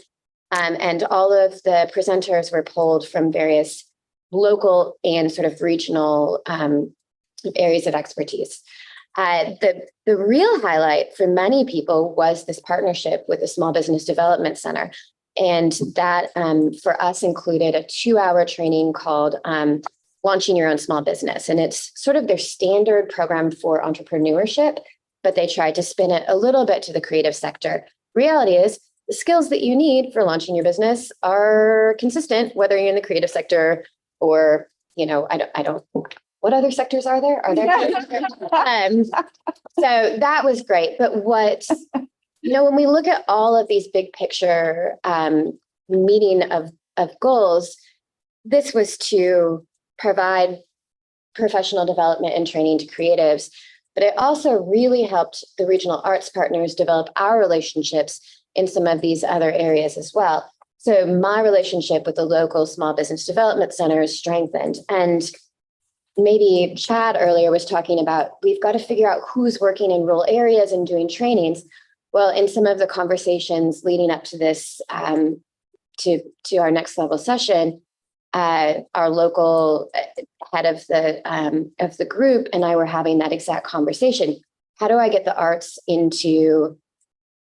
and all of the presenters were pulled from various local and sort of regional areas of expertise. The real highlight for many people was this partnership with the Small Business Development Center. And that for us included a 2-hour training called Launching Your Own Small Business. And it's sort of their standard program for entrepreneurship, but they tried to spin it a little bit to the creative sector. Reality is the skills that you need for launching your business are consistent, whether you're in the creative sector or, you know, I don't, what other sectors are there? Are there? So that was great. But what, you know, when we look at all of these big picture meeting of goals, this was to provide professional development and training to creatives, but it also really helped the regional arts partners develop our relationships in some of these other areas as well. So my relationship with the local small business development center is strengthened. And maybe Chad earlier was talking about, we've got to figure out who's working in rural areas and doing trainings. Well, in some of the conversations leading up to this, to our next level session, our local head of the group and I were having that exact conversation. How do I get the arts into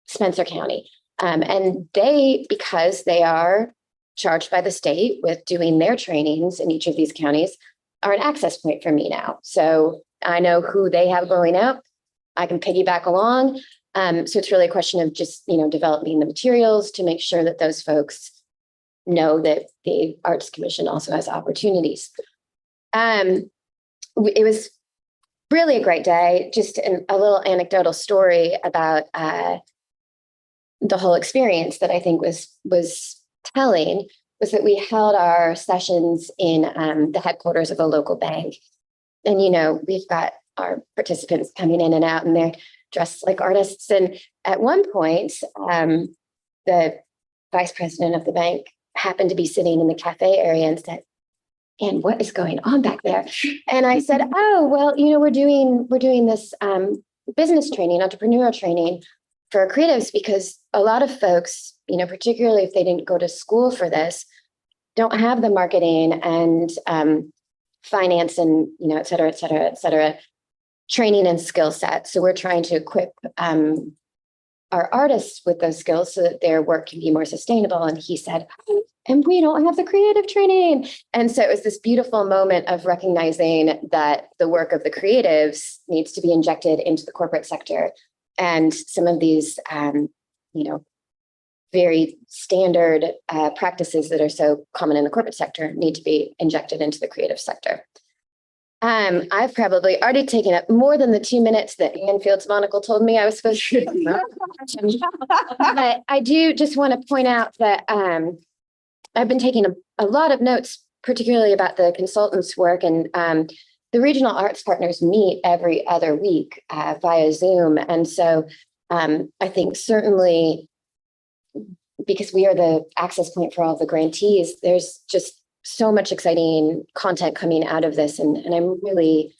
Spencer County? And they, because they are charged by the state with doing their trainings in each of these counties, are an access point for me now. So I know who they have going out. I can piggyback along. So it's really a question of just, you know, developing the materials to make sure that those folks know that the Arts Commission also has opportunities. It was really a great day. Just a little anecdotal story about the whole experience that I think was telling was that we held our sessions in the headquarters of a local bank. And, you know, we've got our participants coming in and out and they're dressed like artists. And at one point, the vice president of the bank happened to be sitting in the cafe area and said, and what is going on back there? And I said, oh, well, we're doing this business training, entrepreneurial training for creatives, because a lot of folks, particularly if they didn't go to school for this, don't have the marketing and finance and, et cetera, training and skill set. So we're trying to equip our artists with those skills so that their work can be more sustainable. And he said, and we don't have the creative training. And so it was this beautiful moment of recognizing that the work of the creatives needs to be injected into the corporate sector. And some of these, very standard practices that are so common in the corporate sector need to be injected into the creative sector. I've probably already taken up more than the 2 minutes that Ann Fields Monacle told me I was supposed to. But I do just want to point out that I've been taking a lot of notes, particularly about the consultants' work, and the regional arts partners meet every other week via Zoom. And so I think certainly because we are the access point for all the grantees, there's just so much exciting content coming out of this. And I'm really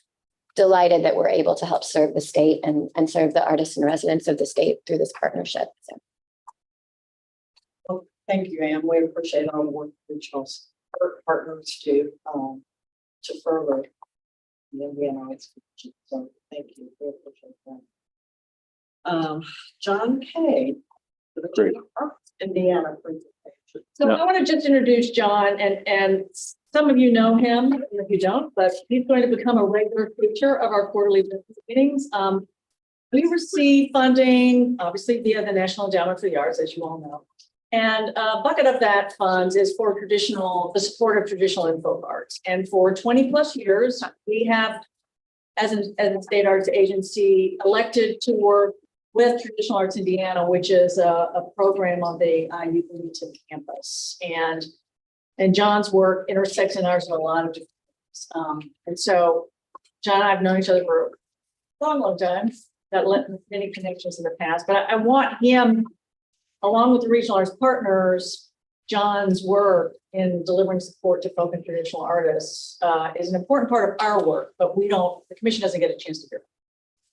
delighted that we're able to help serve the state and serve the artists and residents of the state through this partnership. So. Well, thank you, Anne. We appreciate all the work regional partners do to further the Indiana Arts Commission. So thank you. We appreciate that. John Kay, for the Great. Indiana presentation. So No. I want to just introduce John, and some of you know him, and if you don't, but he's going to become a regular feature of our quarterly business meetings. We receive funding, obviously via the National Endowment for the Arts, as you all know. And a bucket of that funds is for the support of traditional and folk arts. And for 20 plus years, we have, as a state arts agency, elected to work with Traditional Arts Indiana, which is a program on the IU Bloomington campus. And John's work intersects in ours in a lot of different ways. And so John and I have known each other for a long, long time, got many connections in the past, but I want him, along with the regional arts partners, John's work in delivering support to folk and traditional artists is an important part of our work, but the commission doesn't get a chance to hear.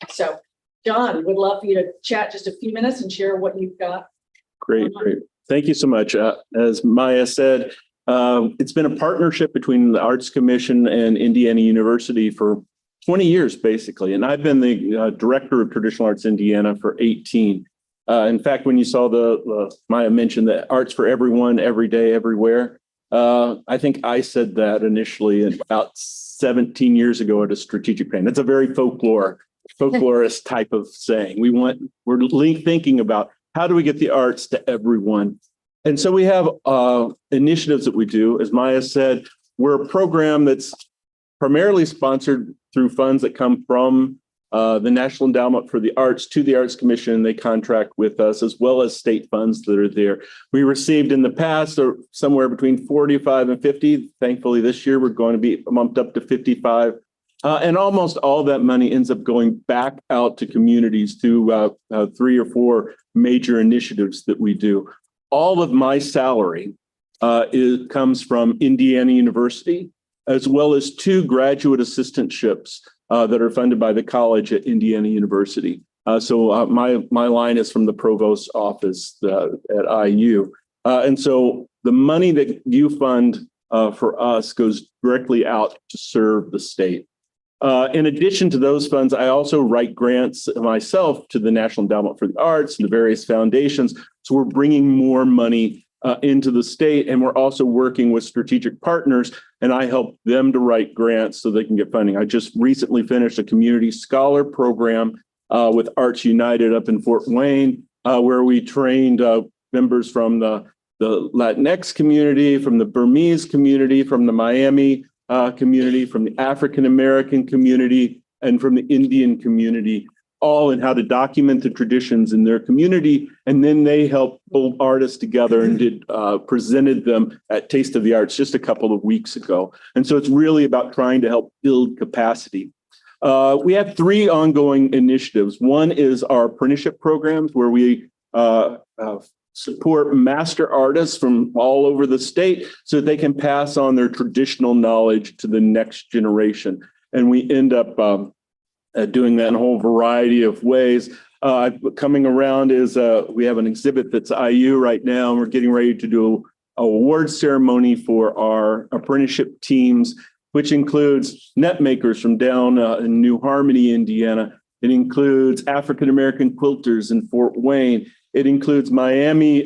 So John, would love for you to chat just a few minutes and share what you've got. Great. Thank you so much. As Maya said, it's been a partnership between the Arts Commission and Indiana University for 20 years, basically. And I've been the director of Traditional Arts Indiana for 18. In fact, when you saw the Maya mentioned that arts for everyone, every day, everywhere, I think I said that initially about 17 years ago at a strategic plan. It's a very folklorist type of saying. We're thinking about how do we get the arts to everyone? And so we have initiatives that we do. As Maya said, we're a program that's primarily sponsored through funds that come from the National Endowment for the Arts to the Arts Commission. They contract with us, as well as state funds that are there. We received in the past somewhere between 45 and 50. Thankfully, this year we're going to be bumped up to 55. And almost all that money ends up going back out to communities through 3 or 4 major initiatives that we do. All of my salary comes from Indiana University, as well as 2 graduate assistantships that are funded by the college at Indiana University. So my line is from the provost's office at IU. And so the money that you fund for us goes directly out to serve the state. In addition to those funds, I also write grants myself to the National Endowment for the Arts and the various foundations. So we're bringing more money into the state, and we're also working with strategic partners, and I help them to write grants so they can get funding. I just recently finished a community scholar program with Arts United up in Fort Wayne, where we trained members from the Latinx community, from the Burmese community, from the Miami community, from the African American community, and from the Indian community, all in how to document the traditions in their community. And then they helped pull artists together and presented them at Taste of the Arts just a couple of weeks ago. And so it's really about trying to help build capacity. We have 3 ongoing initiatives. One is our apprenticeship programs, where we support master artists from all over the state so that they can pass on their traditional knowledge to the next generation. And we end up doing that in a whole variety of ways. Coming around is we have an exhibit that's IU right now, and we're getting ready to do an award ceremony for our apprenticeship teams, which includes net makers from down in New Harmony, Indiana. It includes African-American quilters in Fort Wayne. It includes Miami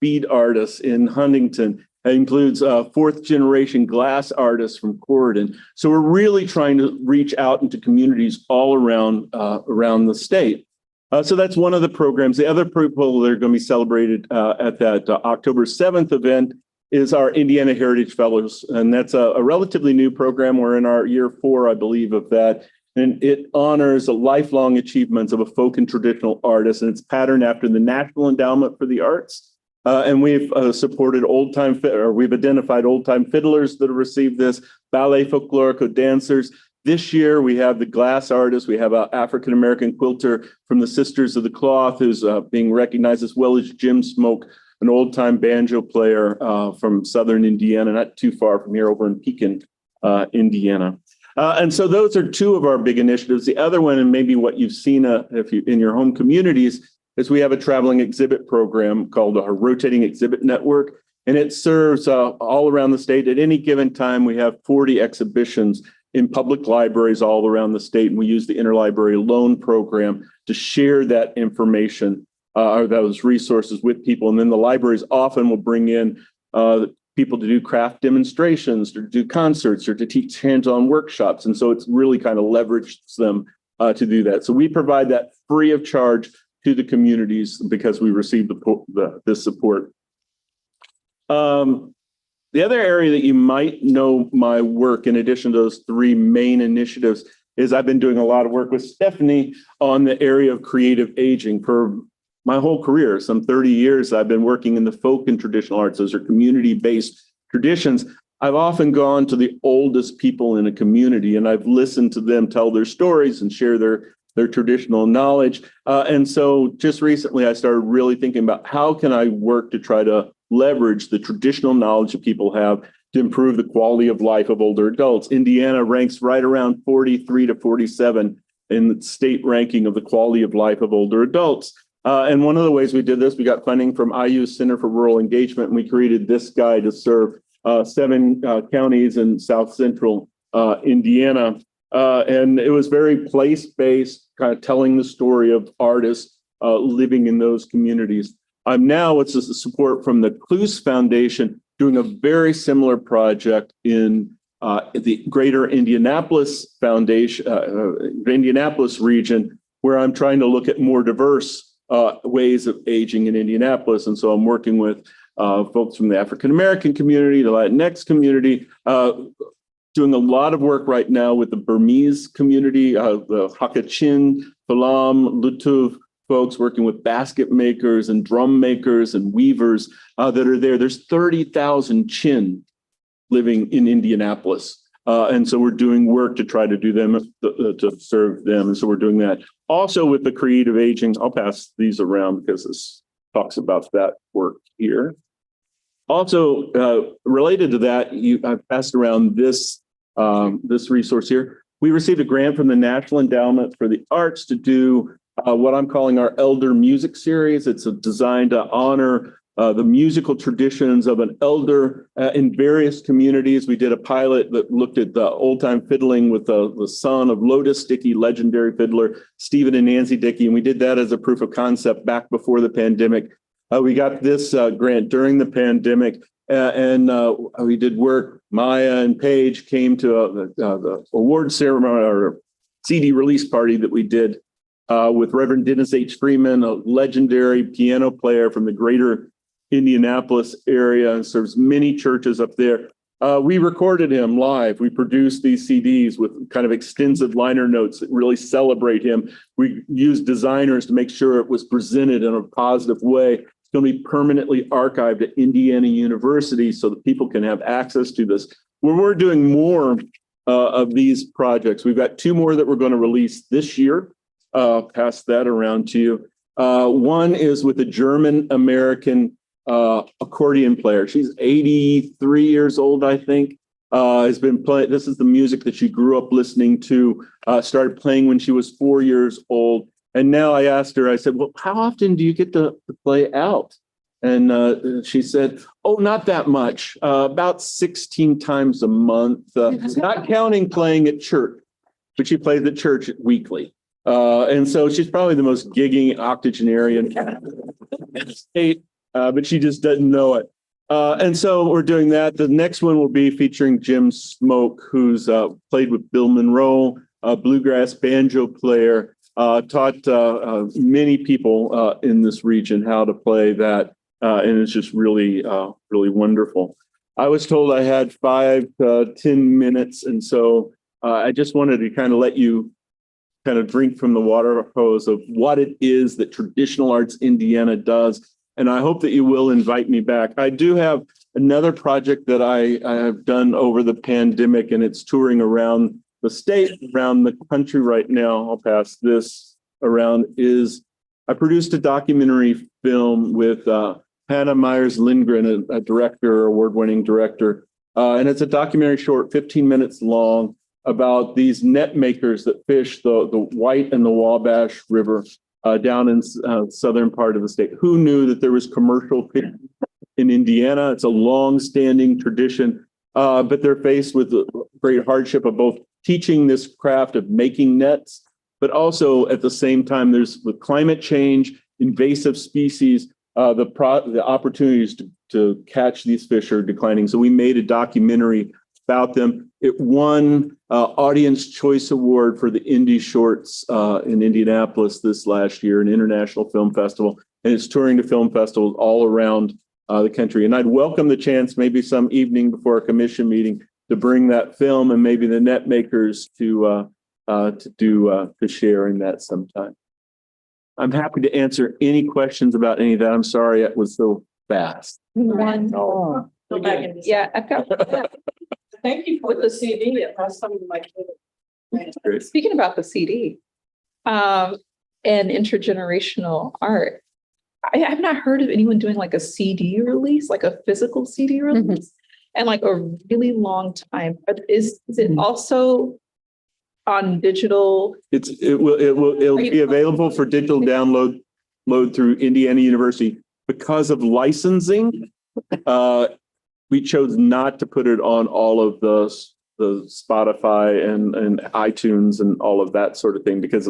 bead artists in Huntington. It includes fourth generation glass artists from Corydon. So we're really trying to reach out into communities all around the state. So that's one of the programs. The other people that are going to be celebrated at that October 7th event is our Indiana Heritage Fellows. And that's a relatively new program. We're in our year 4, I believe, of that. And it honors the lifelong achievements of a folk and traditional artist. And it's patterned after the National Endowment for the Arts. And we've supported we've identified old-time fiddlers that have received this, ballet folklorico dancers. This year, we have the glass artist. We have an African-American quilter from the Sisters of the Cloth who's being recognized, as well as Jim Smoke, an old-time banjo player from Southern Indiana, not too far from here, over in Pekin, Indiana. And so those are two of our big initiatives. The other one, and maybe what you've seen if you in your home communities, is we have a traveling exhibit program called a Rotating Exhibit Network, and it serves all around the state. At any given time, we have 40 exhibitions in public libraries all around the state, and we use the Interlibrary Loan Program to share that information or those resources with people. And then the libraries often will bring in people to do craft demonstrations, or to do concerts, or to teach hands-on workshops. And so it's really kind of leveraged them to do that. So we provide that free of charge to the communities because we receive this support. The other area that you might know my work, in addition to those 3 main initiatives, is I've been doing a lot of work with Stephanie on the area of creative aging. For my whole career, some 30 years, I've been working in the folk and traditional arts. Those are community-based traditions. I've often gone to the oldest people in a community, and I've listened to them tell their stories and share their traditional knowledge. And so just recently, I started really thinking about how can I work to try to leverage the traditional knowledge that people have to improve the quality of life of older adults. Indiana ranks right around 43 to 47 in the state ranking of the quality of life of older adults. And one of the ways we did this, we got funding from IU Center for Rural Engagement, and we created this guide to serve 7 counties in South Central Indiana. And it was very place-based, kind of telling the story of artists living in those communities. I'm now, with the support from the Cluse Foundation, doing a very similar project in the Greater Indianapolis Foundation, Indianapolis region, where I'm trying to look at more diverse ways of aging in Indianapolis. And so I'm working with folks from the African-American community, the Latinx community, doing a lot of work right now with the Burmese community, the Hakachin, Falam, Lutuv folks, working with basket makers and drum makers and weavers that are there. There's 30,000 Chin living in Indianapolis. And so we're doing work to try to do them, to serve them. And so we're doing that. Also with the creative aging, I'll pass these around because this talks about that work here. Also related to that, I've passed around this resource here. We received a grant from the National Endowment for the Arts to do what I'm calling our Elder Music Series. It's designed to honor the musical traditions of an elder in various communities. We did a pilot that looked at the old-time fiddling with the son of Lotus Dickey, legendary fiddler, Stephen and Nancy Dickey, and we did that as a proof of concept back before the pandemic. We got this grant during the pandemic, and we did work. Maya and Paige came to the award ceremony or CD release party that we did with Reverend Dennis H. Freeman, a legendary piano player from the greater Indianapolis area, and serves many churches up there. We recorded him live. We produced these CDs with kind of extensive liner notes that really celebrate him. We used designers to make sure it was presented in a positive way. It's going to be permanently archived at Indiana University so that people can have access to this. When we're doing more of these projects, we've got 2 more that we're going to release this year. Pass that around to you. One is with a German-American accordion player. She's 83 years old, I think. Has been playing. This is the music that she grew up listening to. Started playing when she was 4 years old. And now I asked her, I said, well, how often do you get to play out? And she said, oh, not that much, about 16 times a month, not counting playing at church, but she plays at church weekly. And so she's probably the most gigging octogenarian in the state, but she just doesn't know it. And so we're doing that. The next one will be featuring Jim Smoke, who's played with Bill Monroe, a bluegrass banjo player, taught many people in this region how to play that. And it's just really, really wonderful. I was told I had 5 to 10 minutes. And so I just wanted to kind of let you kind of drink from the water hose of what it is that Traditional Arts Indiana does. And I hope that you will invite me back. I do have another project that I have done over the pandemic, and it's touring around the state, around the country right now. I'll pass this around. I produced a documentary film with Hannah Myers Lindgren, a director, award-winning director. And it's a documentary short, 15 minutes long, about these net makers that fish the White and the Wabash River down in southern part of the state. Who knew that there was commercial fishing in Indiana? It's a long-standing tradition, but they're faced with the great hardship of both teaching this craft of making nets, but also at the same time, there's with climate change, invasive species, the opportunities to catch these fish are declining. So we made a documentary about them. It won Audience Choice Award for the Indie Shorts in Indianapolis this last year, an international film festival, and it's touring to film festivals all around the country. And I'd welcome the chance, maybe some evening before a commission meeting, to bring that film and maybe the net makers to share in that sometime. I'm happy to answer any questions about any of that. I'm sorry it was so fast. Go back and yeah, I've got. Thank you for the CD. That's some of my favorite. Speaking about the CD, and intergenerational art, I have not heard of anyone doing like a CD release, like a physical CD release, and like a really long time. But is it also on digital? It'll be available for digital download through Indiana University. Because of licensing, we chose not to put it on all of the Spotify and iTunes and all of that sort of thing, because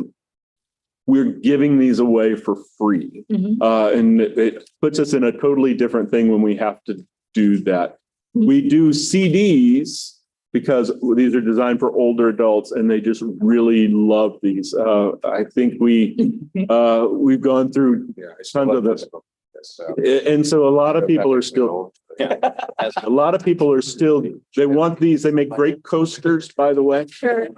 we're giving these away for free. And it puts us in a totally different thing when we have to do that. We do CDs because these are designed for older adults and they just really love these. I think we've gone through tons of this. And so a lot of people are still, they want these. They make great coasters, by the way. Sure.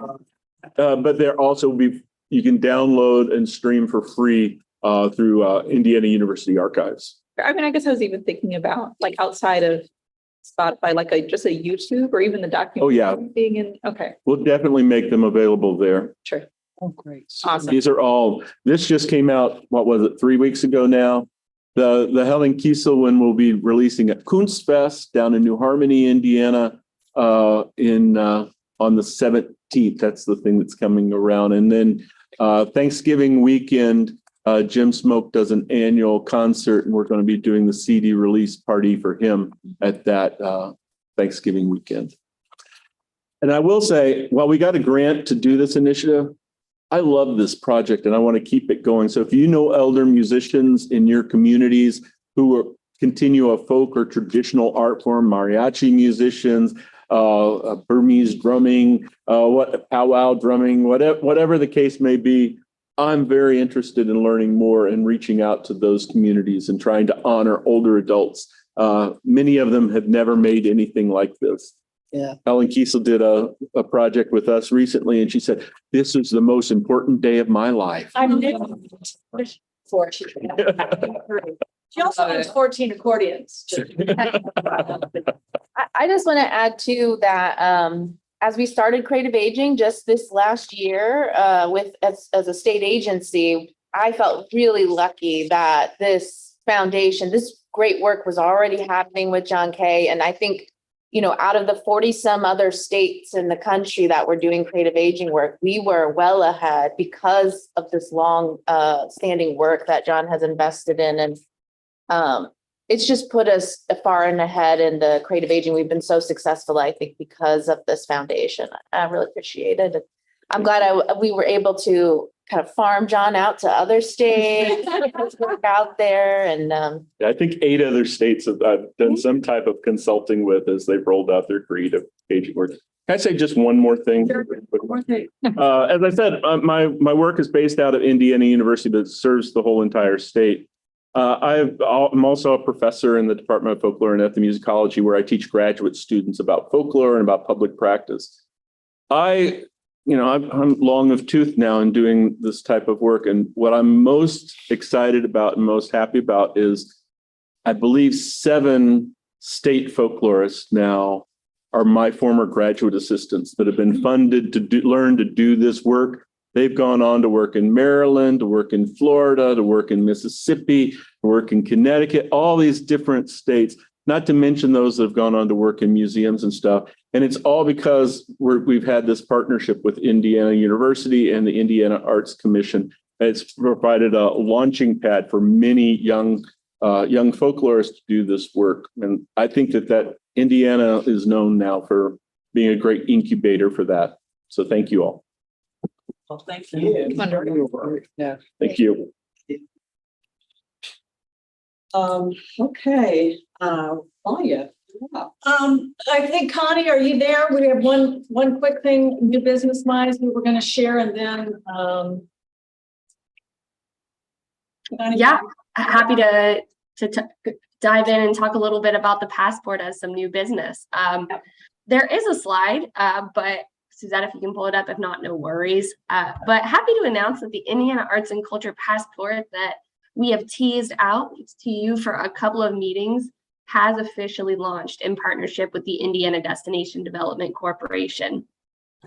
But they're also, you can download and stream for free through Indiana University Archives. I mean, I guess I was even thinking about like outside of Spotify, like just a YouTube or even the documentary. Oh, yeah. Being in, okay. We'll definitely make them available there. Sure. Oh, great. Awesome. These are all, this just came out, what was it, 3 weeks ago now? The Helen Kiesel one will be releasing at Kunstfest down in New Harmony, Indiana, on the 17th. That's the thing that's coming around. And then Thanksgiving weekend, Jim Smoke does an annual concert, and we're going to be doing the CD release party for him at that Thanksgiving weekend. And I will say, while we got a grant to do this initiative, I love this project and I want to keep it going. So if you know elder musicians in your communities who continue a folk or traditional art form, mariachi musicians, Burmese drumming, powwow drumming, whatever the case may be, I'm very interested in learning more and reaching out to those communities and trying to honor older adults. Many of them have never made anything like this. Yeah. Helen Kiesel did a project with us recently, and she said, "This is the most important day of my life." I'm for she also has 14 accordions. I just want to add to that, as we started Creative Aging just this last year, as a state agency, I felt really lucky that this foundation, this great work was already happening with John Kay. And I think, you know, out of the 40 some other states in the country that were doing creative aging work, we were well ahead because of this long standing work that John has invested in. And it's just put us far and ahead in the creative aging. We've been so successful, I think, because of this foundation. I really appreciate it. I'm glad we were able to kind of farm John out to other states, work out there, and I think 8 other states have done some type of consulting with as they've rolled out their creative aging work. Can I say just one more thing? As I said, my work is based out of Indiana University, but it serves the whole entire state. I'm also a professor in the Department of Folklore and Ethnomusicology, where I teach graduate students about folklore and about public practice. I'm long of tooth now in doing this type of work. And what I'm most excited about and most happy about is I believe 7 state folklorists now are my former graduate assistants that have been funded to learn to do this work. They've gone on to work in Maryland, to work in Florida, to work in Mississippi, to work in Connecticut, all these different states, not to mention those that have gone on to work in museums and stuff. And it's all because we've had this partnership with Indiana University and the Indiana Arts Commission. It's provided a launching pad for many young folklorists to do this work. And I think that Indiana is known now for being a great incubator for that. So thank you all. Well, thank you. Yeah. Thank you. Okay, Maya. I think Connie, are you there? We have one quick thing, new business wise, we were gonna share, and then Connie? Yeah, happy to dive in and talk a little bit about the passport as some new business. There is a slide, but Suzette, if you can pull it up, if not, no worries. But happy to announce that the Indiana Arts and Culture Passport that we have teased out to you for a couple of meetings has officially launched in partnership with the Indiana Destination Development Corporation.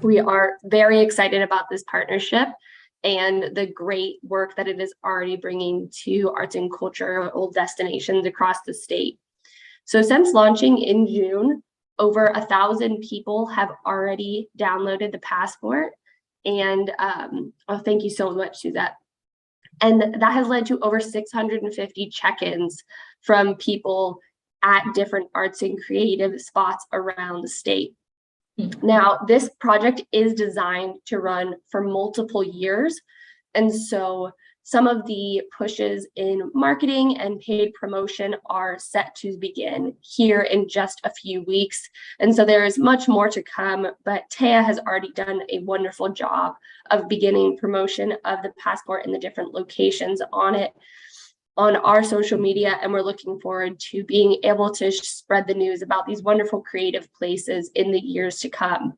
We are very excited about this partnership and the great work that it is already bringing to arts and cultural destinations across the state. So since launching in June, over 1,000 people have already downloaded the passport. And thank you so much, Suzette. And that has led to over 650 check-ins from people at different arts and creative spots around the state. Now, this project is designed to run for multiple years. And so some of the pushes in marketing and paid promotion are set to begin here in just a few weeks. And so there is much more to come, but Taya has already done a wonderful job of beginning promotion of the passport in the different locations on it on our social media. And we're looking forward to being able to spread the news about these wonderful creative places in the years to come.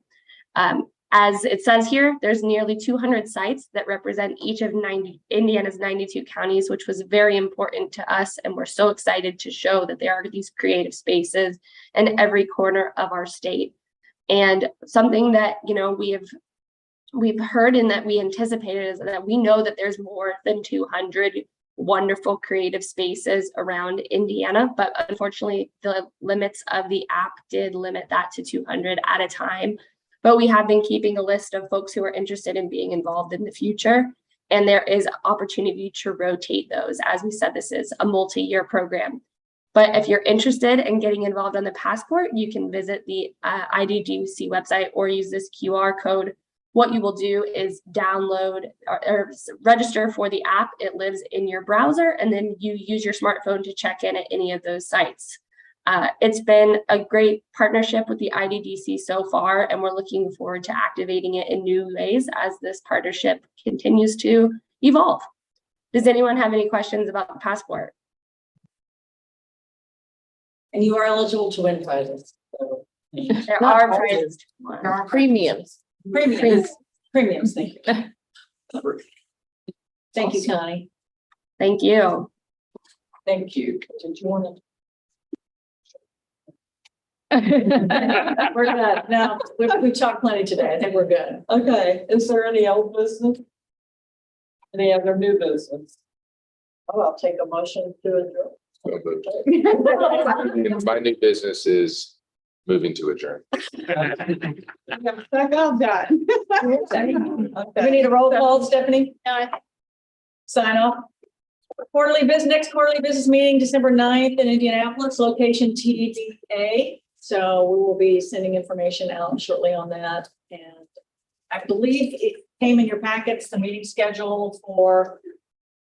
As it says here, there's nearly 200 sites that represent each of Indiana's 92 counties, which was very important to us. And we're so excited to show that there are these creative spaces in every corner of our state. And something that, we've heard and that we anticipated is that we know that there's more than 200 wonderful creative spaces around Indiana, but unfortunately the limits of the app did limit that to 200 at a time. But we have been keeping a list of folks who are interested in being involved in the future. And there is opportunity to rotate those. As we said, this is a multi-year program. But if you're interested in getting involved on the passport, you can visit the IDDC website or use this QR code. What you will do is download or register for the app. It lives in your browser, and then you use your smartphone to check in at any of those sites. It's been a great partnership with the IDDC so far, and we're looking forward to activating it in new ways as this partnership continues to evolve. Does anyone have any questions about the passport? And you are eligible to win prizes. So. There are prizes. Premiums. Premiums, thank you. Thank you, Connie. Thank you. Thank you. Did you want to? We're good. No, we talked plenty today. I think we're good. Okay. Is there any old business? Any other new business? Oh, I'll take a motion to adjourn. So moved. My new business is moving to adjourn. I'm done. We need a roll call, Stephanie? Sign off. Quarterly business, next quarterly business meeting, December 9th in Indianapolis, location TDA. So we will be sending information out shortly on that. And I believe it came in your packets, the meeting schedule for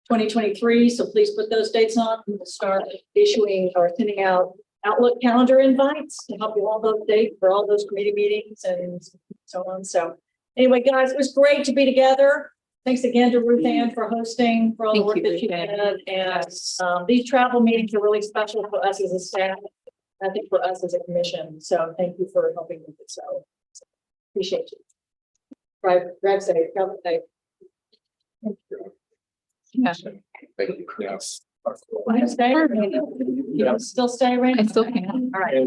2023. So please put those dates on. We will start issuing or sending out Outlook calendar invites to help you all those dates for all those committee meetings and so on. So anyway, guys, it was great to be together. Thanks again to Ruth Ann for hosting, for all the work that she did. And these travel meetings are really special for us as a staff. I think for us as a commission. So thank you for helping with it. So appreciate you. Drive safe. Travel safe. Thank you. Yeah. Thank you. Yes. Want to stay? You still stay, Raina? I still can. All right.